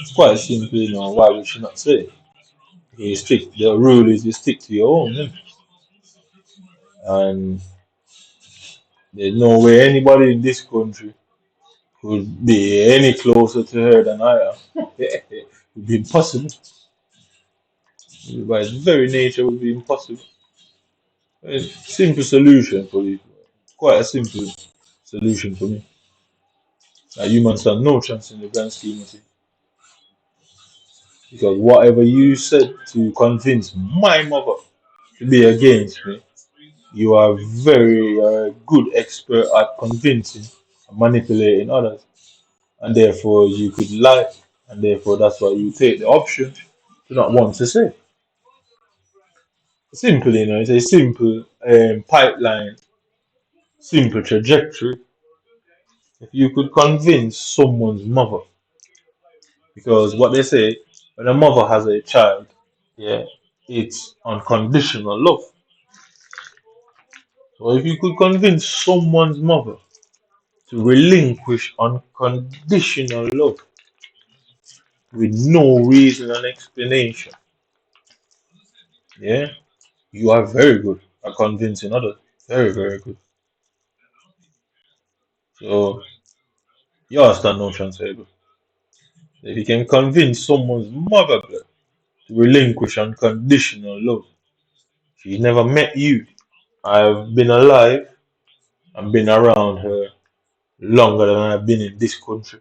It's quite simple, you know. Why would she not say? You stick. The rule is you stick to your own, innit? And there's no way anybody in this country could be any closer to her than I am. It would be impossible. By its very nature, it would be impossible. Simple solution for you. Quite a simple solution for me. Humans stand no chance in the grand scheme of things. Because whatever you said to convince my mother to be against me, you are very good expert at convincing and manipulating others. And therefore you could lie. And therefore that's why you take the option to not want to say. Simple, you know, it's a simple pipeline, simple trajectory. If you could convince someone's mother, because what they say, when a mother has a child, yeah, it's unconditional love. So if you could convince someone's mother to relinquish unconditional love with no reason and explanation, yeah, you are very good at convincing others. Very, very good. So you stand no chance, able. If you can convince someone's mother to relinquish unconditional love, she never met you. I've been alive and been around her longer than I've been in this country.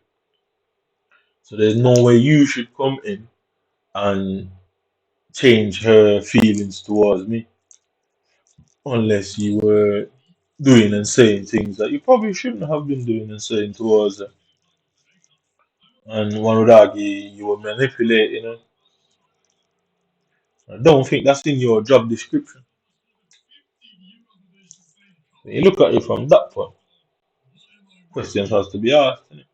So there's no way you should come in and change her feelings towards me unless you were doing and saying things that you probably shouldn't have been doing and saying towards her. And one would argue you were manipulating her. I don't think that's in your job description. When you look at it from that point, questions has to be asked. Innit?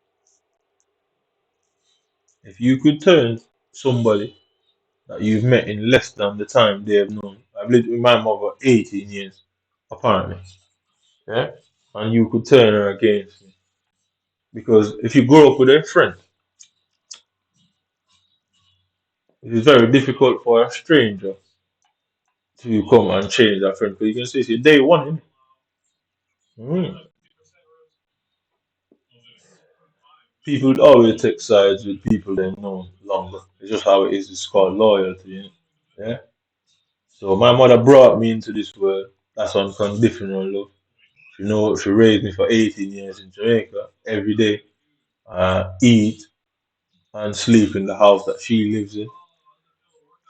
If you could turn somebody that you've met in less than the time they have known, I've lived with my mother 18 years, apparently, yeah, and you could turn her against me. Because if you grow up with a friend, it is very difficult for a stranger to come and change that friend. Because you can say, see, day one, innit? People always take sides with people they know longer. It's just how it is. It's called loyalty, innit? Yeah. So my mother brought me into this world. That's unconditional love. You know, she raised me for 18 years in Jamaica every day. Eat and sleep in the house that she lives in.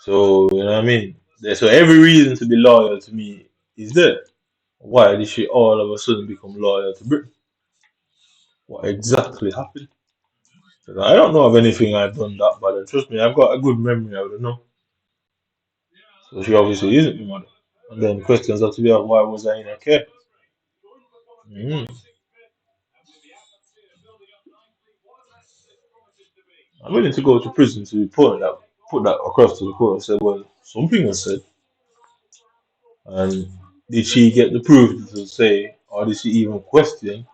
So, you know what I mean? So every reason to be loyal to me is there. Why did she all of a sudden become loyal to Britain? What exactly happened? 'Cause I don't know of anything I've done that bad. And trust me, I've got a good memory, I don't know. So she obviously isn't my mother. And then questions have to be asked, why was I in her care? Mm. I'm willing to go to prison to put that across to the court and say, well, something was said. And did she get the proof to say, or did she even question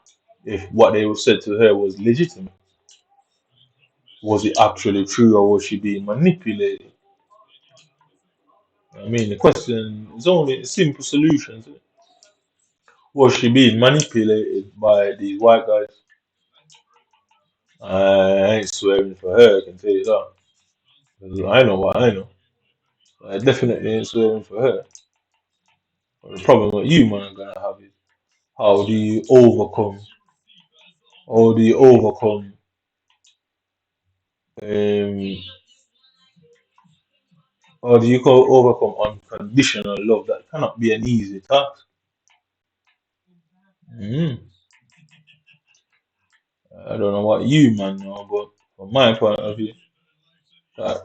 if what they said to her was legitimate? Was it actually true or was she being manipulated? I mean, the question is only a simple solution. Was she being manipulated by these white guys? I ain't swearing for her, I can tell you that. 'Cause I know what I know. I definitely ain't swearing for her. But the problem that you man are gonna have is how do you overcome how do you overcome Um, how do you call overcome unconditional love? That cannot be an easy task. Mm. I don't know what you man know, but from my point of view, that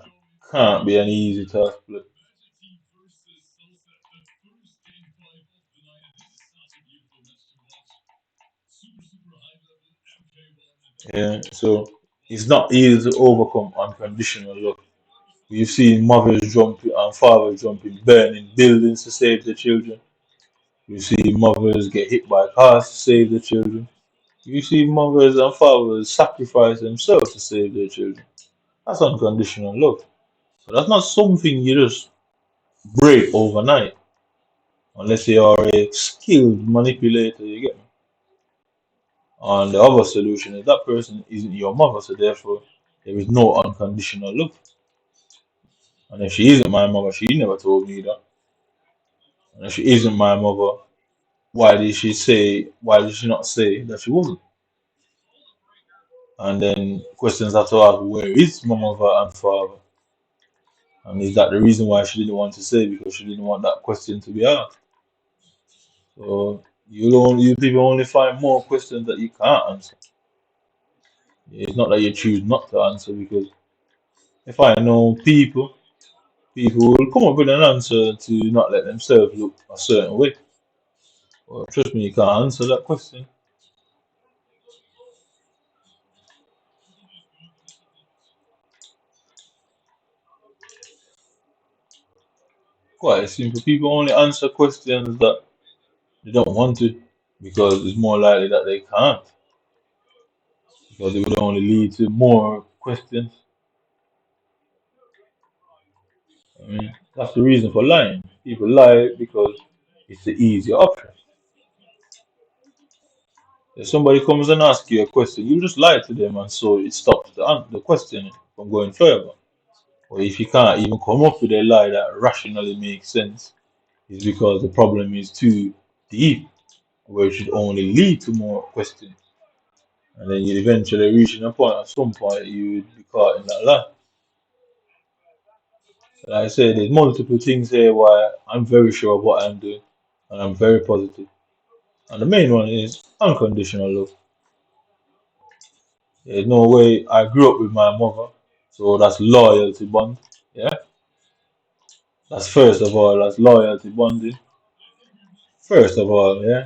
can't be an easy task. Look. Yeah, so it's not easy to overcome unconditional love. We've seen mothers jumping and fathers jumping, burning buildings to save their children. You see mothers get hit by cars to save their children. You see mothers and fathers sacrifice themselves to save their children. That's unconditional love. But that's not something you just break overnight, unless you are a skilled manipulator, you get me? And the other solution is that person isn't your mother, so therefore there is no unconditional love. And if she isn't my mother, she never told me that. And if she isn't my mother, why did she not say that she wasn't? And then questions have to ask, where is my mother and father? And is that the reason why she didn't want to say? Because she didn't want that question to be asked. So you people only find more questions that you can't answer. It's not that you choose not to answer, because if I know people will come up with an answer to not let themselves look a certain way. But trust me, you can't answer that question. Quite simple. People only answer questions that they don't want to, because it's more likely that they can't, because it would only lead to more questions. I mean, that's the reason for lying. People lie because it's the easier option. If somebody comes and asks you a question, you just lie to them, and so it stops the question from going further. Or if you can't even come up with a lie that rationally makes sense, it's because the problem is too deep, where it should only lead to more questions. And then you eventually reach a point, at some point, you would be caught in that lie. Like I said, there's multiple things here why I'm very sure of what I'm doing, and I'm very positive. And the main one is unconditional love. There's no way I grew up with my mother, so that's loyalty bond. Yeah, that's first of all, that's loyalty bonding. First of all, yeah.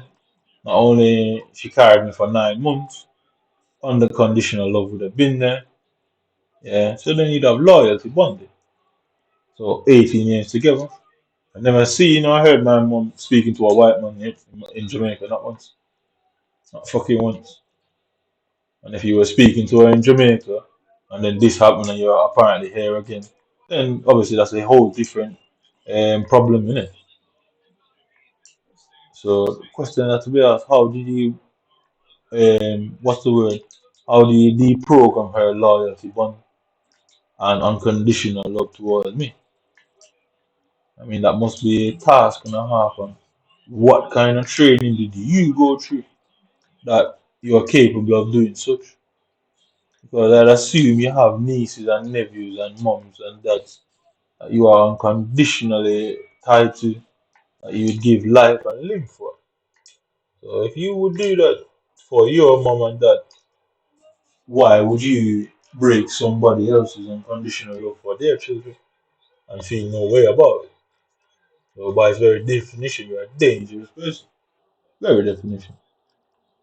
Not only she carried me for 9 months, unconditional love would have been there. Yeah, so then you'd have loyalty bonding. So 18 years together. I never seen or heard my mom speaking to a white man yet in Jamaica, not once. Not fucking once. And if you were speaking to her in Jamaica, and then this happened and you're apparently here again, then obviously that's a whole different problem, innit? So the question that to be asked, how did you, what's the word? How do you deprogram her loyalty bond and unconditional love towards me? I mean, that must be a task and a half. And what kind of training did you go through that you are capable of doing such? Because I'd assume you have nieces and nephews and moms and dads that you are unconditionally tied to, that you would give life and live for. So if you would do that for your mom and dad, why would you break somebody else's unconditional love for their children and feel no way about it? So by its very definition, you're a dangerous person. Very definition.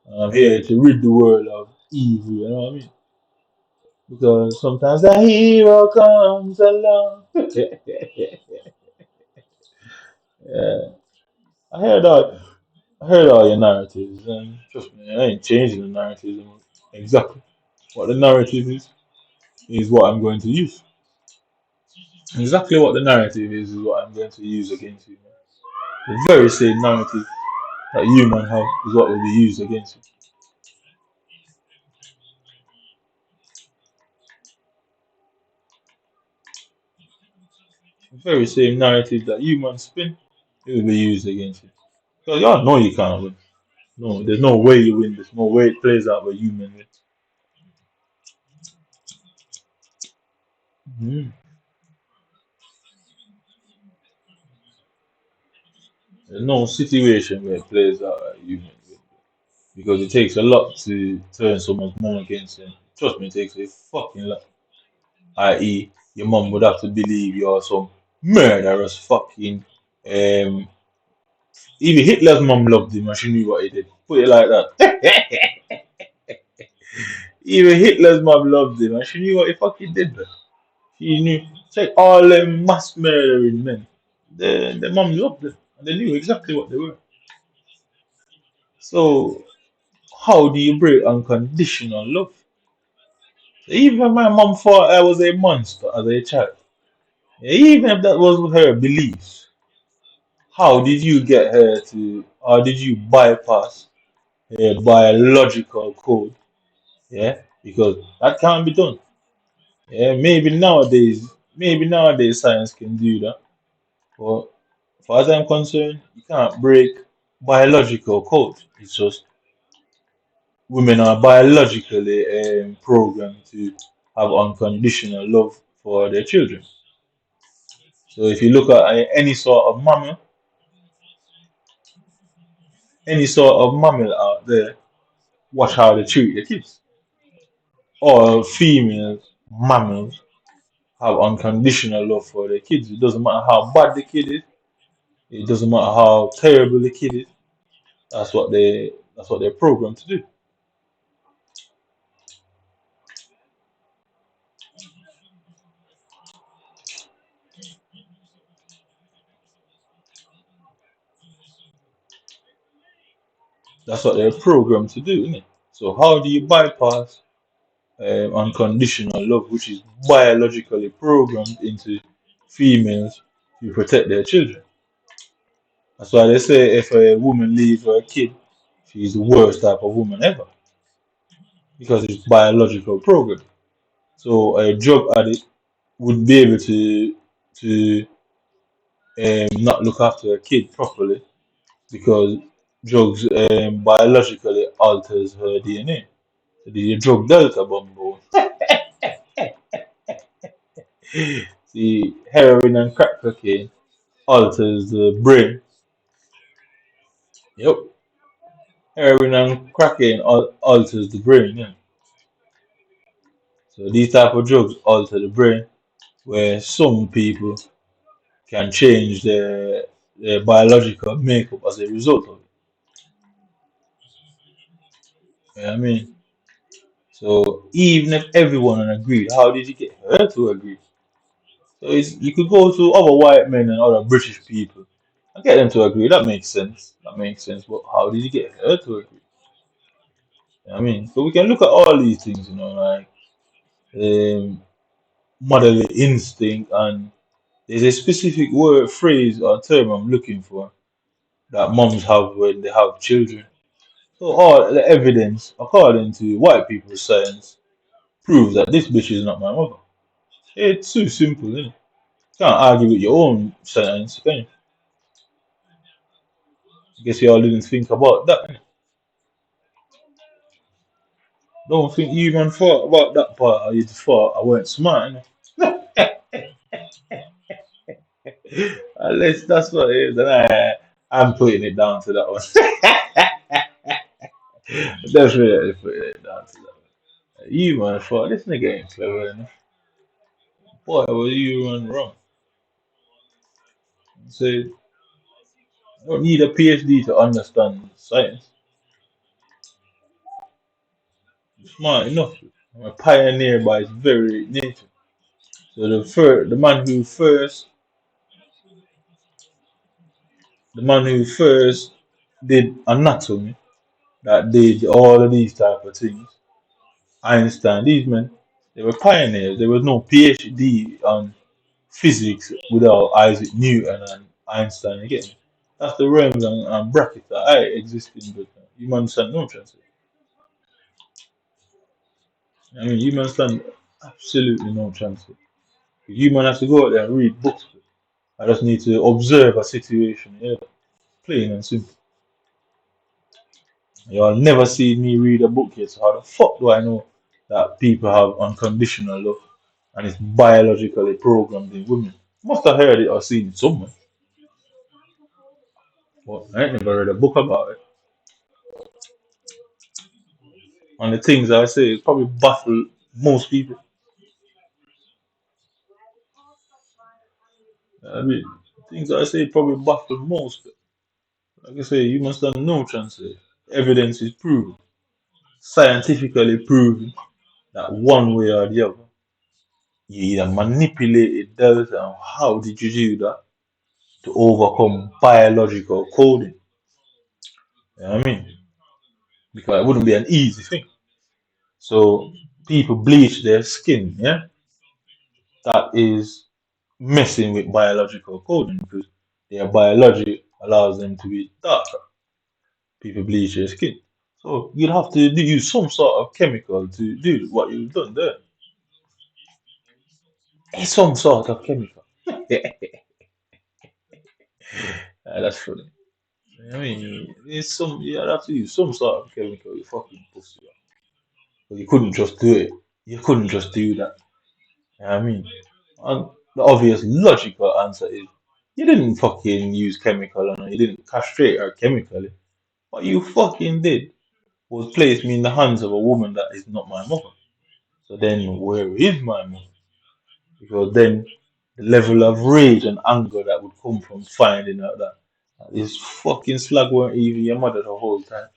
And I'm here to rid the world of evil, you know what I mean? Because sometimes the hero comes along. Yeah. I heard that. I heard all your narratives, and trust me, I ain't changing the narratives. Exactly what the narrative is what I'm going to use. Exactly what the narrative is what I'm going to use against you. Man. The very same narrative that you man have is what will be used against you. The very same narrative that you man spin, it will be used against you. Because y'all know you can't win. No, there's no way you win. There's no way it plays out where you man win. Mm. There's no situation where it plays out at human because it takes a lot to turn someone's mom against him. Trust me, it takes a fucking lot. I.e., your mom would have to believe you're some murderous fucking. Um, Even Hitler's mom loved him and she knew what he did. Put it like that. Even Hitler's mom loved him and she knew what he fucking did. Man. She knew. Check all them mass murdering men. The mom loved them and they knew exactly what they were. So, how do you break unconditional love? Even my mom thought I was a monster as a child. Even if that was her beliefs, how did you get her to, or did you bypass her biological code? Yeah, because that can't be done. Yeah, maybe nowadays science can do that. But as far as I'm concerned, you can't break biological code. It's just women are biologically programmed to have unconditional love for their children. So if you look at any sort of mammal, out there, watch how they treat their kids. All female mammals have unconditional love for their kids. It doesn't matter how bad the kid is. It doesn't matter how terrible the kid is. That's what they're programmed to do. That's what they're programmed to do, isn't it? So how do you bypass unconditional love, which is biologically programmed into females to protect their children? That's why they say if a woman leaves her kid, she's the worst type of woman ever because it's biological program. So a drug addict would be able to not look after a kid properly because drugs biologically alters her DNA. So the drug delta bumbo. The heroin and crack cocaine alters the brain. Yep. Heroin and cocaine alters the brain. Yeah. So these type of drugs alter the brain, where some people can change their biological makeup as a result of it. You know what I mean? So even if everyone agreed, how did you get her to agree? So you could go to other white men and other British people and get them to agree. That makes sense. That makes sense. But how did you get her to agree? You know what I mean, so we can look at all these things, like um, motherly instinct, and there's a specific word, phrase, or term I'm looking for that moms have when they have children. So all the evidence, according to white people's science, proves that this bitch is not my mother. It's too simple, isn't it? Can't argue with your own science, can you? I guess y'all didn't think about that. Innit? Don't think you even thought about that part, or you just thought I weren't smart, unless that's what it is, then I'm putting it down to that one. Definitely putting it down to that one. You man thought this nigga ain't clever enough. Boy, was you run wrong. So you don't need a PhD to understand science. You're smart enough. I'm a pioneer by its very nature. So the man who first did anatomy, that did all of these type of things, Einstein, these men, they were pioneers. There was no PhD on physics without Isaac Newton and Einstein again. That's the realms and brackets that I exist in, but humans stand no chance. I mean, humans stand absolutely no chance. Human has to go out there and read books. I just need to observe a situation, yeah, plain and simple. You'll never see me read a book yet, so how the fuck do I know that people have unconditional love? and it's biologically programmed in women. Must have heard it or seen it somewhere, but I ain't never read a book about it. And the things I say probably baffle most people. I mean, things I say probably baffle most. Like I say, you must have no chance. Evidence is proven, scientifically proven that one way or the other, you either manipulated delta. And how did you do that to overcome biological coding? You know what I mean? Because it wouldn't be an easy thing. So people bleach their skin, yeah? That is messing with biological coding because their biology allows them to be darker. People bleach their skin. So you'd have to use some sort of chemical to do what you've done there. It's some sort of chemical. That's funny. I mean, it's some you have to use some sort of chemical. You fucking pussy. But you couldn't just do it. You couldn't just do that. You know what I mean? And the obvious logical answer is you didn't fucking use chemical on her. You didn't castrate her chemically. What you fucking did was place me in the hands of a woman that is not my mother. So then where is my mother? Because then the level of rage and anger that would come from finding out that this fucking slag weren't even your mother the whole time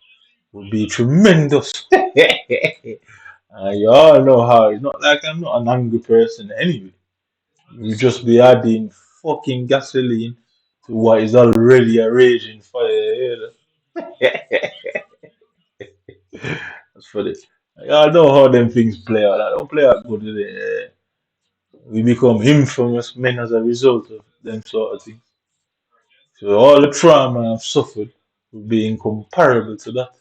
would be tremendous. You all know how it's not like I'm not an angry person anyway. You just be adding fucking gasoline to what is already a raging fire. You That's funny. Y'all know how them things play out. That don't play out good, do they? We become infamous men as a result of them sort of things. So all the trauma I've suffered would be incomparable to that.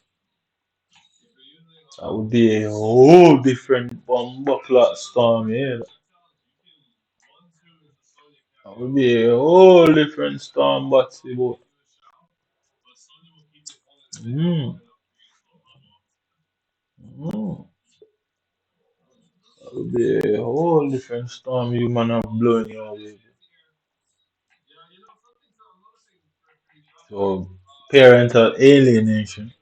That would be a whole different buckler storm, yeah. That would be a whole different storm, but mm, mm, that would be a whole different storm you man have blown your way. So parental alienation.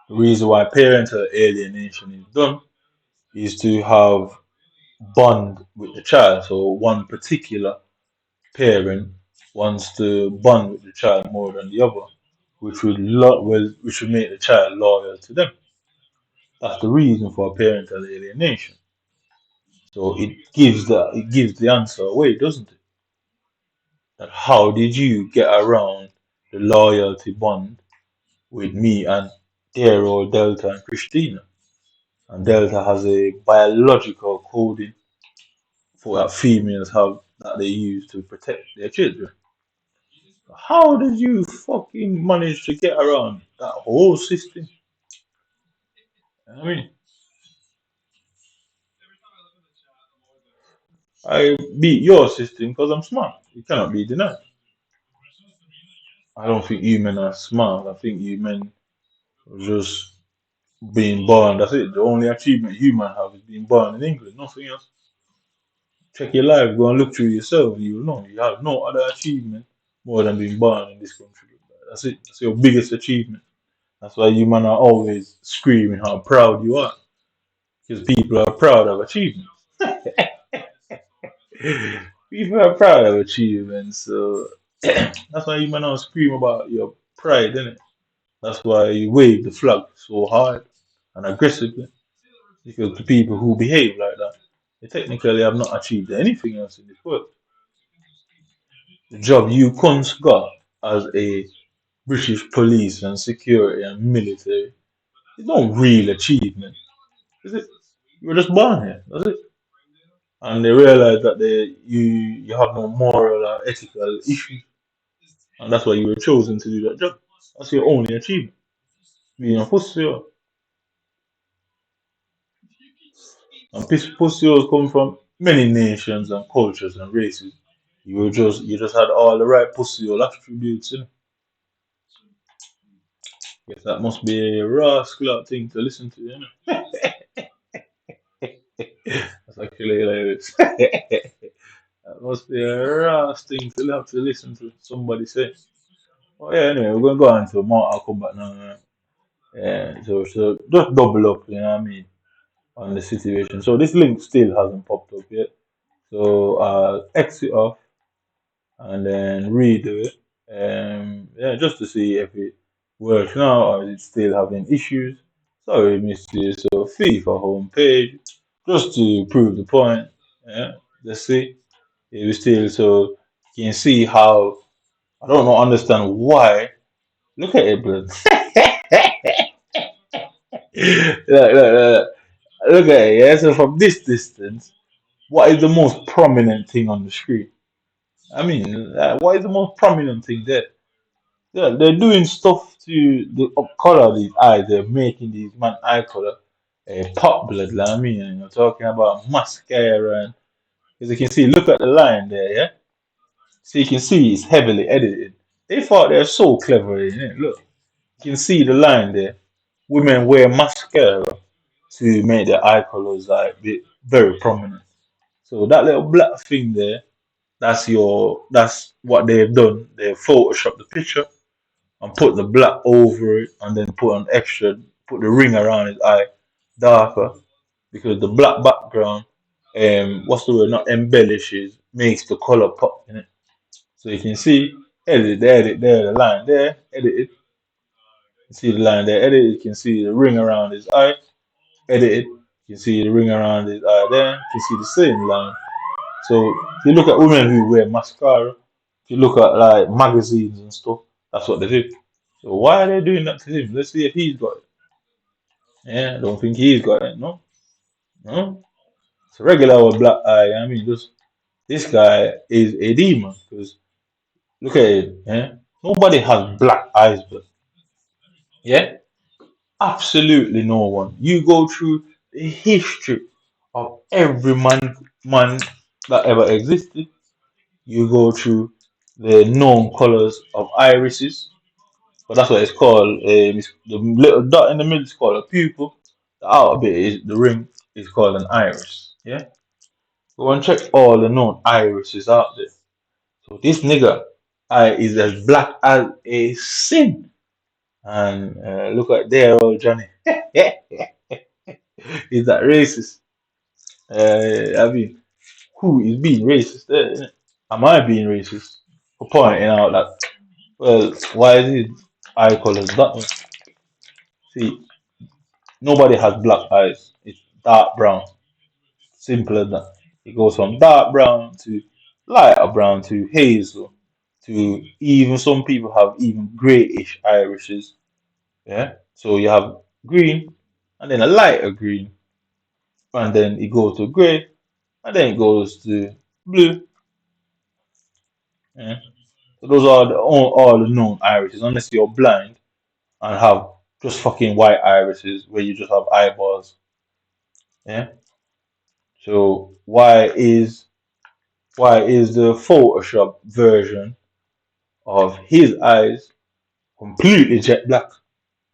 The reason why parental alienation is done is to have bond with the child. So one particular parent wants to bond with the child more than the other, which would make the child loyal to them. That's the reason for parental alienation. So it gives the answer away, doesn't it? That how did you get around the loyalty bond with me and dear old Delta and Christina? And Delta has a biological coding for that females have that they use to protect their children. How did you fucking manage to get around that whole system? I mean, I beat your system because I'm smart. It cannot be denied. I don't think you men are smart. I think you men are just being born. That's it. The only achievement you man have is being born in England. Nothing else. Check your life. Go and look through yourself. You will know you have no other achievement more than being born in this country. That's it. That's your biggest achievement. That's why you man are always screaming how proud you are. Because people are proud of achievements. People are proud of achievements. So that's why you man all scream about your pride, innit? That's why you wave the flag so hard and aggressively. Because the people who behave like that, they technically have not achieved anything else in this world. The job you cunts got as a British police and security and military is no real achievement, is it? You were just born here, that's it. And they realize that you have no moral or ethical issue, and that's why you were chosen to do that job. That's your only achievement. Being a pussy, and pussies come from many nations and cultures and races. You just had all the right pussy attributes, you know. Yes, that must be a rascal thing to listen to, you know. That's actually hilarious. That must be a raw thing to have to listen to somebody say. Oh yeah, anyway, we're gonna go on to Mortal Kombat now. Yeah, so just double up, you know what I mean, on the situation. So this link still hasn't popped up yet. So I'll exit off and then redo it. Yeah, just to see if it works now or is it still having issues. Sorry, missed you. So FIFA homepage, just to prove the point. Yeah, let's see. It was still so you can see how I don't know understand why. Look at it, bro. Look, look at it. Yeah, so from this distance, what is the most prominent thing on the screen? I mean, what is the most prominent thing there? Yeah, they're doing stuff to the color these eyes. They're making these man eye color pop blood. Like I mean, and you're talking about mascara, and as you can see, look at the line there. Yeah, so you can see it's heavily edited. They thought they're so clever. Look, you can see the line there. Women wear mascara to make their eye colors like be very prominent. So that little black thing there, that's what they've done. They've photoshopped the picture and put the black over it and then put an extra put the ring around his eye darker because the black background what's the word not embellishes makes the color pop in it. So you can see edit there, the line there, edit it. You see the line there, edit it, you can see the ring around his eye, edit it, you can see the ring around his eye there, you can see the same line. So if you look at women who wear mascara, if you look at like magazines and stuff, that's what they do. So why are they doing that to him? Let's see if he's got it. Yeah, I don't think he's got it. No, no. It's a regular old black eye. I mean, just this guy is a demon. Because look at it. Yeah, nobody has black eyes, but yeah, absolutely no one. You go through the history of every man that ever existed. You go through the known colors of irises, but that's what it's called. The little dot in the middle is called a pupil. The outer bit is the ring is called an iris. Yeah, go and check all the known irises out there. So this nigga is as black as a sin. And look at there, old Johnny. Is that racist? I mean, who is being racist there? Innit? Am I being racist for pointing out that? Well, why is his eye color that way? See, nobody has black eyes. It's dark brown. Simple as that. It goes from dark brown to lighter brown to hazel to even some people have even grayish irises. Yeah. So you have green and then a lighter green and then it goes to grey and then it goes to blue. Yeah. So those are all the known irises unless you're blind and have just fucking white irises where you just have eyeballs. Yeah. So why is the Photoshop version of his eyes completely jet black?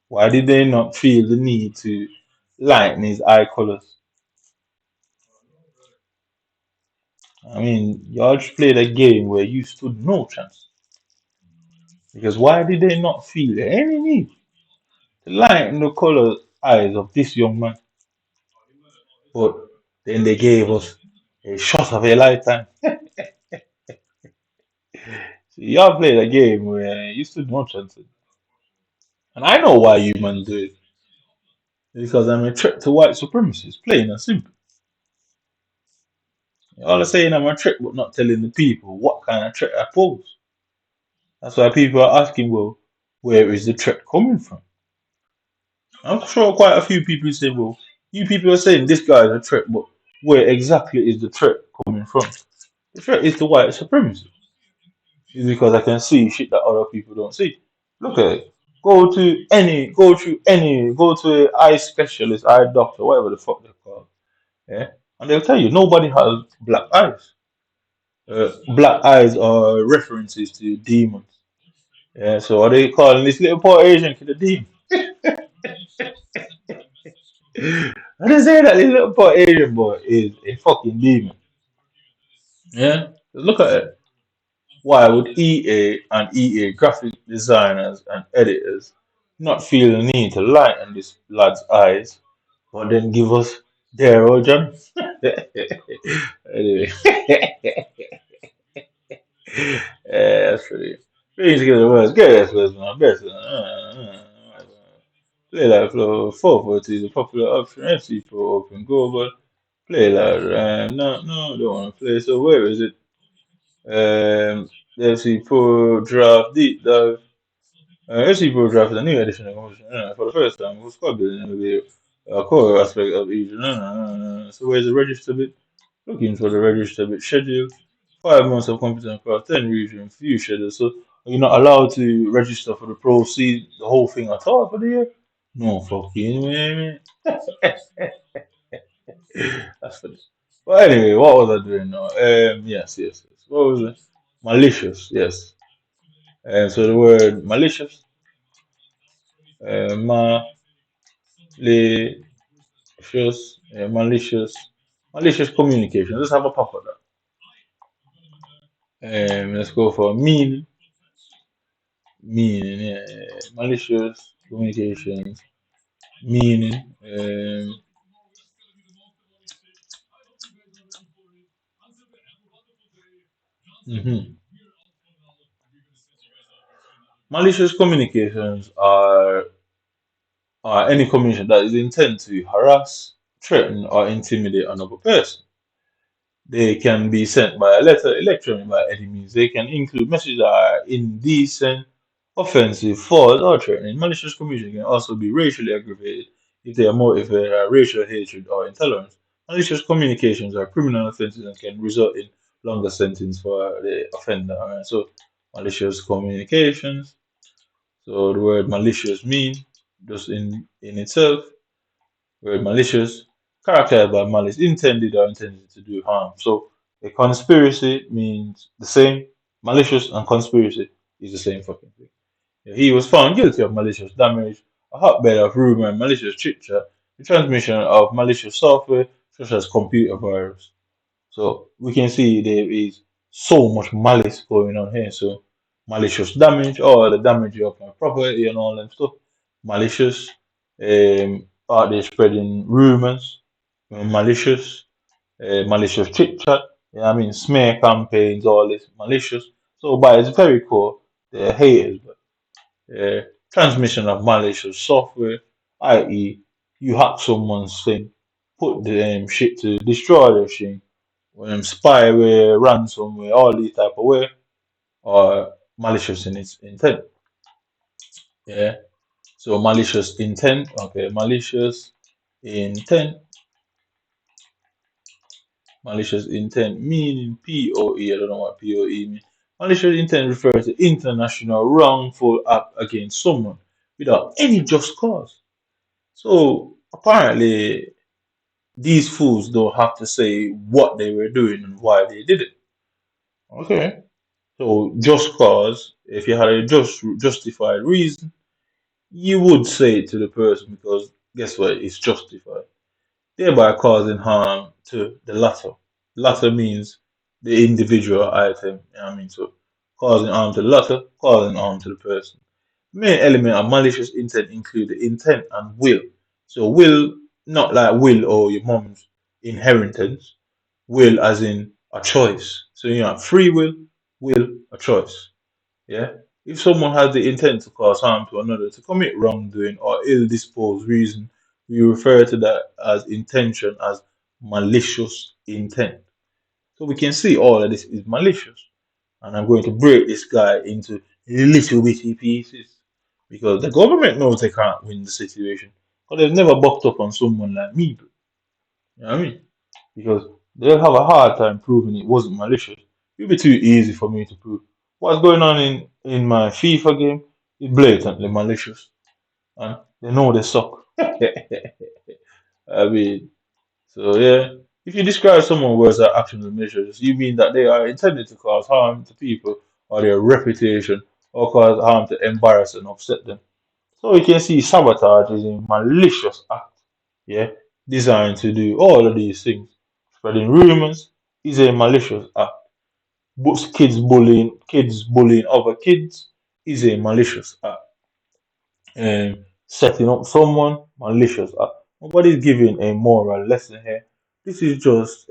Why did they not feel the need to lighten his eye colors? I mean, y'all just played a game where you stood no chance. Because why did they not feel any need to lighten the color eyes of this young man? But then they gave us a shot of a lifetime. So y'all played a game where you stood no chance. And I know why you man do it. Because I'm a threat to white supremacy. It's plain and simple. All I'm saying I'm a threat, but not telling the people what kind of threat I pose. That's why people are asking, well, where is the threat coming from? I'm sure quite a few people say, well, you people are saying this guy is a threat, but where exactly is the threat coming from? The threat is the white supremacy. It's because I can see shit that other people don't see. Look at it. Go to an eye specialist, eye doctor, whatever the fuck they're called. Yeah, and they'll tell you nobody has black eyes. Black eyes are references to demons. Yeah, so are they calling this little poor Asian kid a demon? I just say that this little poor Asian boy is a fucking demon. Yeah, look at it. Why would EA and EA graphic designers and editors not feel the need to lighten this lad's eyes, but then give us their old John? Anyway, yeah, that's pretty. Please get the words. Get this was my best. Play like flow 440 is a popular option. FC Pro open go, but play like no, no, don't want to play. So where is it? FC Pro Draft Deep Dive. FC Pro Draft is a new edition of Composition. For the first time, we'll squad building will be a core aspect of each. So where's the register bit? Looking for the register bit schedule. 5 months of competence across 10 regions, few schedules. So you're not allowed to register for the Pro C, the whole thing at all for the year? No fucking way, man. That's funny. But anyway, what was I doing now? Yes. What was it? Malicious, yes. So the word malicious, malicious, malicious communication. Let's have a pop at that. Let's go for meaning, malicious communications, meaning. Mhm. Malicious communications are any communication that is intended to harass, threaten, or intimidate another person. They can be sent by a letter, electronic, by any means. They can include messages that are indecent, offensive, false, or threatening. Malicious communication can also be racially aggravated if they are motivated by racial hatred or intolerance. Malicious communications are criminal offenses and can result in longer sentence for the offender. Alright, so malicious communications. So the word malicious mean just in itself. Word malicious, characterized by malice, intended or intended to do harm. So a conspiracy means the same. Malicious and conspiracy is the same fucking thing. Yeah, he was found guilty of malicious damage, a hotbed of rumor and malicious chit chat, the transmission of malicious software such as computer virus. So we can see there is so much malice going on here. So malicious damage, or the damage of my property and all that stuff. Malicious, out there spreading rumors, malicious, malicious chit chat. I mean, smear campaigns, all this malicious. So by its very core, they're haters. But transmission of malicious software, i.e., you hack someone's thing, put the shit to destroy their thing, spyware, ransomware, all these type of way, or malicious in its intent. Yeah. So malicious intent. Okay, malicious intent. Malicious intent meaning POE. I don't know what POE means. Malicious intent refers to international wrongful act against someone without any just cause. So apparently, these fools don't have to say what they were doing and why they did it. Okay. So just cause, if you had a justified reason, you would say it to the person because guess what? It's justified, thereby causing harm to the latter. Latter means the individual item. You know what I mean, so causing harm to the latter, causing harm to the person. Main element of malicious intent include the intent and will. So will, not like will or your mom's inheritance. Will as in a choice. So you have free will, a choice. Yeah. If someone has the intent to cause harm to another, to commit wrongdoing or ill-disposed reason, we refer to that as intention as malicious intent. So we can see all of this is malicious. And I'm going to break this guy into little bitty pieces because the government knows they can't win the situation. Because they've never bucked up on someone like me. You know what I mean? Because they'll have a hard time proving it wasn't malicious. It'll be too easy for me to prove. What's going on in my FIFA game is blatantly malicious. And they know they suck. I mean, so yeah. If you describe someone words as actions and measures, you mean that they are intended to cause harm to people or their reputation or cause harm to embarrass and upset them. So you can see sabotage is a malicious act. yeah, designed to do all of these things. Spreading rumors is a malicious act. Kids bullying other kids is a malicious act. Setting up someone, malicious act. Nobody's giving a moral lesson here. This is just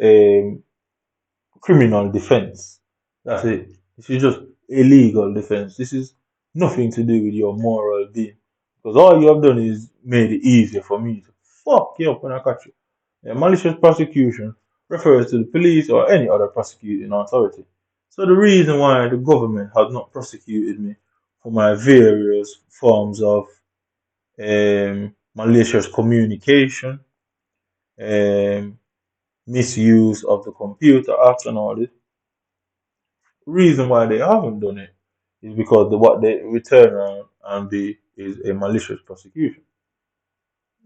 criminal defense. That's it. This is just a legal defense. This is nothing to do with your moral being. Because all you have done is made it easier for me to fuck you up when I catch you. Malicious prosecution refers to the police or any other prosecuting authority. So the reason why the government has not prosecuted me for my various forms of malicious communication, um, misuse of the computer act and all this, reason why they haven't done it is because what they return around and be is a malicious prosecution.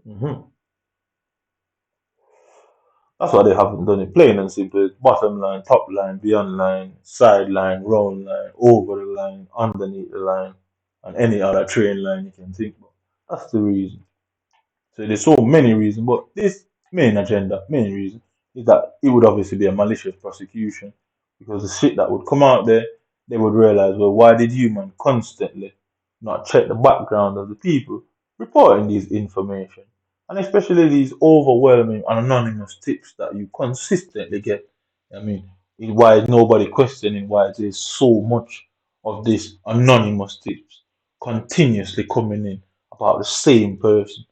Mhm. That's why they haven't done it. Plain and simple. Bottom line, top line, beyond line, side line, round line, over the line, underneath the line, and any other train line you can think of. That's the reason. So there's so many reasons, but this main reason, is that it would obviously be a malicious prosecution because the shit that would come out there, they would realize, well, why did you man constantly not check the background of the people reporting these information, and especially these overwhelming and anonymous tips that you consistently get. I mean, why is nobody questioning why there's so much of this anonymous tips continuously coming in about the same person?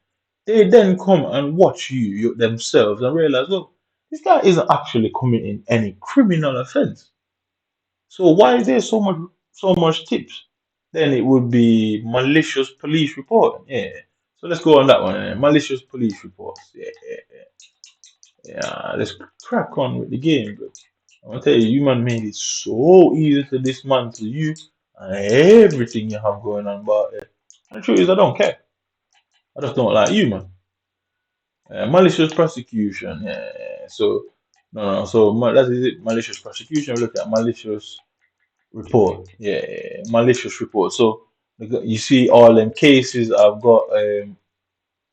They then come and watch you themselves and realize, look, this guy isn't actually committing any criminal offense. So why is there so much tips? Then it would be malicious police report. Yeah. So let's go on that one. Malicious police reports. Yeah, yeah, yeah. Let's crack on with the game. But I'm gonna tell you, you man made it so easy to dismantle you and everything you have going on about it. And the truth is, I don't care. I just don't like you, man. Malicious prosecution. Yeah. So no, no. So that is it. Malicious prosecution. Look at malicious report. Yeah, malicious report. So you see all them cases I've got,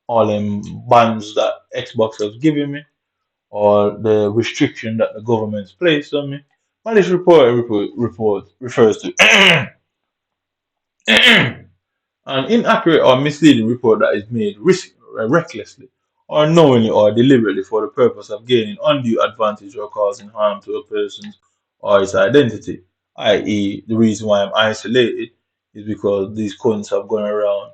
all them bans that Xbox has given me, or the restriction that the government's placed on me. Malicious report refers to an inaccurate or misleading report that is made recklessly or knowingly or deliberately for the purpose of gaining undue advantage or causing harm to a person or its identity. I.e., the reason why I'm isolated is because these cunts have gone around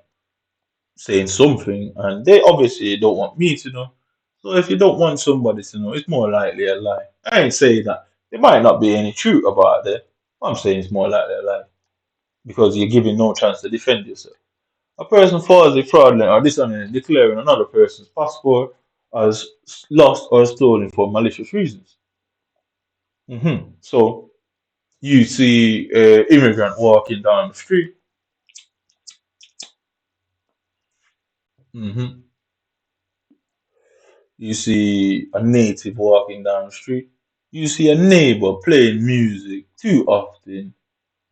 saying something and they obviously don't want me to know. So if you don't want somebody to know, it's more likely a lie. I ain't saying that there might not be any truth about it. I'm saying it's more likely a lie because you're giving no chance to defend yourself. A person falsely fraudulent or dishonest declaring another person's passport as lost or stolen for malicious reasons. So you see an immigrant walking down the street. hmm You see a native walking down the street. You see a neighbor playing music too often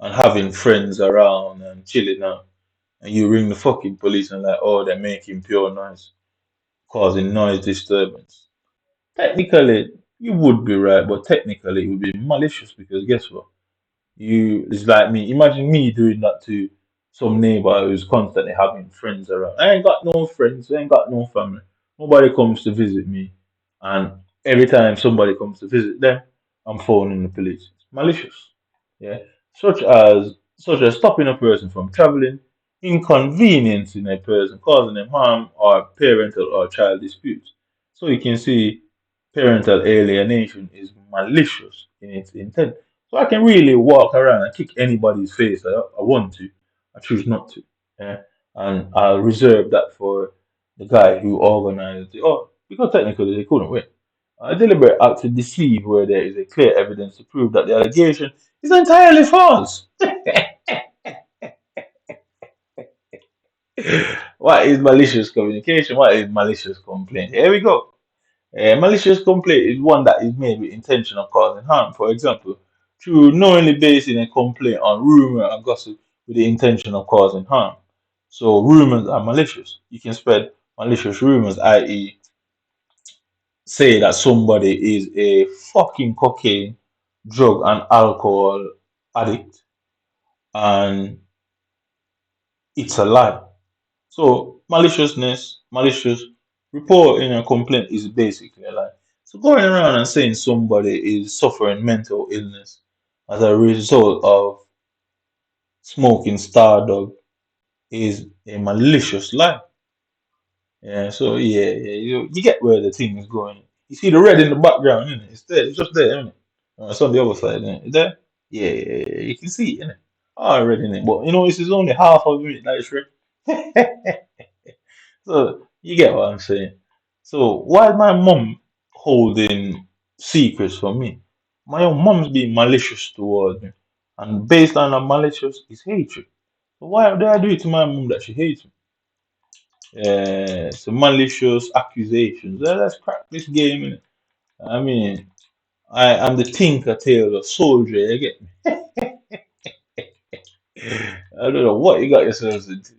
and having friends around and chilling out. And you ring the fucking police and like, oh, they're making pure noise, causing noise disturbance. Technically, you would be right, but technically it would be malicious because guess what? It's like me. Imagine me doing that to some neighbor who's constantly having friends around. I ain't got no friends, I ain't got no family. Nobody comes to visit me, and every time somebody comes to visit them, I'm phoning the police. It's malicious. Yeah, such as stopping a person from traveling, inconveniencing a person, causing them harm, or parental or child disputes. So you can see parental alienation is malicious in its intent. So I can really walk around and kick anybody's face I want to. I choose not to. Yeah? And I'll reserve that for the guy who organized it. Oh, because technically they couldn't win. A deliberate act to deceive where there is a clear evidence to prove that the allegation is entirely false. What is malicious communication? What is malicious complaint? Here we go. A malicious complaint is one that is made with intention of causing harm. For example, through knowingly basing a complaint on rumor and gossip with the intention of causing harm. So rumors are malicious. You can spread malicious rumors, i.e., say that somebody is a fucking cocaine, drug, and alcohol addict, and it's a lie. So malicious reporting a complaint is basically a lie. So going around and saying somebody is suffering mental illness as a result of smoking Stardog is a malicious lie. Yeah, so yeah, you get where the thing is going. You see the red in the background, innit? It's there, it's just there, innit? It's on the other side, innit? Is there? Yeah, you can see it, innit? Oh, red in it, but this is only half of it, like Shrek. So you get what I'm saying. So while my mom holding secrets from me, my own mom's being malicious towards me, and based on a malicious is hatred. So why did I do it to my mom that she hates me? So malicious accusations. Let's crack this game. Innit? I mean, I'm the tinker tailor soldier. You get me? I don't know what you got yourselves into.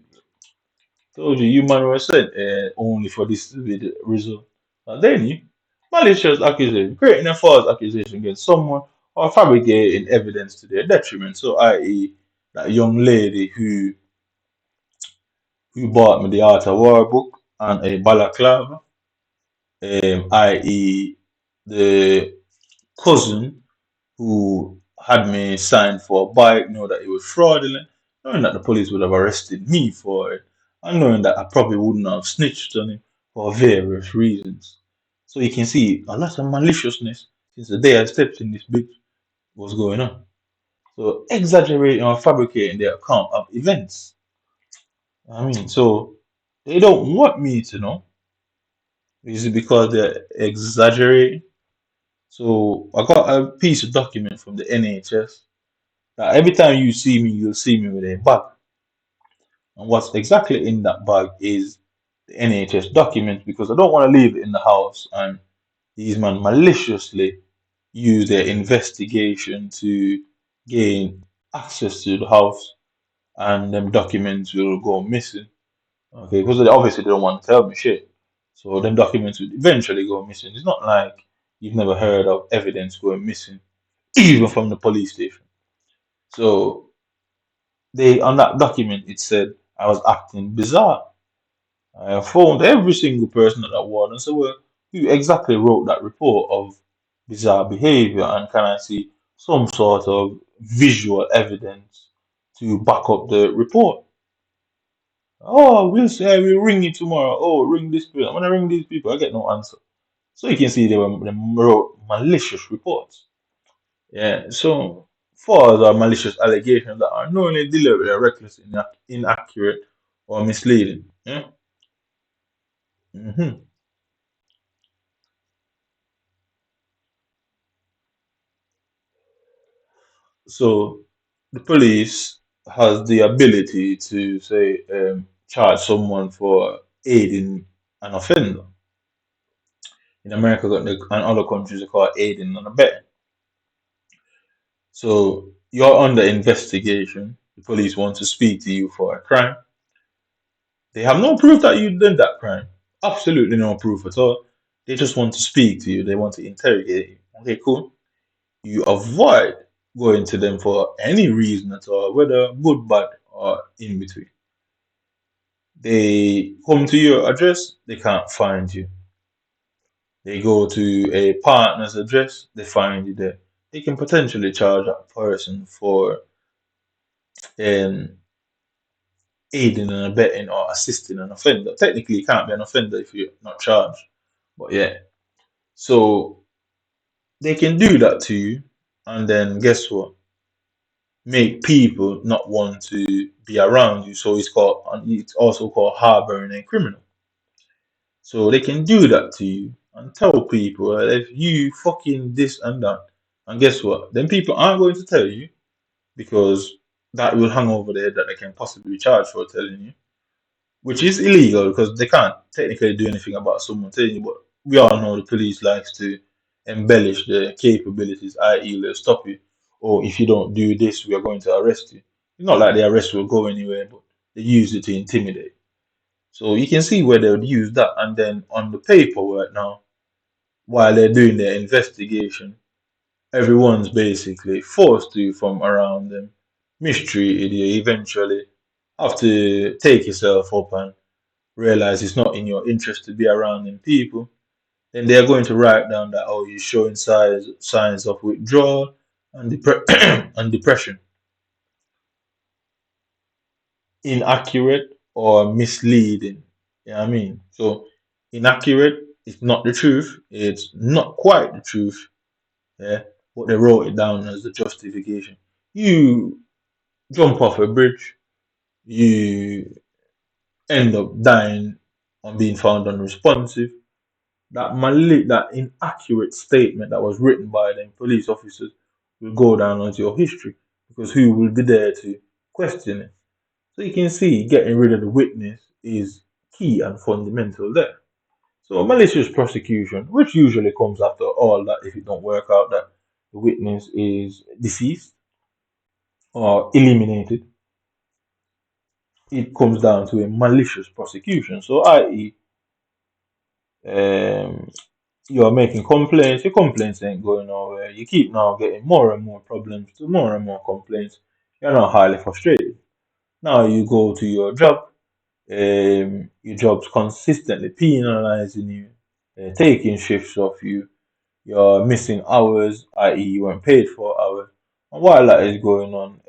Told you, you man were sent only for this to be the result. And then you, malicious accusation, creating a false accusation against someone or fabricating evidence to their detriment. So, i.e., that young lady who bought me the Art of War book and a balaclava, i.e., the cousin who had me sign for a bike, know that it was fraudulent, knowing that the police would have arrested me for it, and knowing that I probably wouldn't have snitched on him for various reasons. So you can see a lot of maliciousness since the day I stepped in this bitch was going on. So exaggerating or fabricating their account of events. I mean, so they don't want me to know. Is it because they're exaggerating? So I got a piece of document from the NHS. Now, every time you see me, you'll see me with a bag. And what's exactly in that bag is the NHS document because I don't want to leave it in the house and these men maliciously use their investigation to gain access to the house and them documents will go missing. Okay, because they obviously don't want to tell me shit. So them documents will eventually go missing. It's not like you've never heard of evidence going missing, even from the police station. So they on that document it said I was acting bizarre. I phoned every single person at that ward and said, well, who exactly wrote that report of bizarre behavior and can I see some sort of visual evidence to back up the report? Oh, we'll say we'll ring you tomorrow. Oh, ring this person. When I ring these people, I get no answer. So you can see they wrote malicious reports. Yeah, so false or malicious allegations that are knowingly delivered are reckless, inaccurate, or misleading. Yeah. hmm So the police has the ability to say charge someone for aiding an offender. In America, and other countries, they call it aiding and abetting. So you're under investigation. The police want to speak to you for a crime. They have no proof that you did that crime. Absolutely no proof at all. They just want to speak to you. They want to interrogate you. Okay, cool. You avoid going to them for any reason at all, whether good, bad, or in between. They come to your address, they can't find you. They go to a partner's address, they find you there. They can potentially charge that person for um, aiding and abetting or assisting an offender. Technically, you can't be an offender if you're not charged. But yeah, so they can do that to you, and then guess what? Make people not want to be around you. So it's also called harboring a criminal. So they can do that to you and tell people that if you fucking this and that, and guess what? Then people aren't going to tell you because that will hang over their head that they can possibly be charged for telling you, which is illegal because they can't technically do anything about someone telling you. But we all know the police likes to embellish their capabilities, i.e., they'll stop you. Or if you don't do this, we are going to arrest you. It's not like the arrest will go anywhere, but they use it to intimidate. So you can see where they would use that, and then on the paperwork now, while they're doing their investigation, everyone's basically forced you from around them, mistreated you, eventually have to take yourself up and realize it's not in your interest to be around them people. Then they're going to write down that, oh, you're showing signs of withdrawal and, and depression. Inaccurate or misleading. You know what I mean? So inaccurate is not the truth. It's not quite the truth. Yeah. But they wrote it down as the justification. You jump off a bridge, you end up dying on being found unresponsive. That inaccurate statement that was written by them police officers will go down onto your history because who will be there to question it? So you can see getting rid of the witness is key and fundamental there. So malicious prosecution, which usually comes after all that if it don't work out that the witness is deceased or eliminated, it comes down to a malicious prosecution. So i.e. Um, you are making complaints, your complaints ain't going nowhere. You keep now getting more and more problems, to more and more complaints. You're now highly frustrated. Now you go to your job, your job's consistently penalizing you, taking shifts off you, you're missing hours, i.e., you weren't paid for hours. And while that is going on,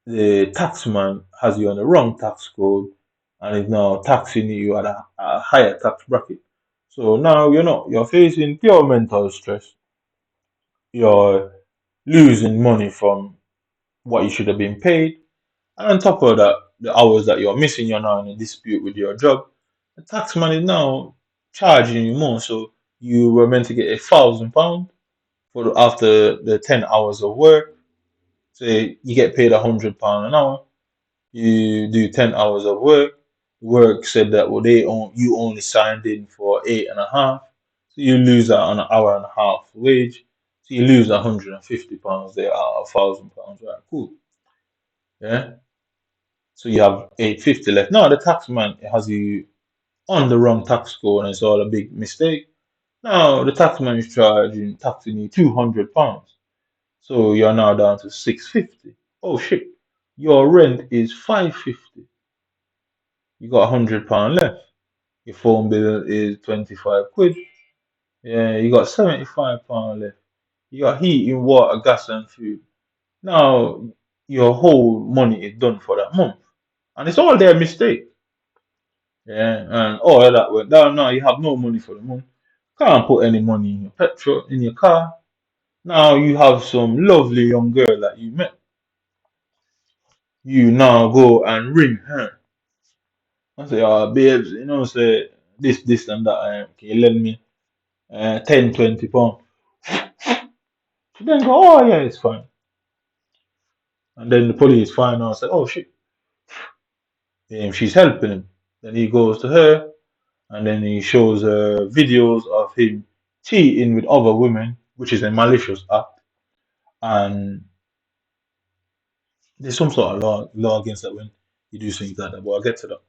the taxman has you on the wrong tax code and is now taxing you at a higher tax bracket. So now you're facing pure mental stress. You're losing money from what you should have been paid. And on top of that, the hours that you're missing, you're now in a dispute with your job. The taxman is now charging you more. So you were meant to get £1,000 after the 10 hours of work. So you get paid £100 an hour. You do 10 hours of work. Work said that well you only signed in for 8.5. So you lose that on an hour and a half wage. So you lose £150 there out of £1,000. Right, cool. Yeah. So you have 850 left. Now the taxman has you on the wrong tax code and it's all a big mistake. Now the taxman is taxing you £200. So you're now down to 650. Oh shit. Your rent is 550. You got £100 left. Your phone bill is 25 quid. Yeah, you got £75 left. You got heating, water, gas, and food. Now your whole money is done for that month. And it's all their mistake. Yeah, and all of that went down. Now you have no money for the month. Can't put any money in your petrol, in your car. Now you have some lovely young girl that you met. You now go and ring her. I say, oh, babes, say this, and that. Can you lend me 10, £20? She then go, oh, yeah, it's fine. And then the police find out and say, oh, shit, she's helping him. Then he goes to her and then he shows her videos of him cheating with other women, which is a malicious act. And there's some sort of law against that when you do things like that, but I'll get to that.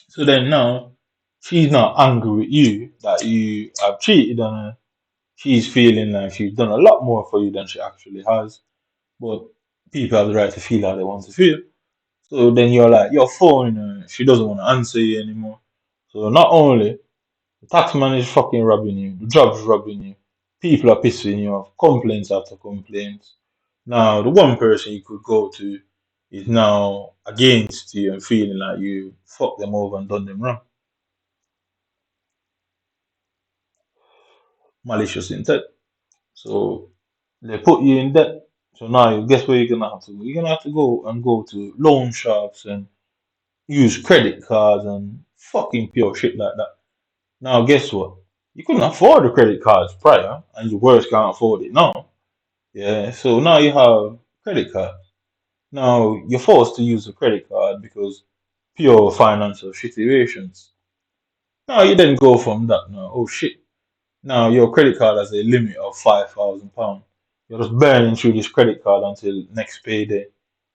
So then now she's not angry with you that you have cheated on her. She's feeling like she's done a lot more for you than she actually has. But people have the right to feel how they want to feel. So then you're like, you're phoning her, she doesn't want to answer you anymore. So not only the taxman is fucking robbing you, the job's robbing you, people are pissing you off, complaints after complaints. Now the one person you could go to is now against you and feeling like you fucked them over and done them wrong. Malicious intent. So they put you in debt. So now guess where you're gonna have to go? You're gonna have to go to loan sharks and use credit cards and fucking pure shit like that. Now guess what? You couldn't afford the credit cards prior, and you worse can't afford it now. Yeah, so now you have credit cards. Now you're forced to use a credit card because pure financial situations. Now you then go from that now. Oh shit. Now your credit card has a limit of £5,000. You're just burning through this credit card until next payday.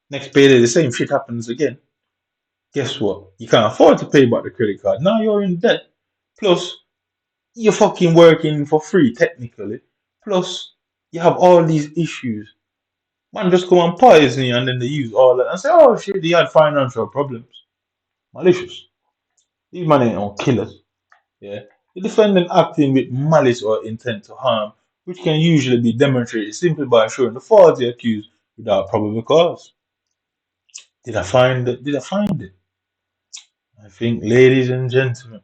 Next payday the same shit happens again. Guess what? You can't afford to pay back the credit card. Now you're in debt. Plus you're fucking working for free technically. Plus, you have all these issues. Man, just come and poison you, and then they use all that and say, "Oh shit, he had financial problems." Malicious. These men ain't no killers. Yeah. The defendant acting with malice or intent to harm, which can usually be demonstrated simply by showing the fault of the accused without probable cause. Did I find it? Did I find it? I think, ladies and gentlemen,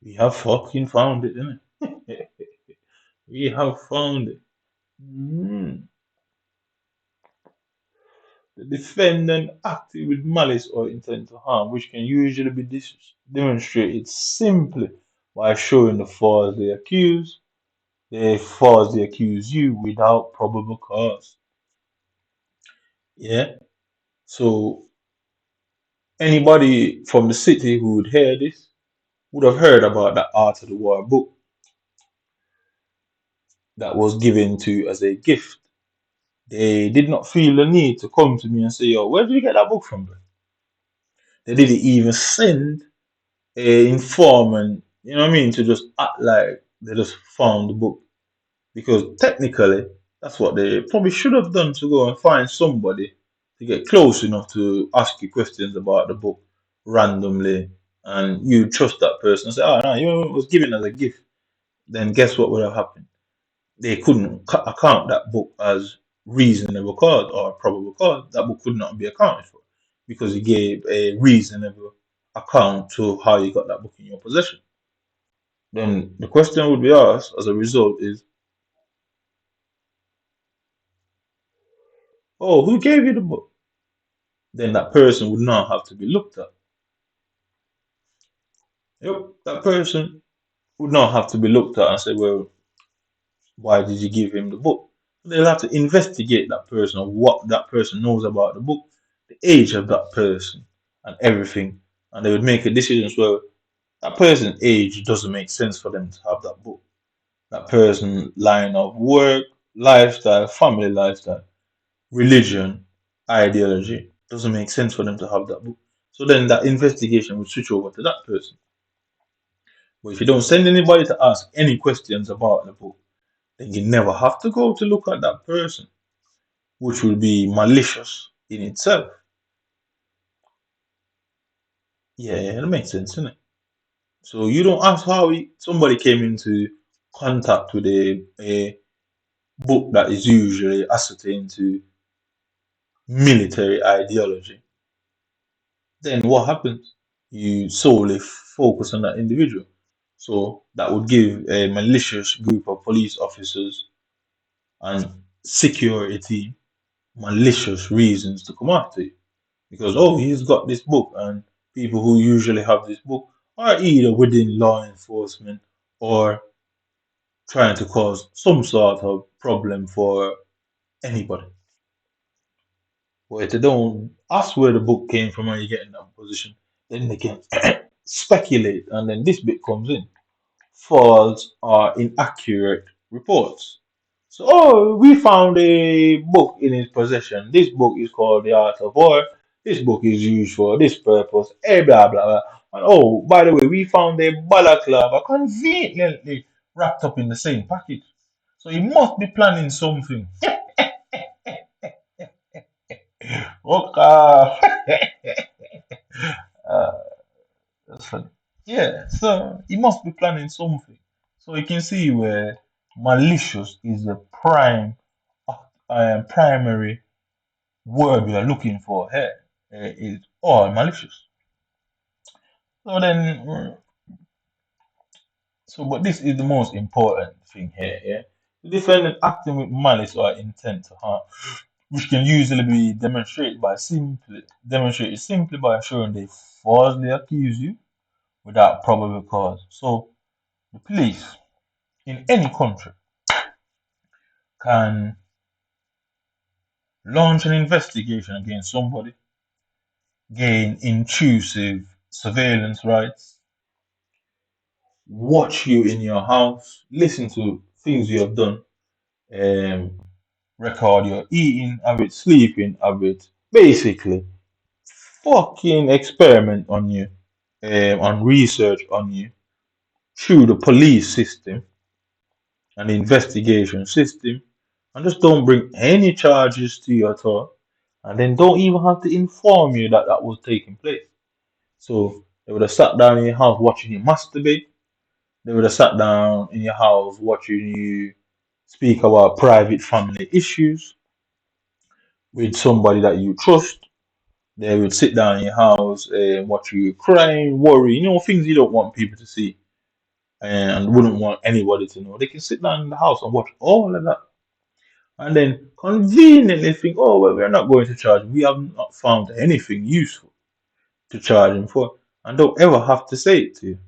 we have fucking found it, innit? We have found it. Mm. The defendant acted with malice or intent to harm, which can usually be demonstrated simply by showing the fault they accuse. They falsely accuse you without probable cause. Yeah. So anybody from the city who would hear this would have heard about that Art of the War book that was given to as a gift. They did not feel the need to come to me and say, "Yo, where did you get that book from, bro?" They didn't even send a informant, you know what I mean, to just act like they just found the book. Because technically, that's what they probably should have done, to go and find somebody to get close enough to ask you questions about the book randomly, and you trust that person and say, "Oh no, you know, it was given as a gift." Then guess what would have happened? They couldn't account that book as reasonable cause or probable cause. That book could not be accounted for because you gave a reasonable account to how you got that book in your possession. Then the question would be asked as a result is, "Oh, who gave you the book?" Then that person would now have to be looked at. Yep, that person would now have to be looked at and say, "Well, why did you give him the book?" They'll have to investigate that person or what that person knows about the book, the age of that person, and everything. And they would make a decision. Well, that person's age doesn't make sense for them to have that book. That person's line of work, lifestyle, family lifestyle, religion, ideology doesn't make sense for them to have that book. So then that investigation would switch over to that person. But if you don't send anybody to ask any questions about the book, then you never have to go to look at that person, which will be malicious in itself. Yeah, that makes sense, doesn't it? So you don't ask how somebody came into contact with a book that is usually ascertained to military ideology. Then what happens? You solely focus on that individual. So that would give a malicious group of police officers and security malicious reasons to come after you. Because, oh, he's got this book, and people who usually have this book are either within law enforcement or trying to cause some sort of problem for anybody. But if they don't ask where the book came from and you get in that position, then they can speculate, and then this bit comes in. False or inaccurate reports. So, oh, we found a book in his possession. This book is called The Art of War. This book is used for this purpose. Blah blah blah. And oh, by the way, we found a balaclava conveniently wrapped up in the same package. So he must be planning something. Okay. uh, that's funny. Yeah, so he must be planning something. So you can see where malicious is the primary word we are looking for here. Is all malicious. So then, but this is the most important thing here. Yeah, the defendant acting with malice or intent to harm, which can usually be demonstrated simply by showing they falsely accuse you without probable cause. So the police in any country can launch an investigation against somebody, gain intrusive surveillance rights, watch you in your house, listen to things you have done, um, record your eating habits, sleeping habits, basically fucking experiment on you, on research on you, through the police system and the investigation system, and just don't bring any charges to you at all, and then don't even have to inform you that that was taking place. So they would have sat down in your house watching you masturbate. They would have sat down in your house watching you speak about private family issues with somebody that you trust. They would sit down in your house and watch you crying, worry, things you don't want people to see and wouldn't want anybody to know. They can sit down in the house and watch all of that. And then conveniently think, oh, well, we're not going to charge him. We have not found anything useful to charge him for. And don't ever have to say it to you.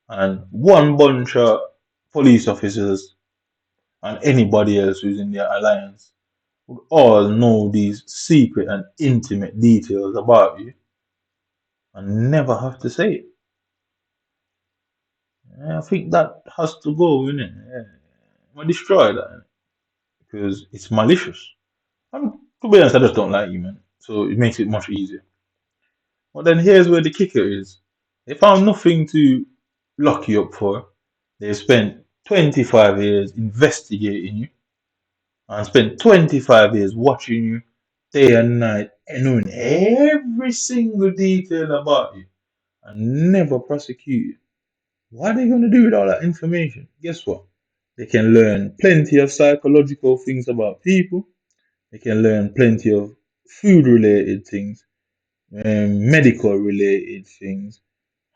And one bunch of police officers and anybody else who's in their alliance would all know these secret and intimate details about you and never have to say it. I think that has to go, innit? Yeah. I'm gonna destroy that, innit? Because it's malicious. And to be honest, I just don't like you, man. So it makes it much easier. But then here's where the kicker is. They found nothing to lock you up for. They spent 25 years investigating you and spent 25 years watching you day and night and knowing every single detail about you and never prosecute you. What are they going to do with all that information? Guess what? They can learn plenty of psychological things about people. They can learn plenty of food related things, medical related things,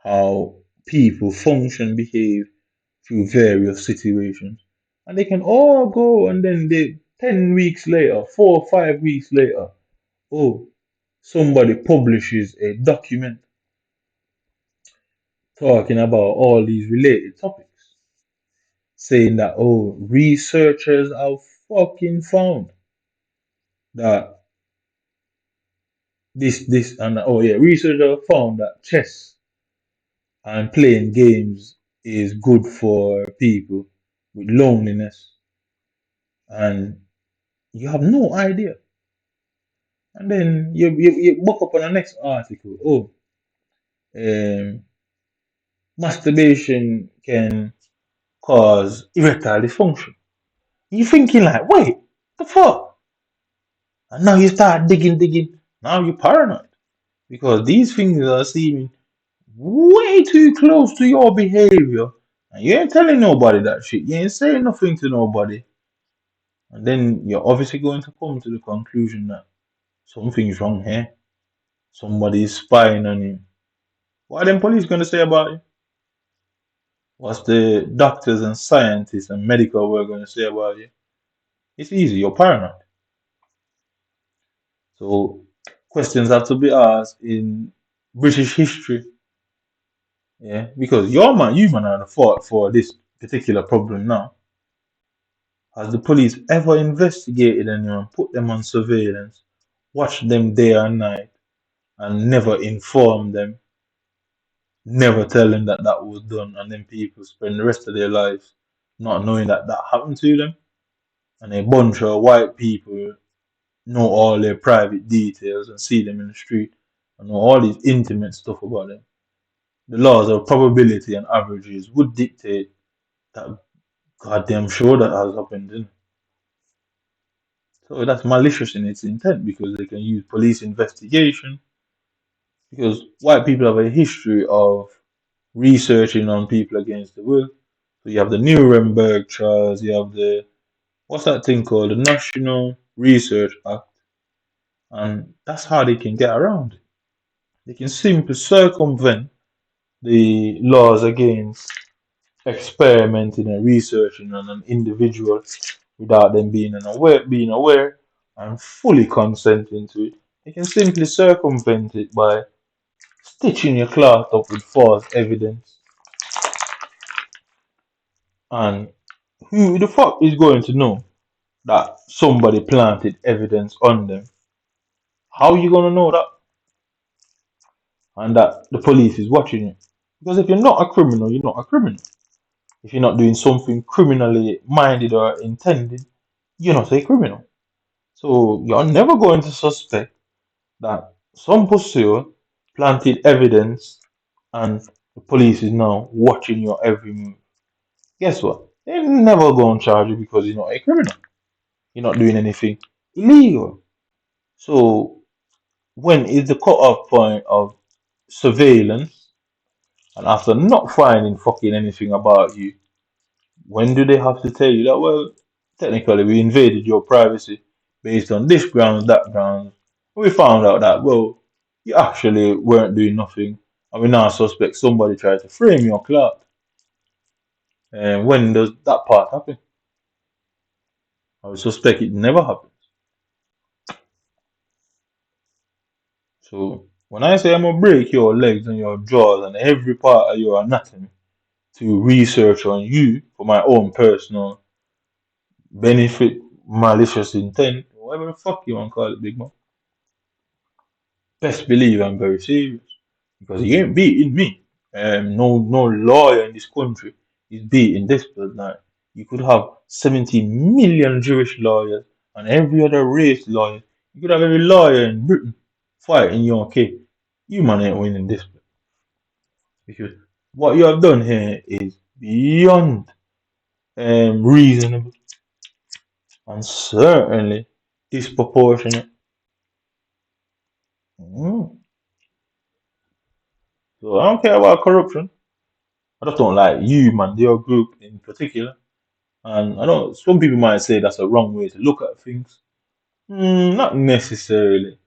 how people function, behave through various situations. And they can all go and then 10 weeks later, 4 or 5 weeks later, oh, somebody publishes a document talking about all these related topics, saying that, oh, researchers have fucking found that this, and oh yeah, researchers have found that chess and playing games is good for people with loneliness, and you have no idea. And then you book up on the next article. Oh, masturbation can cause erectile dysfunction. You're thinking like, wait, the fuck? And now you start digging. Now you're paranoid because these things are seeming way too close to your behavior, and you ain't telling nobody that shit. You ain't saying nothing to nobody, and then you're obviously going to come to the conclusion that something's wrong here. Somebody's spying on you. What are them police gonna say about you? What's the doctors and scientists and medical world gonna say about you? It's easy. You're paranoid. So questions have to be asked in British history. Yeah, because you man are the fault for this particular problem now. Has the police ever investigated anyone, put them on surveillance, watched them day and night, and never informed them, never tell them that that was done, and then people spend the rest of their lives not knowing that that happened to them? And a bunch of white people know all their private details and see them in the street and know all these intimate stuff about them. The laws of probability and averages would dictate that goddamn sure that has happened. Didn't it? So that's malicious in its intent because they can use police investigation. Because white people have a history of researching on people against the will. So you have the Nuremberg trials, you have the what's that thing called? The National Research Act. And that's how they can get around it. They can simply circumvent the laws against experimenting and researching on an individual without them being aware and fully consenting to it. They can simply circumvent it by stitching your cloth up with false evidence. And who the fuck is going to know that somebody planted evidence on them? How are you gonna know that? And that the police is watching you? Because if you're not a criminal, you're not a criminal. If you're not doing something criminally minded or intended, you're not a criminal. So you're never going to suspect that some pursuer planted evidence and the police is now watching your every move. Guess what? They never go and charge you because you're not a criminal. You're not doing anything illegal. So when is the cut-off point of surveillance, and after not finding fucking anything about you, when do they have to tell you that, well, technically we invaded your privacy based on this grounds, that grounds. We found out that, well, you actually weren't doing nothing, and we now suspect somebody tried to frame your clout. And when does that part happen? I would suspect it never happens. So when I say I'm gonna break your legs and your jaws and every part of your anatomy to research on you for my own personal benefit, malicious intent, whatever the fuck you want to call it, big man, best believe I'm very serious because he ain't beating me. No lawyer in this country is beating this bloodline. You could have 70 million Jewish lawyers and every other race lawyer. You could have every lawyer in Britain fighting your case. You man ain't winning this because what you have done here is beyond reasonable and certainly disproportionate. Mm. So I don't care about corruption. I just don't like you, man, your group in particular. And I know some people might say that's a wrong way to look at things. Not necessarily.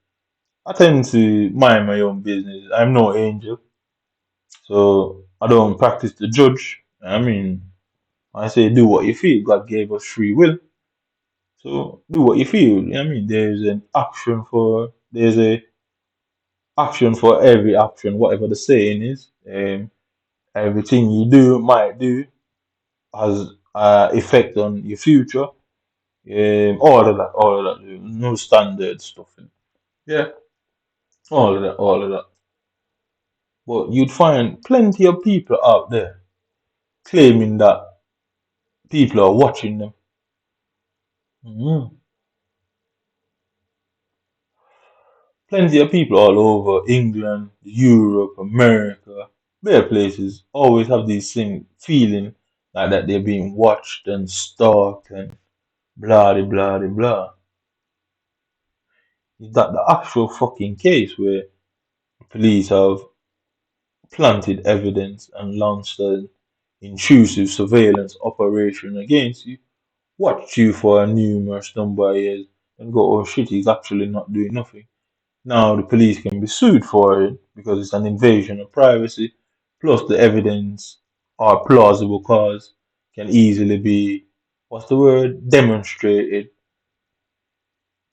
I tend to mind my own business. I'm no angel, so I don't practice the judge. I mean, I say do what you feel. God gave us free will, so do what you feel. I mean, there's a action for every action, whatever the saying is. Everything you do might do has effect on your future. All of that. No standard stuff. Yeah, all of that. But you'd find plenty of people out there claiming that people are watching them. Mhm. Plenty of people all over England, Europe, America, their places always have these things feeling like that they're being watched and stalked and blah de blah de blah. Is that the actual fucking case where police have planted evidence and launched an intrusive surveillance operation against you, watched you for a numerous number of years, and go, oh shit, he's actually not doing nothing. Now the police can be sued for it because it's an invasion of privacy, plus the evidence or plausible cause can easily be, what's the word, demonstrated.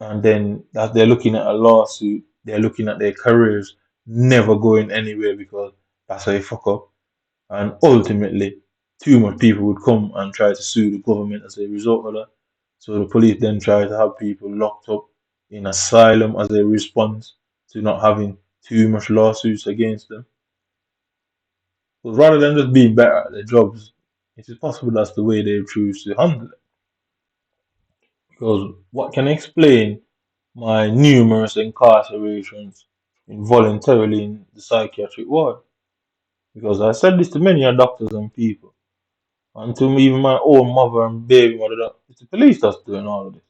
And then as they're looking at a lawsuit, they're looking at their careers never going anywhere because that's how you fuck up. And ultimately, too much people would come and try to sue the government as a result of that. So the police then try to have people locked up in asylum as a response to not having too much lawsuits against them. But rather than just being better at their jobs, it is possible that's the way they choose to handle it. Because what can explain my numerous incarcerations involuntarily in the psychiatric ward? Because I said this to many doctors and people. And to even my own mother and baby mother, that it's the police that's doing all of this.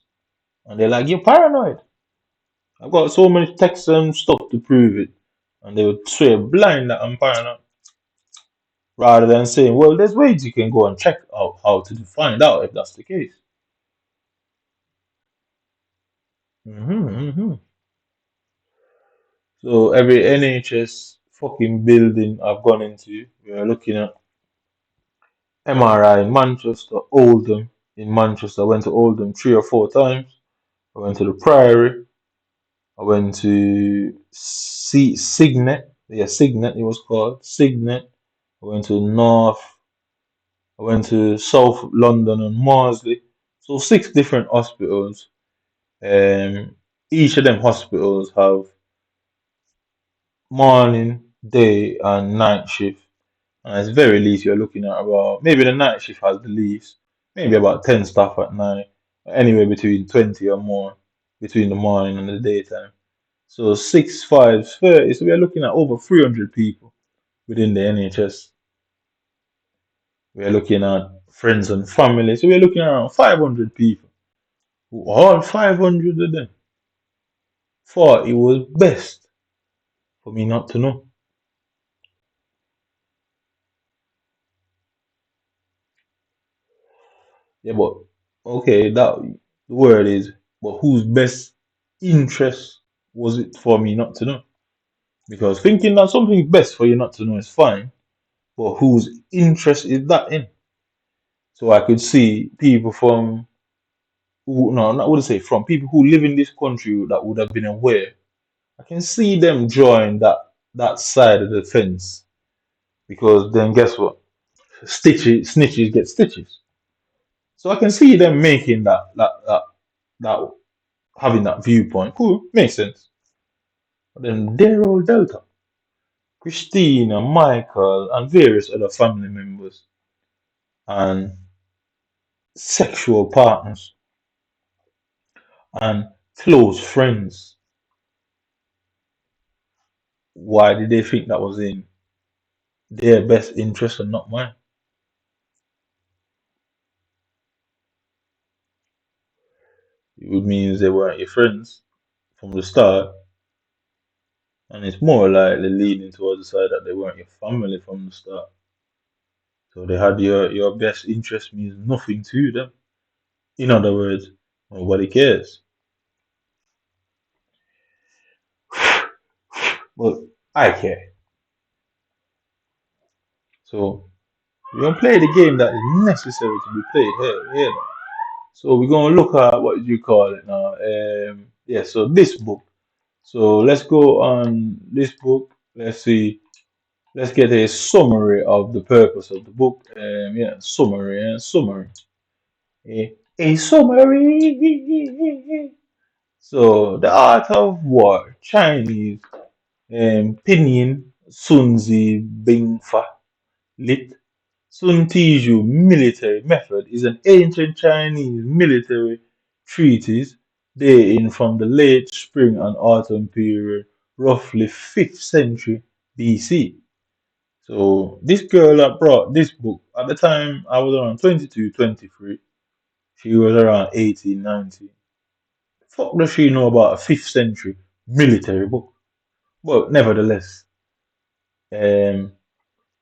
And they're like, you're paranoid. I've got so many texts and stuff to prove it. And they would swear blind that I'm paranoid. Rather than saying, well, there's ways you can go and check out how to find out if that's the case. hmm So every NHS fucking building I've gone into, we're looking at MRI in Manchester, Oldham in Manchester. I went to Oldham 3 or 4 times. I went to the Priory. I went to Signet. Yeah, Signet it was called. Signet. I went to North. I went to South London and Marsley. So 6 different hospitals. Um, each of them hospitals have morning, day, and night shift. And at the very least, you're looking at about maybe the night shift has the least, maybe about 10 staff at night, anywhere between 20 or more between the morning and the daytime. So 6, 5, 30. So we're looking at over 300 people within the NHS. We're looking at friends and family. So we're looking around 500 people. All 500 of them thought it was best for me not to know. Yeah, but okay, that the word is, but whose best interest was it for me not to know? Because thinking that something's best for you not to know is fine, but whose interest is that in? So I could see people from who, no, I wouldn't say from people who live in this country that would have been aware. I can see them join that side of the fence because then guess what? Stitches, snitches get stitches. So I can see them making that having that viewpoint. Cool, makes sense. But then Daryl Delta, Christina, Michael, and various other family members and sexual partners and close friends. Why did they think that was in their best interest and not mine? It would mean they weren't your friends from the start, and it's more likely leaning towards the side that they weren't your family from the start. So they had your best interest means nothing to them. In other words, nobody cares. But I care. So we're gonna play the game that is necessary to be played here. So we're gonna look at what you call it now. Yeah, so this book. So let's go on this book. Let's see. Let's get a summary of the purpose of the book. Yeah, summary and summary. A summary. So the art of war, Chinese, pinyin, Sunzi Bingfa, lit. Sun Tiju military method is an ancient Chinese military treatise dating from the late spring and autumn period, roughly 5th century BC. So this girl that brought this book, at the time I was around 22, 23. She was around 18, 19. Fuck does she know about a 5th century military book? But nevertheless, um,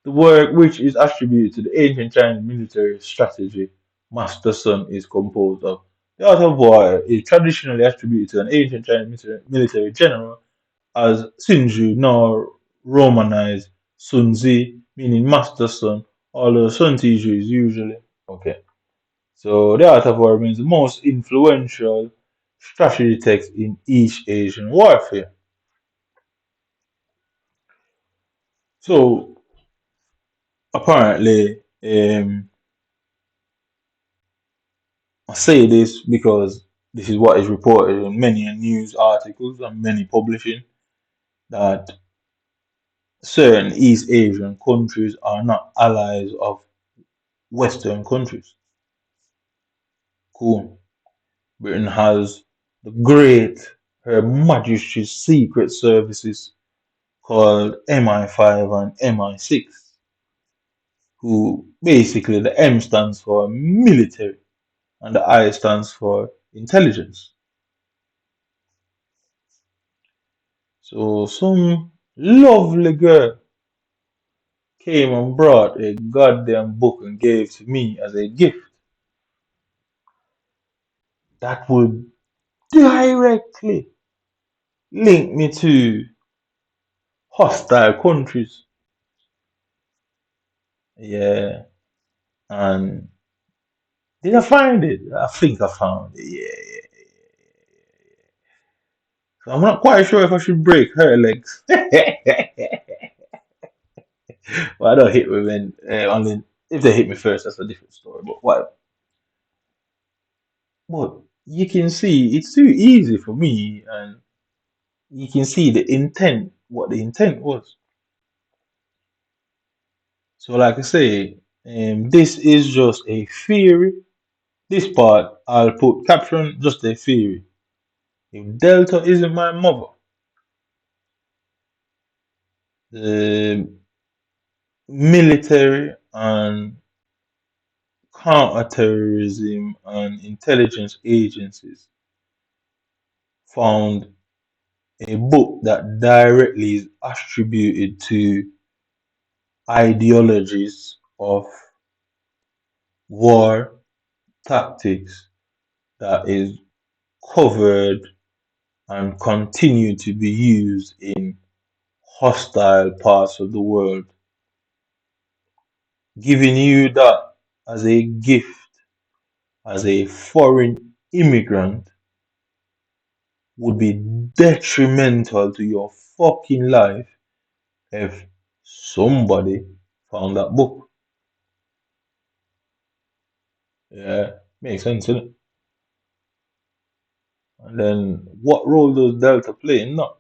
the work, which is attributed to the ancient Chinese military strategy Master Sun, is composed of. The art of war is traditionally attributed to an ancient Chinese military general as Sinju, nor Romanized Sun Zi, meaning Master Sun, although Sun Tiju is usually okay. So the art of war remains the most influential strategy text in East Asian warfare. So apparently, I say this because this is what is reported in many news articles and many publishing that certain East Asian countries are not allies of Western countries. Cool. Britain has the great Her Majesty's Secret Services called MI5 and MI6, who basically the M stands for military and the I stands for intelligence. So some lovely girl came and brought a goddamn book and gave to me as a gift that would directly link me to hostile countries. Yeah, and did I find it? I think I found it. Yeah. So I'm not quite sure if I should break her legs. Well, I don't hit women. Only if they hit me first, that's a different story. But what? But you can see it's too easy for me, and you can see the intent, what the intent was. So, like I say, this is just a theory. This part I'll put caption just a theory. If Delta isn't my mother, the military and counterterrorism and intelligence agencies found a book that directly is attributed to ideologies of war tactics that is covered and continue to be used in hostile parts of the world. Giving you that as a gift, as a foreign immigrant, would be detrimental to your fucking life if somebody found that book. Yeah, makes sense, innit? And then what role does Delta play in that?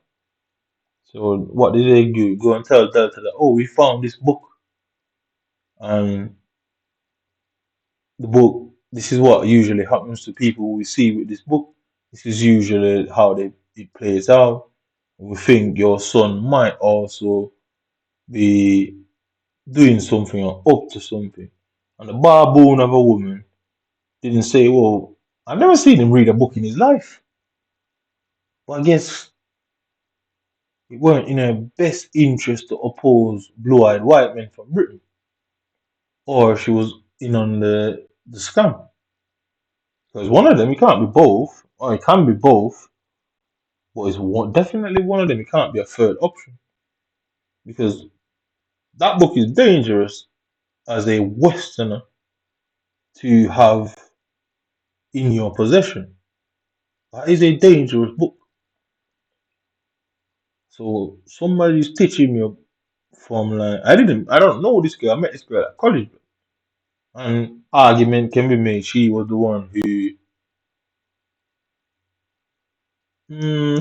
So what did they do? Go and tell Delta that, oh, we found this book, and the book, this is what usually happens to people we see with this book. This is usually how it plays out. We think your son might also be doing something or up to something. And the baboon of a woman didn't say, well, I've never seen him read a book in his life. But I guess it weren't in her best interest to oppose blue-eyed white men from Britain. Or she was in on the scam. Because one of them, it can't be both. Or it can be both. But it's definitely one of them. It can't be a third option. Because that book is dangerous as a Westerner to have in your possession. That is a dangerous book. So somebody's teaching me from like I don't know this girl. I met this girl at college, and argument can be made. She was the one who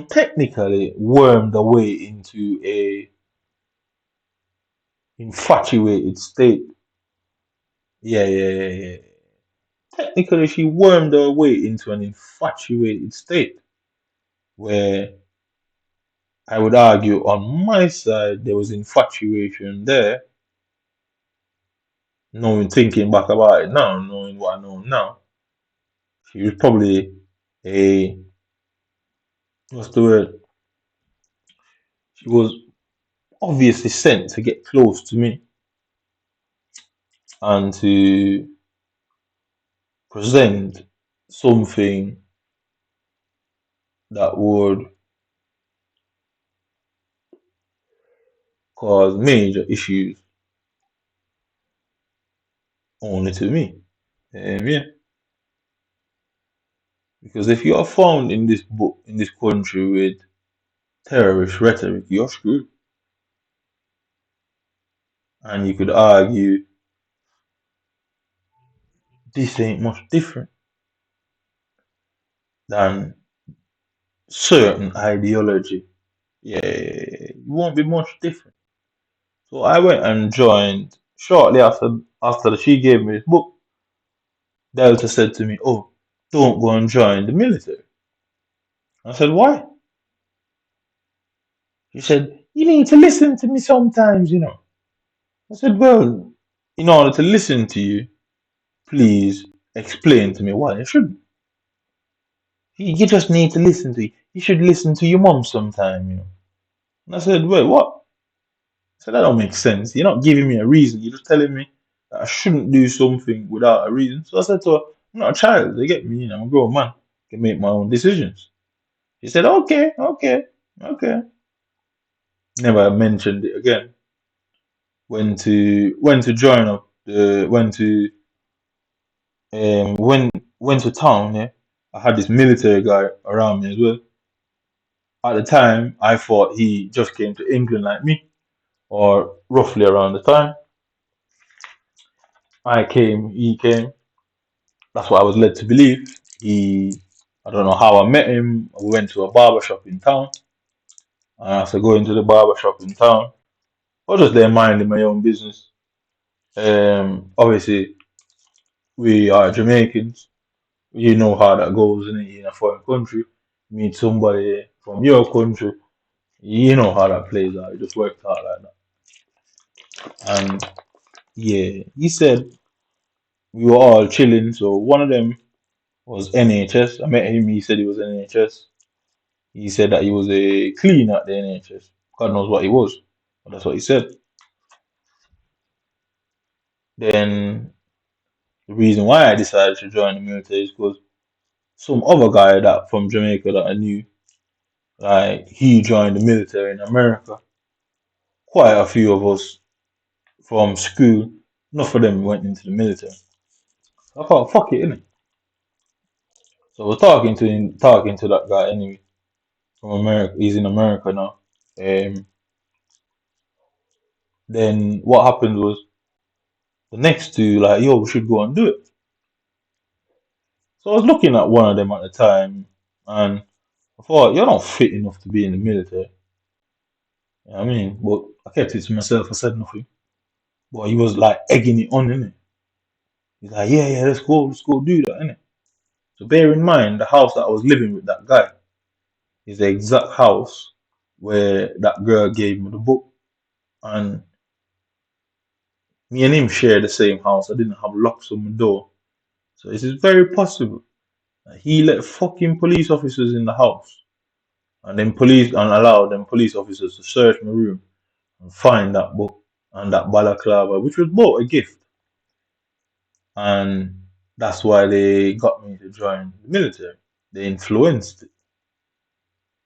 technically wormed her way into a infatuated state. Yeah. Technically, she wormed her way into an infatuated state where I would argue on my side there was infatuation there. Knowing, thinking back about it now, knowing what I know now, she was probably a what's the word? She was obviously sent to get close to me and to present something that would cause major issues only to me. Yeah. Because if you are found in this book, in this country with terrorist rhetoric, you're screwed. And you could argue this ain't much different than certain ideology. Yeah, it won't be much different. So I went and joined shortly after she gave me this book. Delta said to me, "Oh, don't go and join the military." I said, "Why?" She said, "You need to listen to me sometimes, you know." I said, "Well, in order to listen to you, please explain to me why I shouldn't. You just need to listen to you. You should listen to your mom sometime, you know." And I said, "Wait, what?" I said, "That don't make sense. You're not giving me a reason. You're just telling me that I shouldn't do something without a reason." So I said to her, "I'm not a child. They get me, you know, I'm a grown man. I can make my own decisions." She said, okay. Never mentioned it again. Went to join up the went to town, yeah. I had this military guy around me as well. At the time I thought he just came to England like me, or roughly around the time. He came. That's what I was led to believe. I don't know how I met him. We went to a barber shop in town. And after going to the barber shop in town, I was just there minding my own business. Obviously, we are Jamaicans. You know how that goes in a foreign country. Meet somebody from your country. You know how that plays out. It just works out like that. And yeah, he said we were all chilling. So one of them was NHS. I met him. He said he was NHS. He said that he was a cleaner at the NHS. God knows what he was, but that's what he said. Then the reason why I decided to join the military is because some other guy that from Jamaica that I knew, like he joined the military in America. Quite a few of us from school, enough of them went into the military. I thought, fuck it, innit? So we're talking to that guy anyway from America. He's in America now. Um, then what happened was the next two like, yo, we should go and do it. So I was looking at one of them at the time, and I thought, you're not fit enough to be in the military. You know what I mean? But I kept it to myself. I said nothing. But he was like egging it on, innit? He's like, yeah, yeah, let's go do that, innit? So bear in mind, the house that I was living with that guy is the exact house where that girl gave me the book. And me and him share the same house. I didn't have locks on my door. So it is very possible that he let fucking police officers in the house. And then allowed them police officers to search my room and find that book and that balaclava, which was bought a gift. And that's why they got me to join the military. They influenced it.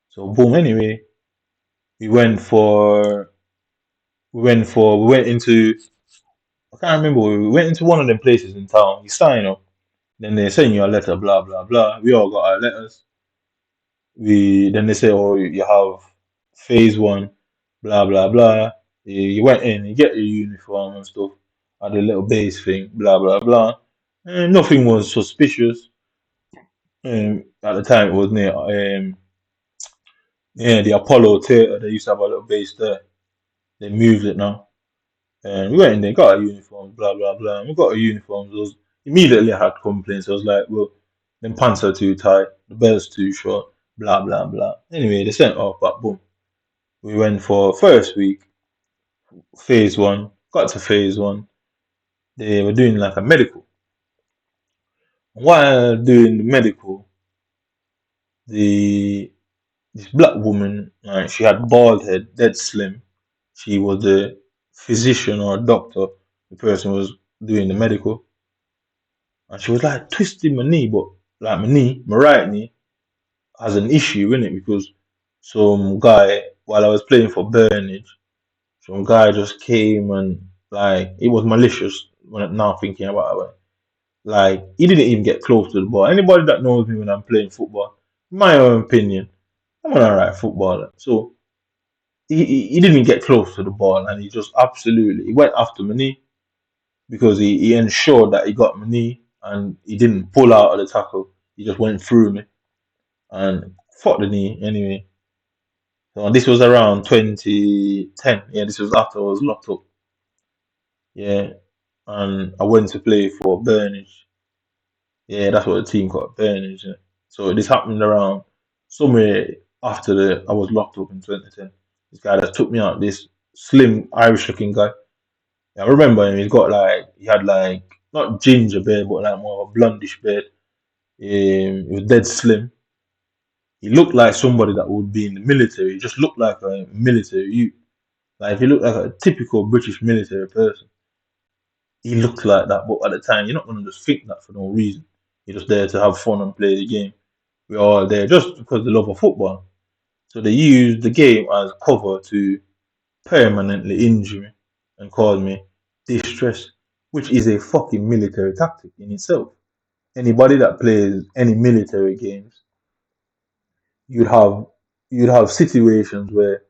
So boom, anyway, we went for we went into I can't remember. We went into one of them places in town. You sign up, then they send you a letter, blah blah blah. We all got our letters. We then they say, oh, you have phase one, blah blah blah. You went in, you get your uniform and stuff, had a little base thing, blah blah blah. And nothing was suspicious. At the time, it was near yeah, the Apollo Theatre. They used to have a little base there. They moved it now. And we went in there, got our uniforms, blah blah blah. And we got our uniforms. It was immediately I had complaints. I was like, well, them pants are too tight, the belt's too short, blah blah blah. Anyway, they sent off, but boom. We went for first week, phase one, got to phase one. They were doing like a medical. While doing the medical, the this black woman, like she had bald head, dead slim. She was the physician or doctor. The person was doing the medical, and she was like twisting my knee, but like my right knee, has an issue in it because some guy, while I was playing for Burnage, some guy just came and like it was malicious. When now thinking about it, like he didn't even get close to the ball. Anybody that knows me when I'm playing football, in my own opinion, I'm an alright footballer. So he didn't get close to the ball, and he just absolutely he went after my knee because he ensured that he got my knee and he didn't pull out of the tackle. He just went through me and fought the knee anyway. So this was around 2010. Yeah, this was after I was locked up. Yeah, and I went to play for Burnage. Yeah, that's what the team called Burnage. Yeah. So this happened around somewhere after I was locked up in 2010. This guy that took me out, this slim Irish looking guy. Yeah, I remember him. He had like not ginger beard, but like more of a blondish beard. He was dead slim. He looked like somebody that would be in the military. He just looked like a military youth. Like if you look like a typical British military person, he looked like that. But at the time, you're not gonna just think that for no reason. You're just there to have fun and play the game. We're all there just because they love of football. So they used the game as cover to permanently injure me and cause me distress, which is a fucking military tactic in itself. Anybody that plays any military games, you'd have you'd have situations where,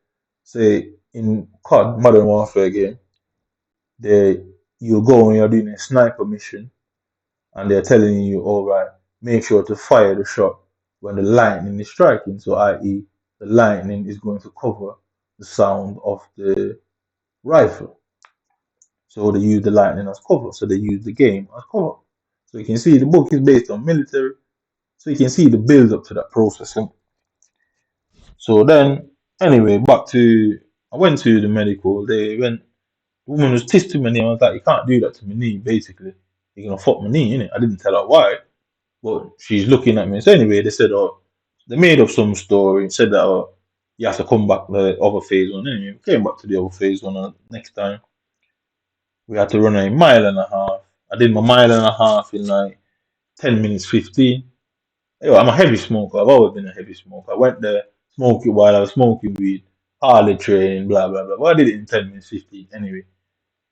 say, in COD Modern Warfare game, they you go and you're doing a sniper mission, and they're telling you, all right, make sure to fire the shot when the lightning is striking. So, i.e., the lightning is going to cover the sound of the rifle. So they use the lightning as cover. So they use the game as cover. So you can see the book is based on military. So you can see the build up to that process. So then, anyway, I went to the medical. The woman was testing my knee. I was like, you can't do that to my knee, basically. you're gonna fuck my knee, innit? I didn't tell her why, but she's looking at me. So anyway, they said, oh, they made up some story and said that, oh, you have to come back the other phase one. Anyway, we came back to the other phase one, and next time we had to run a mile and a half. I did my mile and a half in like 10 minutes 15. Yo, I'm a heavy smoker. I've always been a heavy smoker. I went there smoking while I was smoking weed, hardly training, blah blah blah. But I did it in 10 minutes 15 anyway.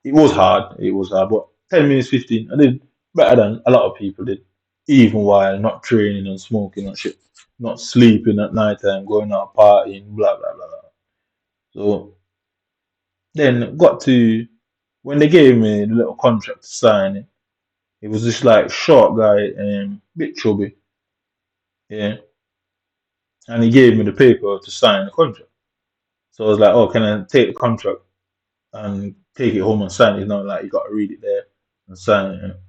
It was hard. It was hard, but 10 minutes 15, I did better than a lot of people did, even while not training and smoking and shit, not sleeping at night time, going out partying, blah blah blah blah. So then got to when they gave me the little contract to sign it was this like short guy, bit chubby, yeah, and he gave me the paper to sign the contract. So I was like, oh, can I take the contract and take it home and sign it? It's not like you got to read it there and sign it.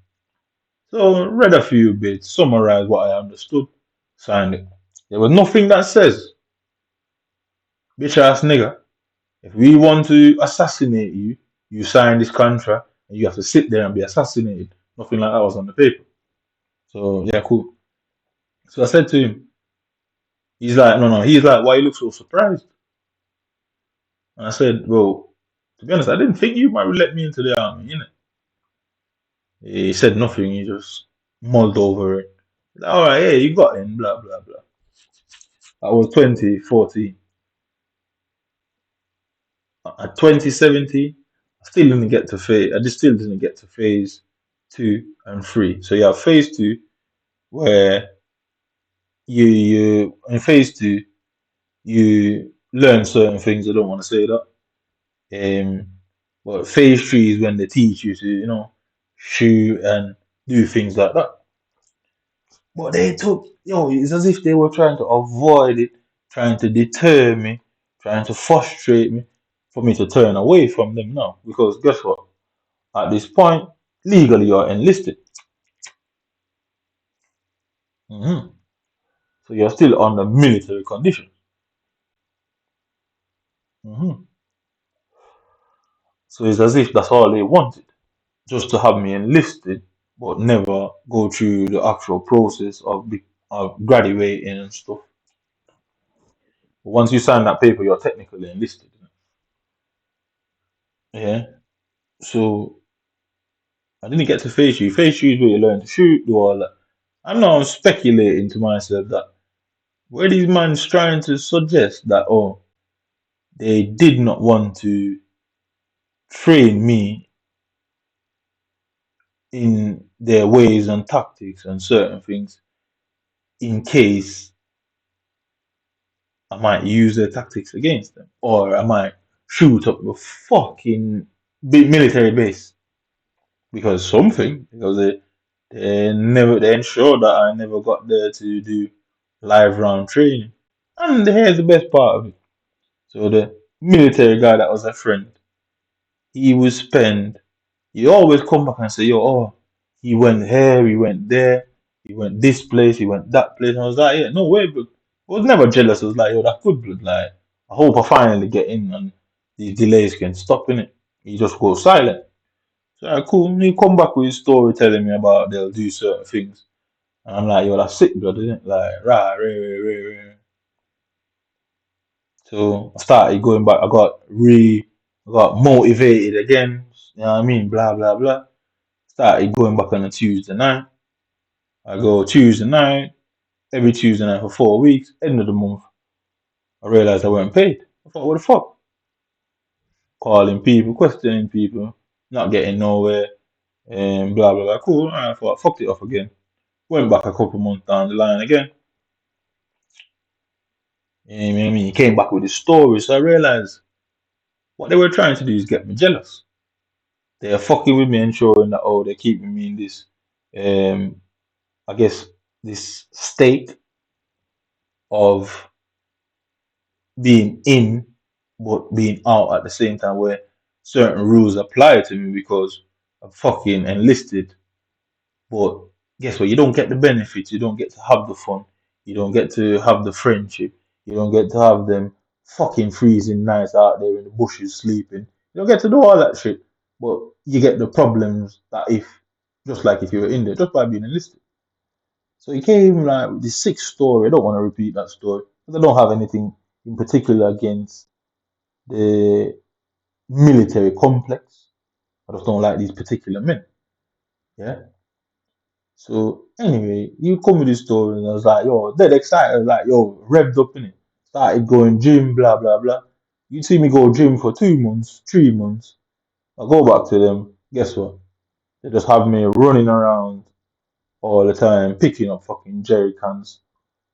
So read a few bits, summarized what I understood, signed it. There was nothing that says, bitch ass nigga, if we want to assassinate you, you sign this contract and you have to sit there and be assassinated. Nothing like that was on the paper. So yeah, cool. So I said to him, he's like, no, no. He's like, why you look so surprised? And I said, well, to be honest, I didn't think you might let me into the army, innit? He said nothing. He just mulled over it. Like, all right, yeah, you got in, blah, blah, blah. That was 2014. At 2017, I still didn't get to phase. I just still didn't get to phase 2 and 3. So you have phase 2, where you in phase 2 you learn certain things. I don't want to say that. Um, but phase 3 is when they teach you to, shoot and do things like that. But they took, it's as if they were trying to avoid it, trying to deter me, trying to frustrate me, for me to turn away from them now. Because guess what? At this point, legally you're enlisted. Hmm. So you're still under military conditions. Hmm. So it's as if that's all they wanted, just to have me enlisted, but never go through the actual process of graduating and stuff. But once you sign that paper, you're technically enlisted. Yeah. So I didn't get to phase you. Phase you is where you learn to shoot, do all that. I'm now speculating to myself that were these men trying to suggest that, oh, they did not want to train me in their ways and tactics and certain things in case I might use their tactics against them, or I might shoot up the fucking military base because they ensured that I never got there to do live round training. And here's the best part of it. So the military guy that was a friend, he would spend he always come back and say, yo, oh, he went here, he went there, he went this place, he went that place. And I was like, yeah, no way, but I was never jealous. I was like, yo, that good blood. Like, I hope I finally get in and these delays can stop in it. He just goes silent. So cool. He come back with his story telling me about they'll do certain things. And I'm like, yo, that's sick, blood, isn't it? Like, rah, rah, rah, rah, rah. So I started going back. I got motivated again. You know what I mean? Blah, blah, blah. Started going back on a Tuesday night. I go Tuesday night, every Tuesday night for 4 weeks. End of the month, I realized I weren't paid. I thought, what the fuck? Calling people, questioning people, not getting nowhere, and blah blah blah. Cool. I thought, fucked it off again. Went back a couple months down the line again. You know what I mean? He came back with his story, so I realized what they were trying to do is get me jealous. They are fucking with me, ensuring that they're keeping me in this, um, I guess, this state of being in but being out at the same time, where certain rules apply to me because I'm fucking enlisted. But guess what? You don't get the benefits. You don't get to have the fun. You don't get to have the friendship. You don't get to have them fucking freezing nights out there in the bushes sleeping. You don't get to do all that shit. But you get the problems that if just like if you were in there, just by being enlisted. So he came like with the sixth story. I don't want to repeat that story because I don't have anything in particular against the military complex. I just don't like these particular men. Yeah. So anyway, you come with this story and I was like, yo, dead excited, like, yo, revved up in it. Started going gym, blah blah blah. You see me go gym for 2 months, 3 months. I go back to them. Guess what? They just have me running around all the time, picking up fucking jerry cans.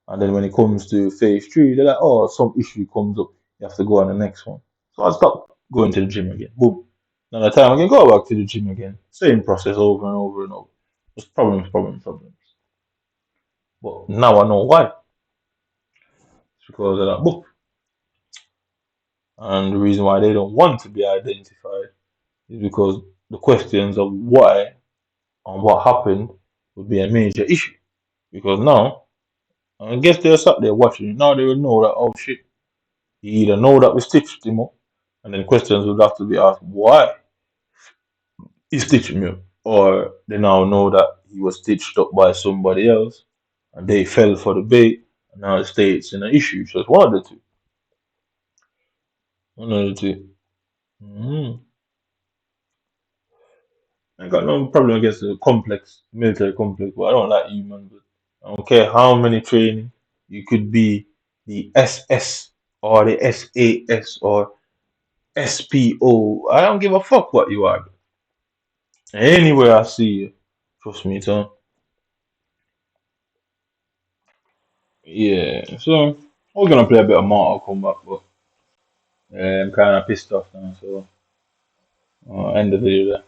And then when it comes to phase three, they're like, oh, some issue comes up. You have to go on the next one. So I stopped going to the gym again. Boom. Another time I can go back to the gym again. Same process over and over and over. Just problems, problems, problems. But now I know why. It's because of that book. And the reason why they don't want to be identified is because the questions of why and what happened would be a major issue. Because now, I guess they're sat there watching it. Now they will know that, oh shit, you either know that we stitched him up, and then questions would have to be asked why he stitched him up. Or they now know that he was stitched up by somebody else and they fell for the bait, and now the state's in an issue. So it's one of the two. One of the 2. Mm. I got no problem against the complex, military complex, but I don't like humans. I don't care how many training you could be the SS or the SAS or SPO. I don't give a fuck what you are. Anywhere I see you, trust me, son. Yeah, so I was gonna play a bit of Mortal Kombat, but I'm kind of pissed off now, so I'll end the video there.